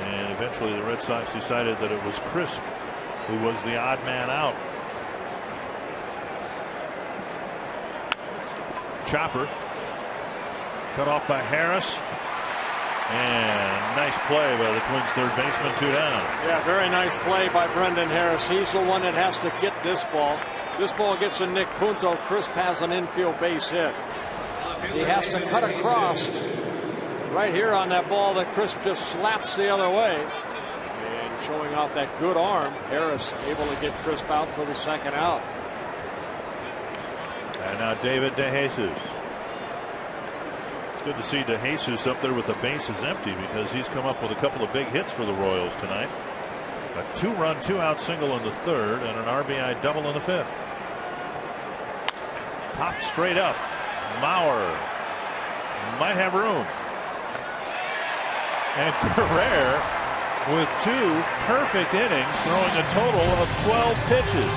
And eventually the Red Sox decided that it was Crisp who was the odd man out. Chopper cut off by Harris. And nice play by the Twins third baseman, 2 down. Yeah, very nice play by Brendan Harris. He's the one that has to get this ball. This ball gets to Nick Punto. Crisp has an infield base hit. He has to cut across right here on that ball that Crisp just slaps the other way. And showing off that good arm, Harris able to get Crisp out for the 2nd out. And now David DeJesus. It's good to see DeJesus up there with the bases empty because he's come up with a couple of big hits for the Royals tonight. A 2-run, 2-out single in the 3rd and an RBI double in the 5th. Popped straight up. Mauer might have room. And Guerrero with 2 perfect innings, throwing a total of 12 pitches.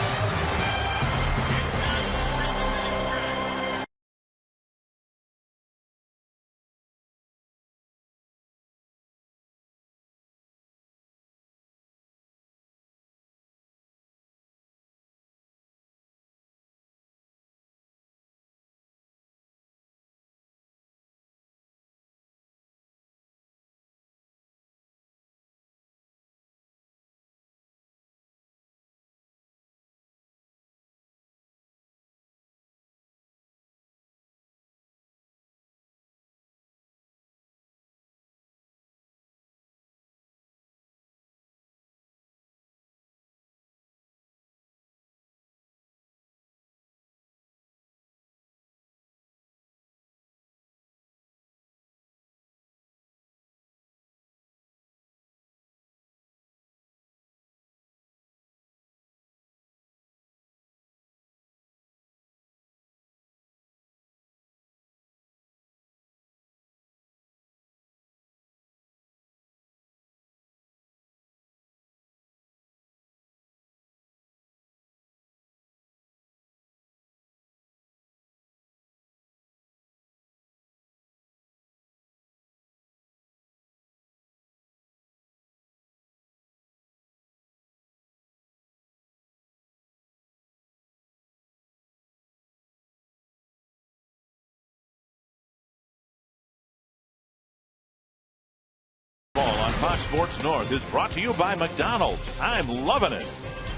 Fox Sports North is brought to you by McDonald's. I'm loving it.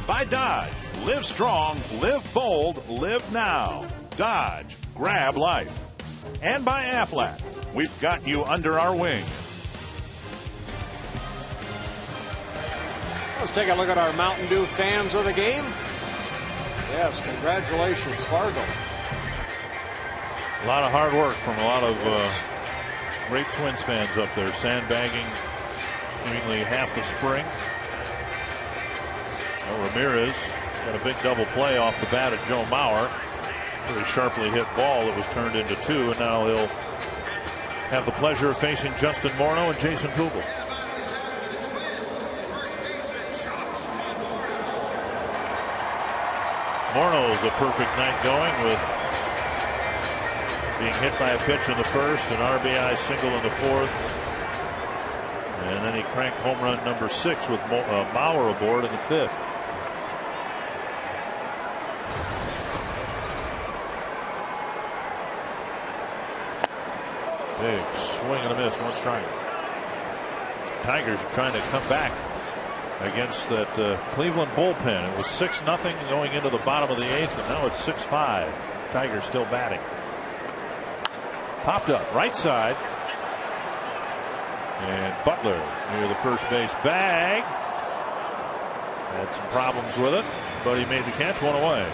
By Dodge. Live strong, live bold, live now. Dodge. Grab life. And by Aflac. We've got you under our wing. Let's take a look at our Mountain Dew fans of the game. Yes, congratulations, Fargo. A lot of hard work from a lot of great Twins fans up there, sandbagging seemingly half the spring. Ramirez got a big double play off the bat of Joe Mauer. Pretty sharply hit ball that was turned into two, and now he'll have the pleasure of facing Justin Morno and Jason Kubel. Morno's a perfect night going with being hit by a pitch in the first, an RBI single in the fourth, and then he cranked home run number 6 with Mauer aboard in the fifth. Big swing and a miss, 1 strike. Tigers are trying to come back against that Cleveland bullpen. It was 6-0 going into the bottom of the 8th, and now it's 6-5. Tigers still batting. Popped up right side, and Butler near the first base bag. Had some problems with it, but he made the catch, 1 away.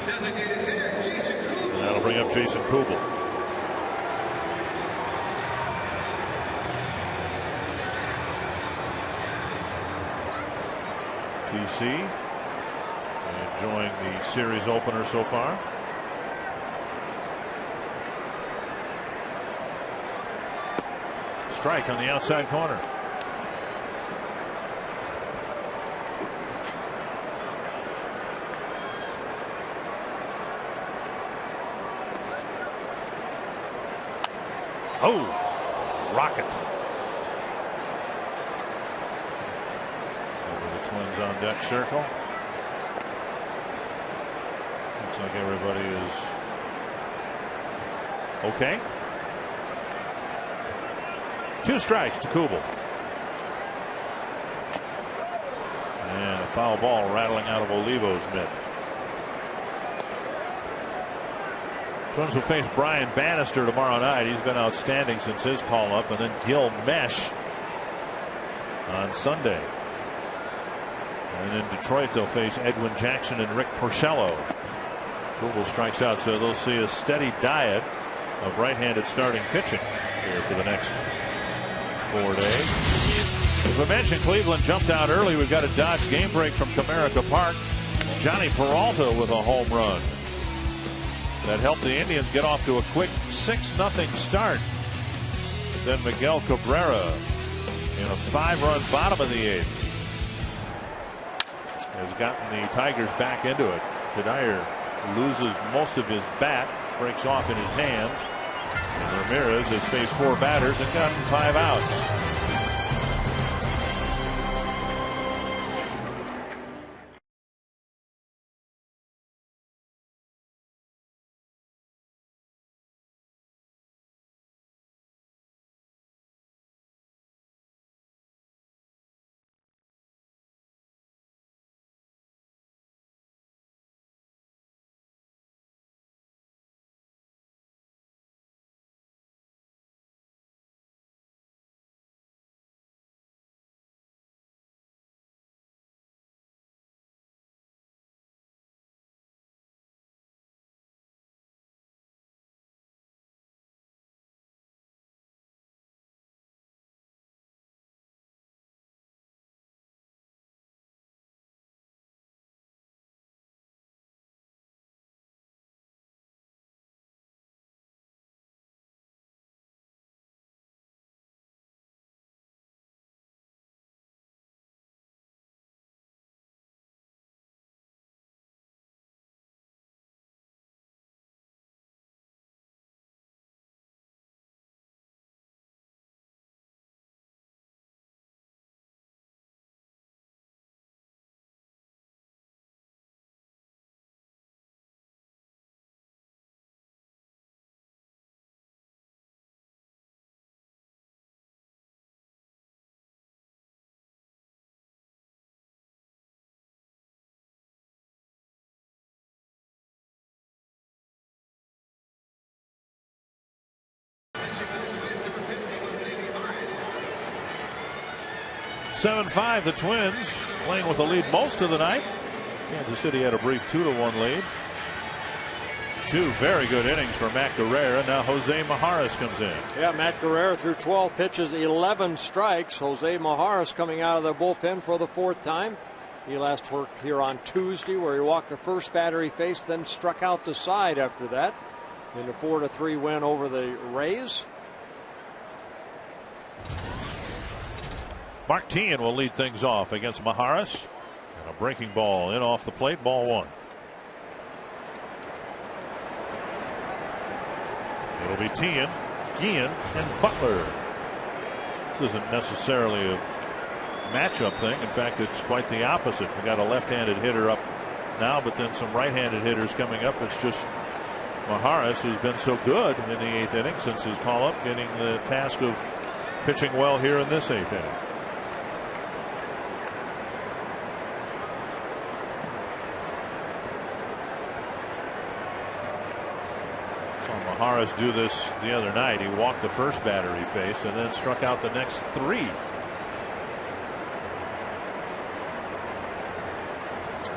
And that'll bring up Jason Kubel. TC enjoying the series opener so far. Strike on the outside corner. Oh, rocket. Over the Twins on deck circle. Looks like everybody is okay. 2 strikes to Kubel. And a foul ball rattling out of Olivo's mitt. Twins will face Brian Bannister tomorrow night. He's been outstanding since his call up, and then Gil Mesh on Sunday. And in Detroit they'll face Edwin Jackson and Rick Porcello. Kubel strikes out, so they'll see a steady diet of right-handed starting pitching here for the next 4 days. As we mentioned, Cleveland jumped out early. We've got a Dodge game break from Comerica Park. Johnny Peralta with a home run that helped the Indians get off to a quick 6-0 start. Then Miguel Cabrera in a 5-run bottom of the 8th has gotten the Tigers back into it. Kadire loses most of his bat, breaks off in his hands. And Ramirez has faced 4 batters and gotten 5 outs. 7-5, the Twins playing with a lead most of the night. Kansas City had a brief 2-1 lead. 2 very good innings for Matt Guerrera. Now Jose Maharis comes in. Yeah, Matt Guerrera threw 12 pitches, 11 strikes. Jose Maharis coming out of the bullpen for the 4th time. He last worked here on Tuesday, where he walked the first batter he faced, then struck out the side after that in a 4-3 win over the Rays. Mark Teahan will lead things off against Maharis. And a breaking ball in off the plate, ball 1. It'll be Teahan, Guillen, and Butler. This isn't necessarily a matchup thing. In fact, it's quite the opposite. We got a left-handed hitter up now, but then some right-handed hitters coming up. It's just Maharis, who's been so good in the 8th inning since his call-up, getting the task of pitching well here in this 8th inning. Maharis do this the other night. He walked the first batter he faced and then struck out the next 3.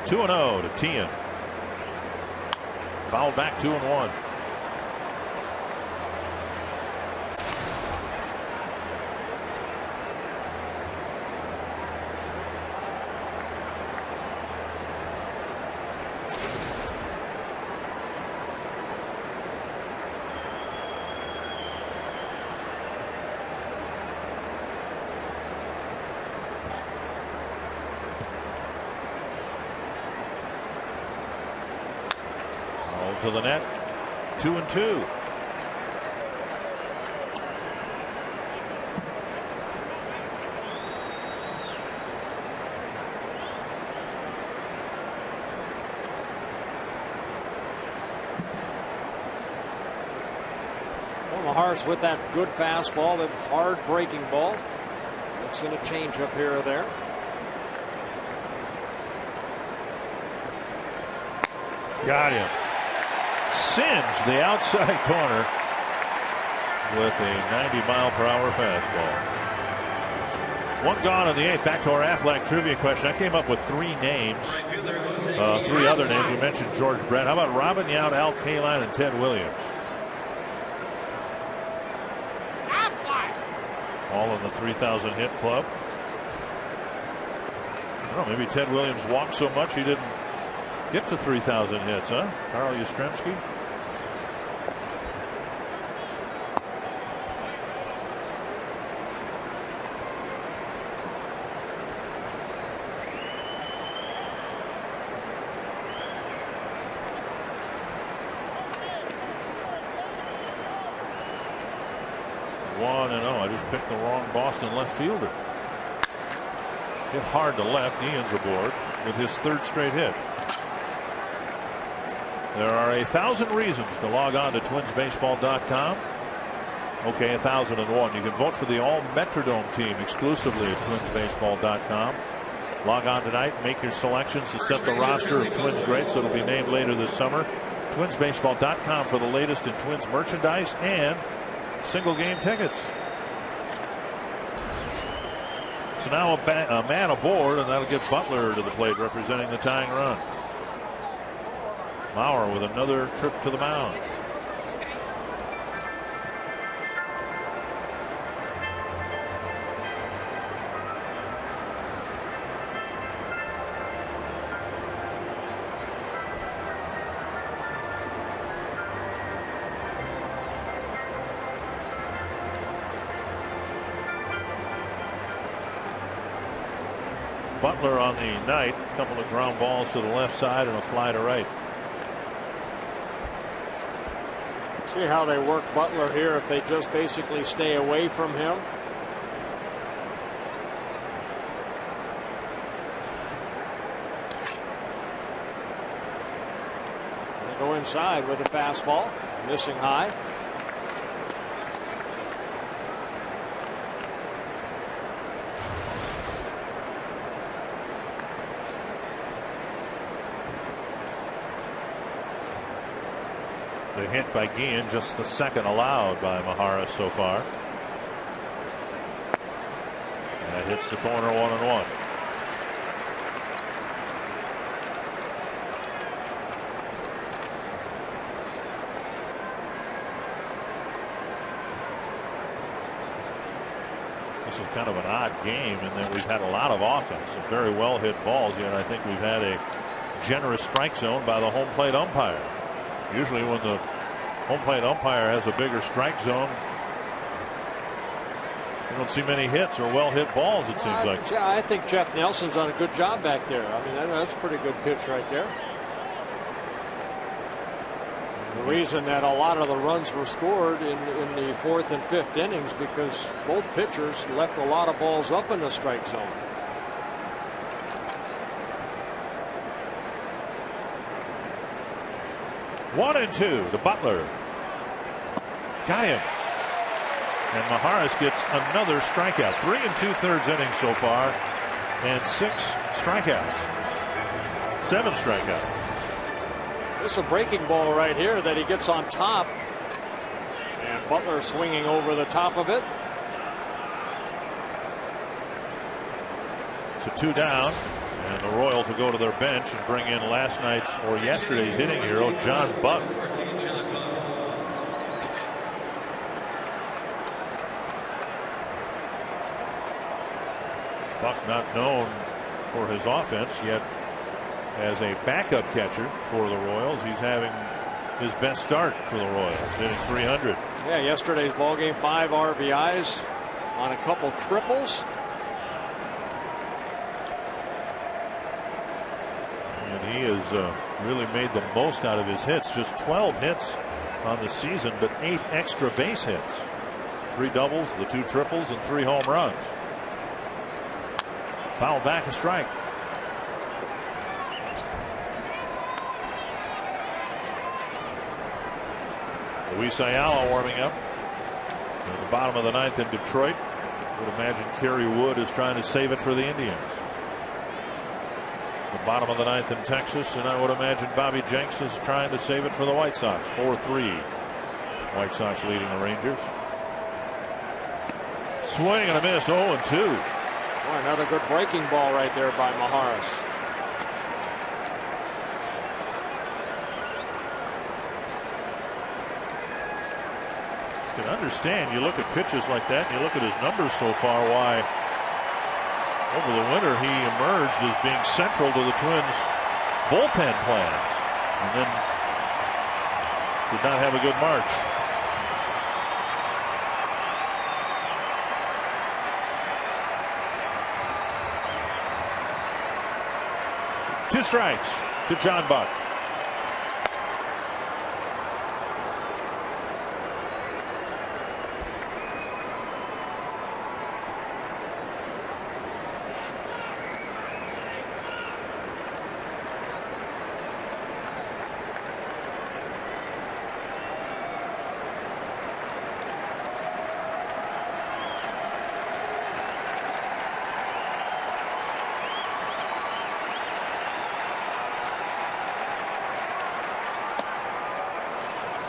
2-0 to Teahan. Fouled back 2-1. To the net, 2-2. Maharis with that good fastball, that hard breaking ball. Looks in a changeup here or there. Got him. Singed the outside corner with a 90-mile-per-hour fastball. 1 gone in the 8th. Back to our Aflac trivia question. I came up with 3 names, 3 other names. We mentioned George Brett. How about Robin Yount, Al Kaline, and Ted Williams? All in the 3,000 hit club. I don't know, maybe Ted Williams walked so much he didn't get to 3,000 hits, huh? Carl Yastrzemski. I just picked the wrong Boston left fielder. Hit hard to left. Ian's aboard with his 3rd straight hit. There are 1,000 reasons to log on to twinsbaseball.com. Okay, 1,001. You can vote for the all Metrodome team exclusively at twinsbaseball.com. Log on tonight, make your selections to set the roster of Twins greats that'll be named later this summer. Twinsbaseball.com for the latest in Twins merchandise and single game tickets. So now a man aboard, and that'll get Butler to the plate representing the tying run. Mauer with another trip to the mound. Butler on the night, a couple of ground balls to the left side and a fly to right. See how they work Butler here if they just basically stay away from him. They go inside with a fastball, missing high. The hit by Guillen, just the 2nd allowed by Maharis so far. That hits the corner, 1-1. This is kind of an odd game in that we've had a lot of offense and very well hit balls, yet I think we've had a generous strike zone by the home plate umpire. Usually when the home plate umpire has a bigger strike zone, you don't see many hits or well hit balls, it seems like. Yeah, I think Jeff Nelson's done a good job back there. I mean, that's a pretty good pitch right there. The reason that a lot of the runs were scored in the 4th and 5th innings because both pitchers left a lot of balls up in the strike zone. One and two to Butler. Got him. And Maharis gets another strikeout. 3 2/3 innings so far, and 6 strikeouts. 7 strikeouts. This is a breaking ball right here that he gets on top. And Butler swinging over the top of it. So 2 down. And the Royals will go to their bench and bring in last night's or yesterday's hitting hero, John Buck. Buck not known for his offense, yet as a backup catcher for the Royals, he's having his best start for the Royals, hitting 300. Yeah, yesterday's ball game, 5 RBIs on a couple triples. And he has really made the most out of his hits. Just 12 hits on the season, but 8 extra base hits. 3 doubles, the 2 triples, and 3 home runs. Foul back, a strike. Luis Ayala warming up. In the bottom of the 9th in Detroit. Would imagine Kerry Wood is trying to save it for the Indians. The bottom of the 9th in Texas, and I would imagine Bobby Jenks is trying to save it for the White Sox. 4-3. White Sox leading the Rangers. Swing and a miss. 0-2. Boy, another good breaking ball right there by Maharis. You can understand, you look at pitches like that and you look at his numbers so far, why over the winter he emerged as being central to the Twins bullpen plans, and then did not have a good March. Two strikes to John Buck.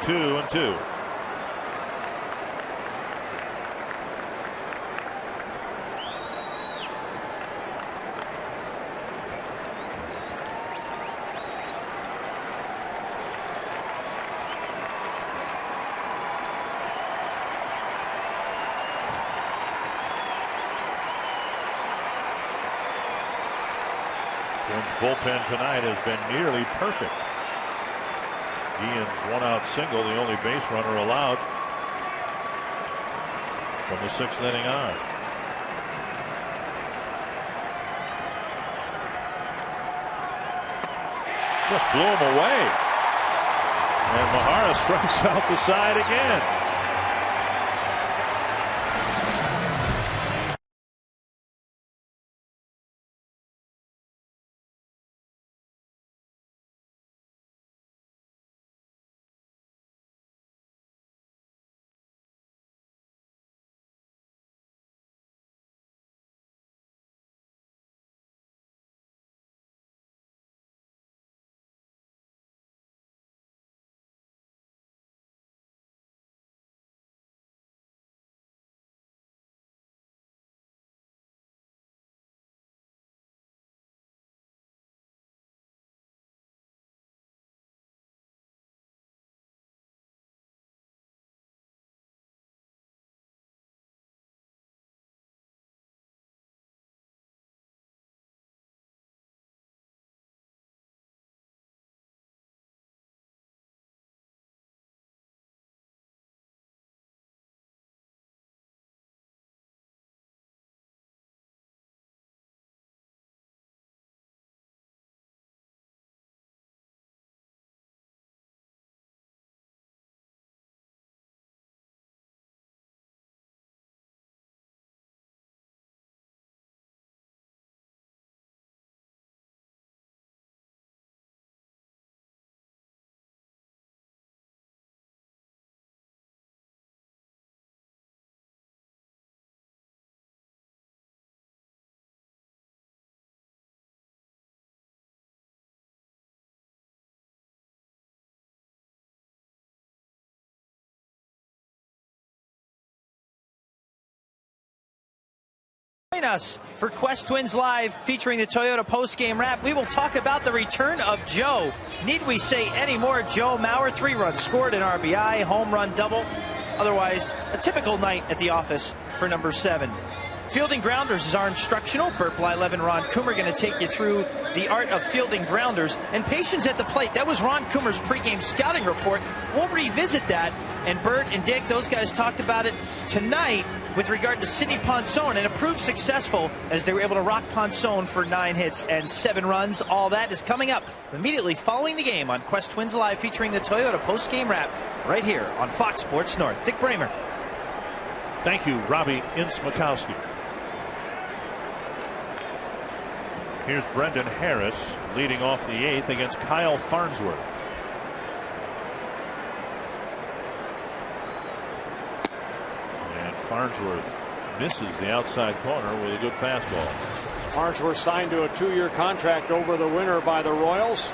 Two and two. Twins bullpen tonight has been nearly perfect. Ian's 1-out single, the only base runner allowed from the 6th inning on. Just blew him away. And Maharis strikes out the side again. join us for Quest Twins Live featuring the Toyota postgame wrap. We will talk about the return of Joe. Need we say any more? Joe Mauer, 3 runs scored, an RBI, home run double. Otherwise, a typical night at the office for number 7. Fielding grounders is our instructional. Burt Bly-Levin, Ron Coomer going to take you through the art of fielding grounders. And patience at the plate. That was Ron Coomer's pregame scouting report. We'll revisit that. And Burt and Dick, those guys talked about it tonight with regard to Sidney Ponson, and it proved successful as they were able to rock Ponson for 9 hits and 7 runs. All that is coming up immediately following the game on Quest Twins Live featuring the Toyota postgame wrap right here on Fox Sports North. Dick Bramer. Thank you, Robbie Ince-Mikowski. Here's Brendan Harris leading off the 8th against Kyle Farnsworth. And Farnsworth misses the outside corner with a good fastball. Farnsworth signed to a 2-year contract over the winter by the Royals.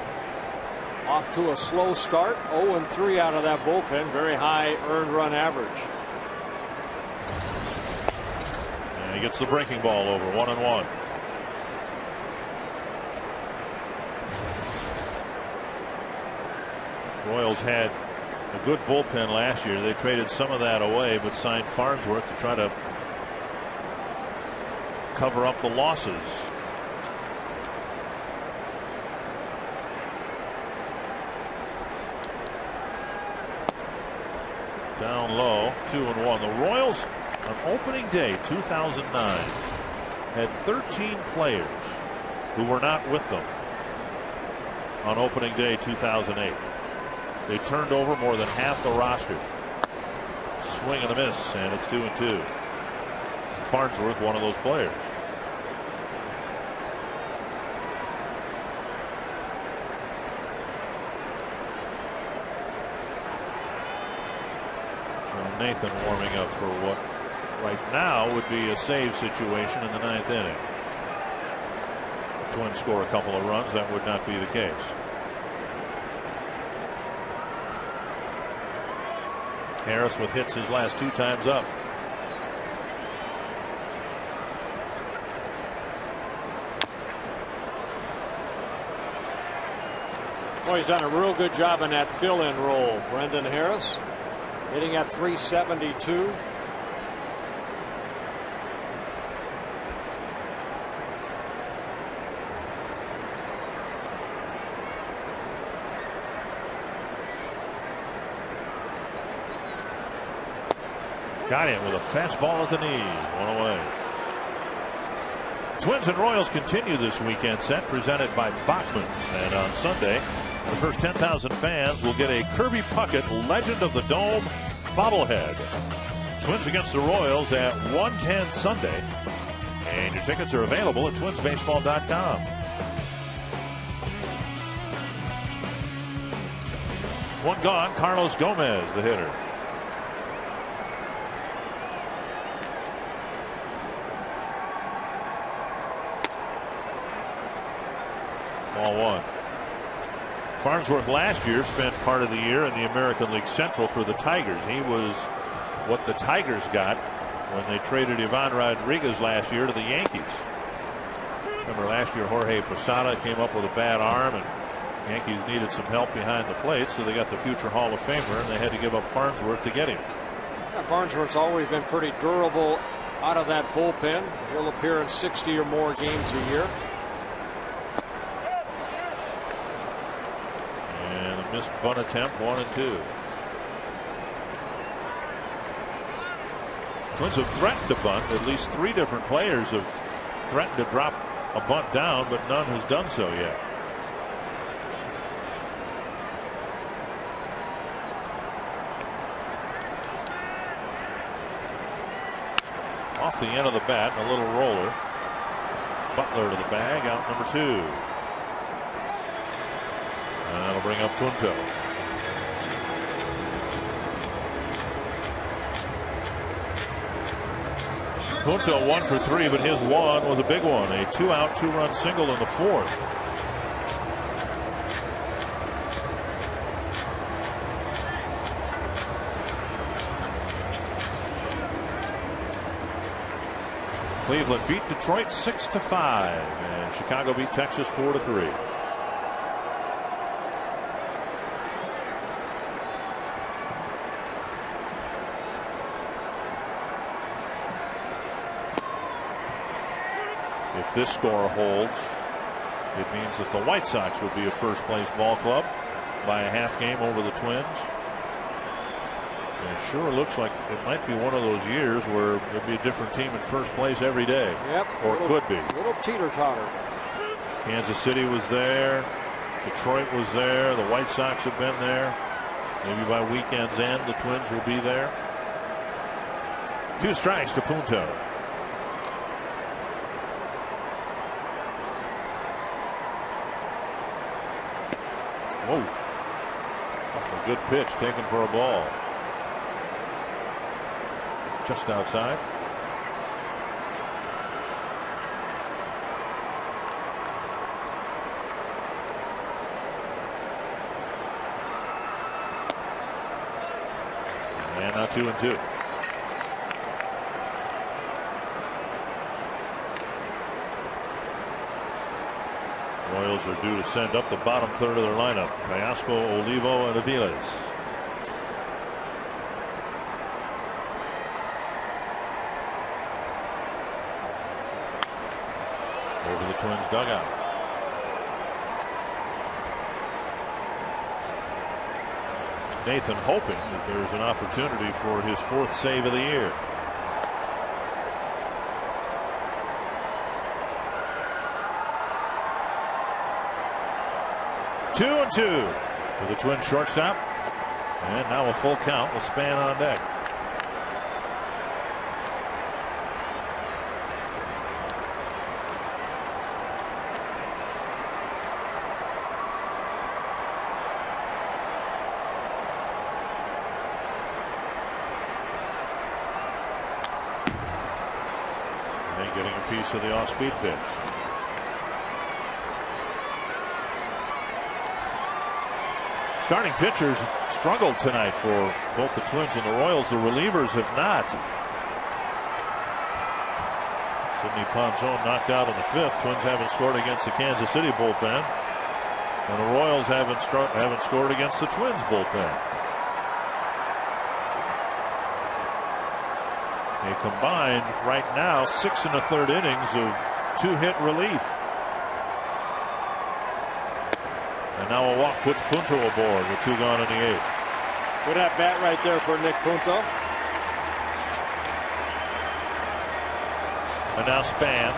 Off to a slow start. 0-3 out of that bullpen. Very high earned run average. And he gets the breaking ball over. 1-1. Royals had a good bullpen last year. They traded some of that away, but signed Farnsworth to try to cover up the losses. Down low, 2-1. The Royals on opening day 2009 had 13 players who were not with them on opening day 2008. They turned over more than half the roster. Swing and a miss, and it's 2-2. Farnsworth, one of those players. John Nathan warming up for what right now would be a save situation in the 9th inning. The Twins score a couple of runs, that would not be the case. Harris with hits his last 2 times up. Well, he's done a real good job in that fill-in role. Brendan Harris hitting at .372. Got him with a fastball at the knees. 1 away. Twins and Royals continue this weekend set presented by Bachman's. And on Sunday, the first 10,000 fans will get a Kirby Puckett Legend of the Dome bobblehead. Twins against the Royals at 1:10 Sunday. And your tickets are available at twinsbaseball.com. One gone. Carlos Gomez, the hitter. Ball 1. Farnsworth last year spent part of the year in the American League Central for the Tigers. He was what the Tigers got when they traded Ivan Rodriguez last year to the Yankees. Remember last year Jorge Posada came up with a bad arm and Yankees needed some help behind the plate, so they got the future Hall of Famer and they had to give up Farnsworth to get him. Yeah, Farnsworth's always been pretty durable out of that bullpen. He'll appear in 60 or more games a year. Missed bunt attempt, 1-2. Twins have threatened to bunt. At least 3 different players have threatened to drop a bunt down, but none has done so yet. Off the end of the bat, a little roller. Butler to the bag, out number 2. And that'll bring up Punto. Punto 1 for 3, but his one was a big one. A 2-out, 2-run single in the 4th. Cleveland beat Detroit 6-5, and Chicago beat Texas 4-3. If this score holds, it means that the White Sox will be a first place ball club by a half game over the Twins. And it sure looks like it might be one of those years where there'll be a different team in first place every day. Yep. Or it could be. Little teeter-totter. Kansas City was there. Detroit was there. The White Sox have been there. Maybe by weekend's end, the Twins will be there. 2 strikes to Punto. Whoa. That's a good pitch taken for a ball. Just outside. And now 2-2. Royals are due to send up the bottom third of their lineup. Callaspo, Olivo, and Aviles. Over the Twins dugout. Nathan hoping that there's an opportunity for his 4th save of the year. Two and two for the Twins shortstop. And now a full count with Span on deck. And getting a piece of the off-speed pitch. Starting pitchers struggled tonight for both the Twins and the Royals. The relievers have not. Sidney Ponson knocked out in the 5th. Twins haven't scored against the Kansas City bullpen, and the Royals haven't scored against the Twins bullpen. A combined right now 6 1/3 innings of 2-hit relief. And now a walk puts Punto aboard with 2 gone in the 8th. Good at bat right there for Nick Punto. And now Span.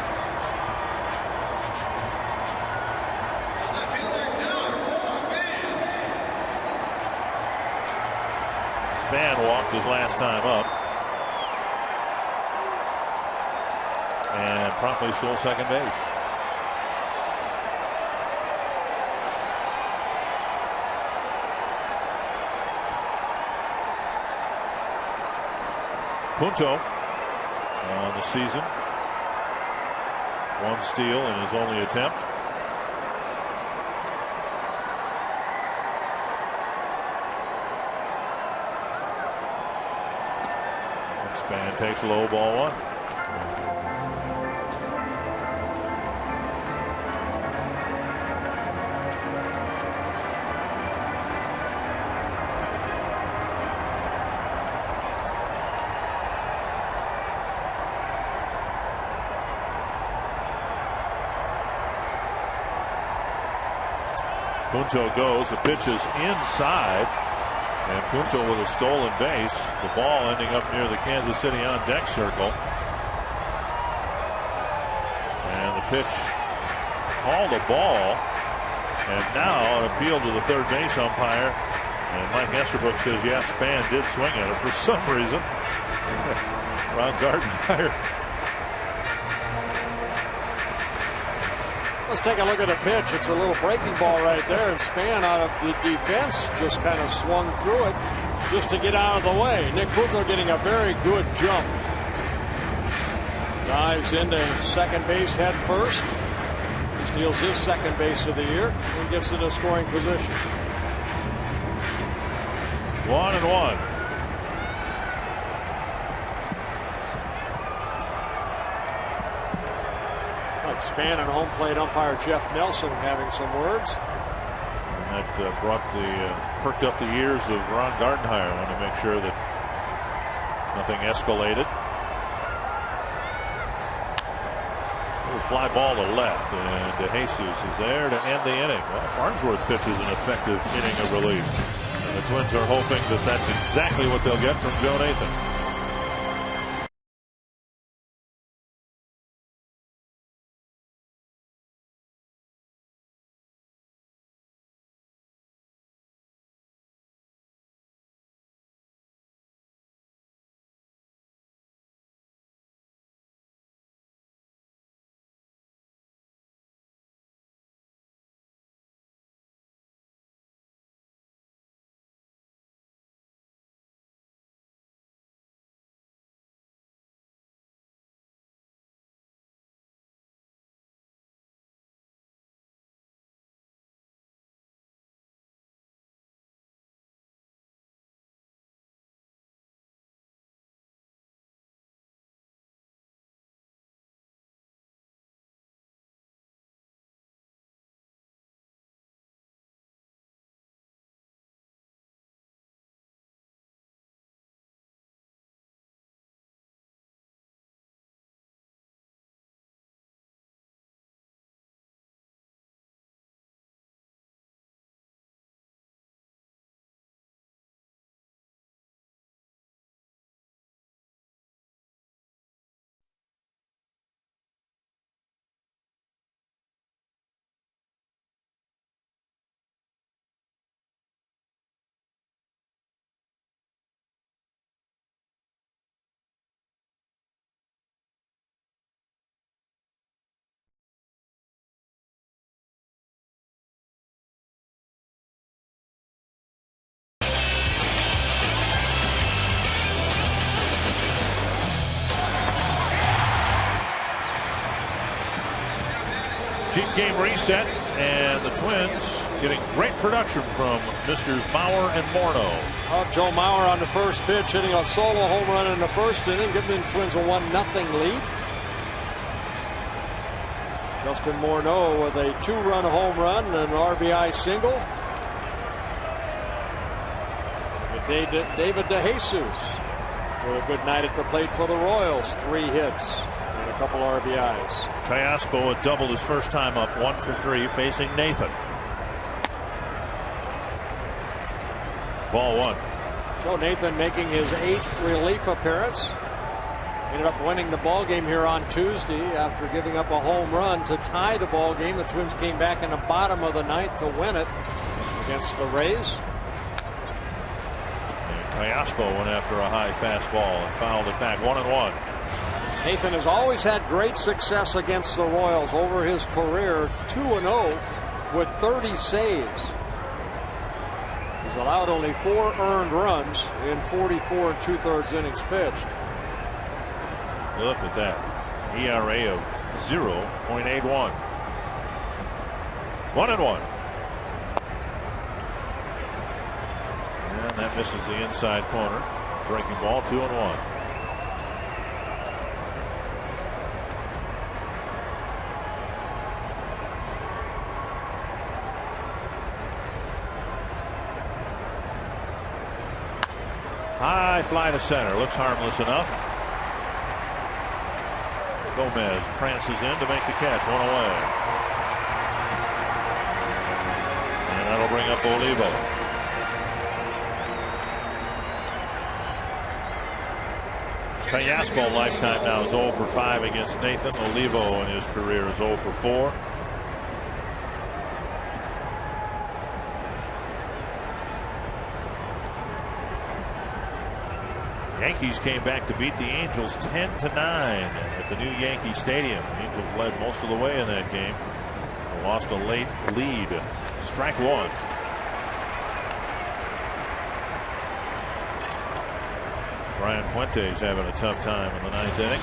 Span walked his last time up. And promptly stole second base. Punto on the season. 1 steal in his only attempt. And Span takes low, ball 1. Punto goes. The pitch is inside, and Punto with a stolen base. The ball ending up near the Kansas City on deck circle. And the pitch called a ball, and now an appeal to the third base umpire. And Mike Esterbrook says, yeah, Span did swing at it for some reason. Ron Gardner. Let's take a look at the pitch. It's a little breaking ball right there, and Span out of the defense just kind of swung through it just to get out of the way. Nick Punto getting a very good jump. Dives into second base head first. Steals his second base of the year and gets into scoring position. 1-1. Span and home plate umpire Jeff Nelson having some words. And that perked up the ears of Ron Gardenhire. Want to make sure that nothing escalated. Little fly ball to left, and DeJesus is there to end the inning. Well, Farnsworth pitches an effective inning of relief. And the Twins are hoping that that's exactly what they'll get from Joe Nathan. Cheap game reset, and the Twins getting great production from Misters Mauer and Morno. Joe Mauer on the first pitch, hitting a solo home run in the first inning, giving the Twins a 1-0 lead. Justin Morno with a 2-run home run and an RBI single. David DeJesus with a good night at the plate for the Royals. 3 hits and a couple RBIs. Callaspo had doubled his first time up, 1 for 3, facing Nathan. Ball 1. Joe Nathan making his 8th relief appearance. Ended up winning the ball game here on Tuesday after giving up a home run to tie the ball game. The Twins came back in the bottom of the 9th to win it against the Rays. Callaspo went after a high fastball and fouled it back. 1-1. Nathan has always had great success against the Royals over his career. 2-0 with 30 saves. He's allowed only 4 earned runs in 44 2/3 innings pitched. Look at that. ERA of 0.81. 1-1. And that misses the inside corner. Breaking ball, 2-1. High fly to center. Looks harmless enough. Gomez prances in to make the catch. 1 away. And that'll bring up Olivo. Callaspo lifetime now is 0 for 5 against Nathan. Olivo in his career is 0 for 4. Yankees came back to beat the Angels 10-9 at the new Yankee Stadium. The Angels led most of the way in that game. They lost a late lead. Strike 1. Brian Fuentes having a tough time in the 9th inning.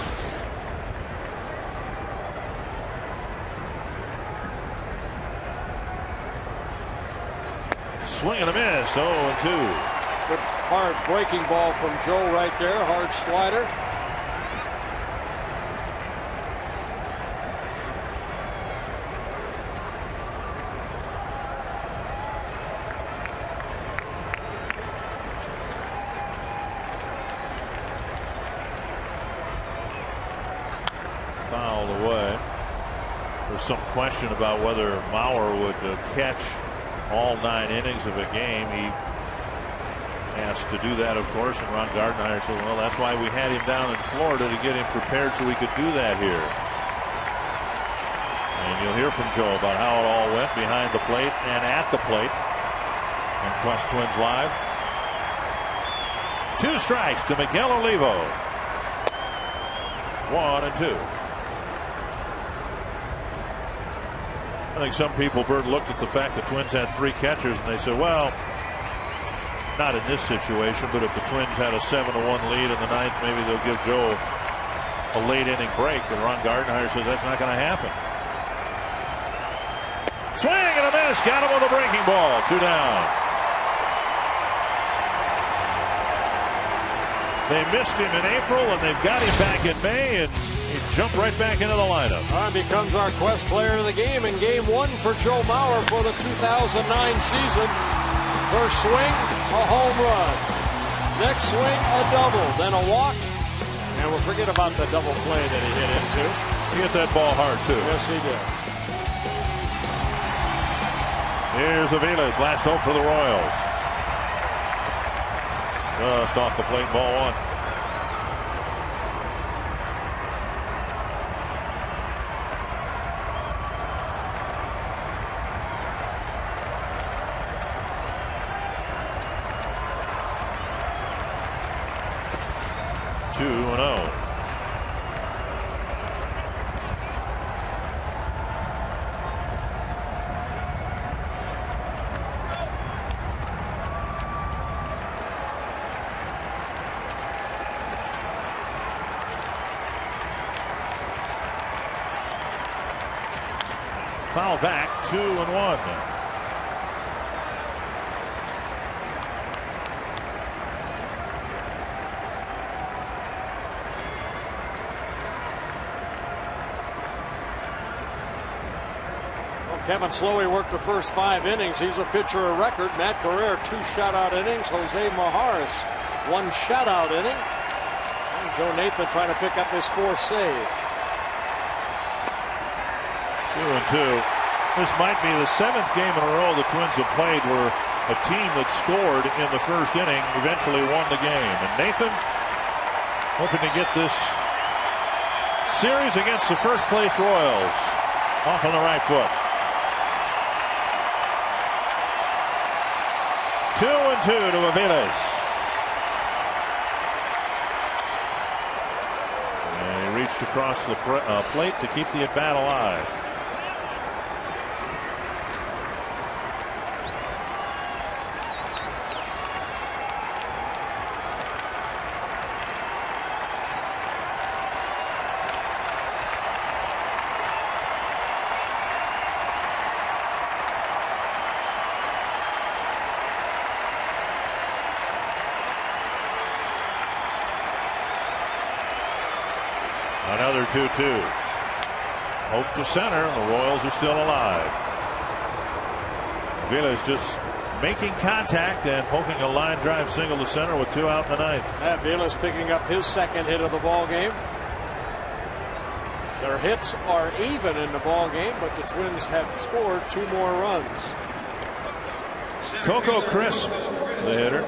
Swing and a miss. 0-2. Good hard breaking ball from Joe right there. Hard slider. some question about whether Mauer would catch all 9 innings of a game. He asked to do that, of course, and Ron Gardenhire said, well, that's why we had him down in Florida, to get him prepared so we could do that here. And you'll hear from Joe about how it all went behind the plate and at the plate on Quest Twins Live. 2 strikes to Miguel Olivo. 1-2. I think some people, Bert, looked at the fact the Twins had 3 catchers and they said, well, not in this situation, but if the Twins had a 7-1 lead in the 9th, maybe they'll give Joe a late inning break. But Ron Gardenhire says that's not going to happen. Swing and a miss. Got him with a breaking ball. 2 down. They missed him in April, and they've got him back in May, and he jumped right back into the lineup. Becomes our Quest player of the game in Game 1 for Joe Mauer for the 2009 season. First swing, a home run. Next swing, a double, then a walk. And we'll forget about the double play that he hit into. He hit that ball hard, too. Yes, he did. Here's Avila's last hope for the Royals. Just off the plate, ball 1. Foul back, 2-1. Kevin Slowy worked the first 5 innings. He's a pitcher of record. Matt Guerrero, 2 shutout innings. Jose Maharis, 1 shutout inning. And Joe Nathan trying to pick up his 4th save. 2-2. This might be the 7th game in a row the Twins have played where a team that scored in the first inning eventually won the game. And Nathan hoping to get this series against the first place Royals off on the right foot. 2-2 to Aviles. And he reached across the plate to keep the at-bat alive. Another 2-2. Hope to center. The Royals are still alive. Avila's just making contact and poking a line drive single to center with 2 out in the 9th. Avila's picking up his 2nd hit of the ball game. Their hits are even in the ball game, but the Twins have scored 2 more runs. Coco Crisp, the hitter.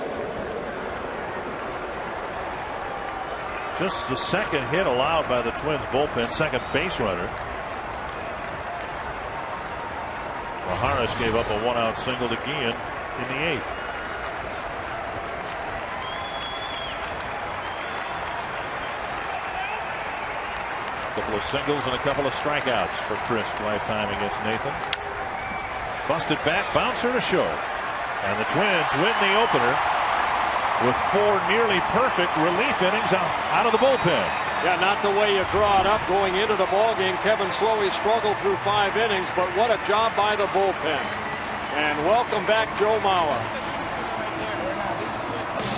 Just the 2nd hit allowed by the Twins bullpen, 2nd base runner. Maharis gave up a 1-out single to Guillen in the 8th. A couple of singles and a couple of strikeouts for Crisp lifetime against Nathan. Busted bat, bouncer to short. And the Twins win the opener with 4 nearly perfect relief innings out of the bullpen. Yeah, not the way you draw it up going into the ball game. Kevin Slowy struggled through 5 innings, but what a job by the bullpen. And welcome back, Joe Mauer.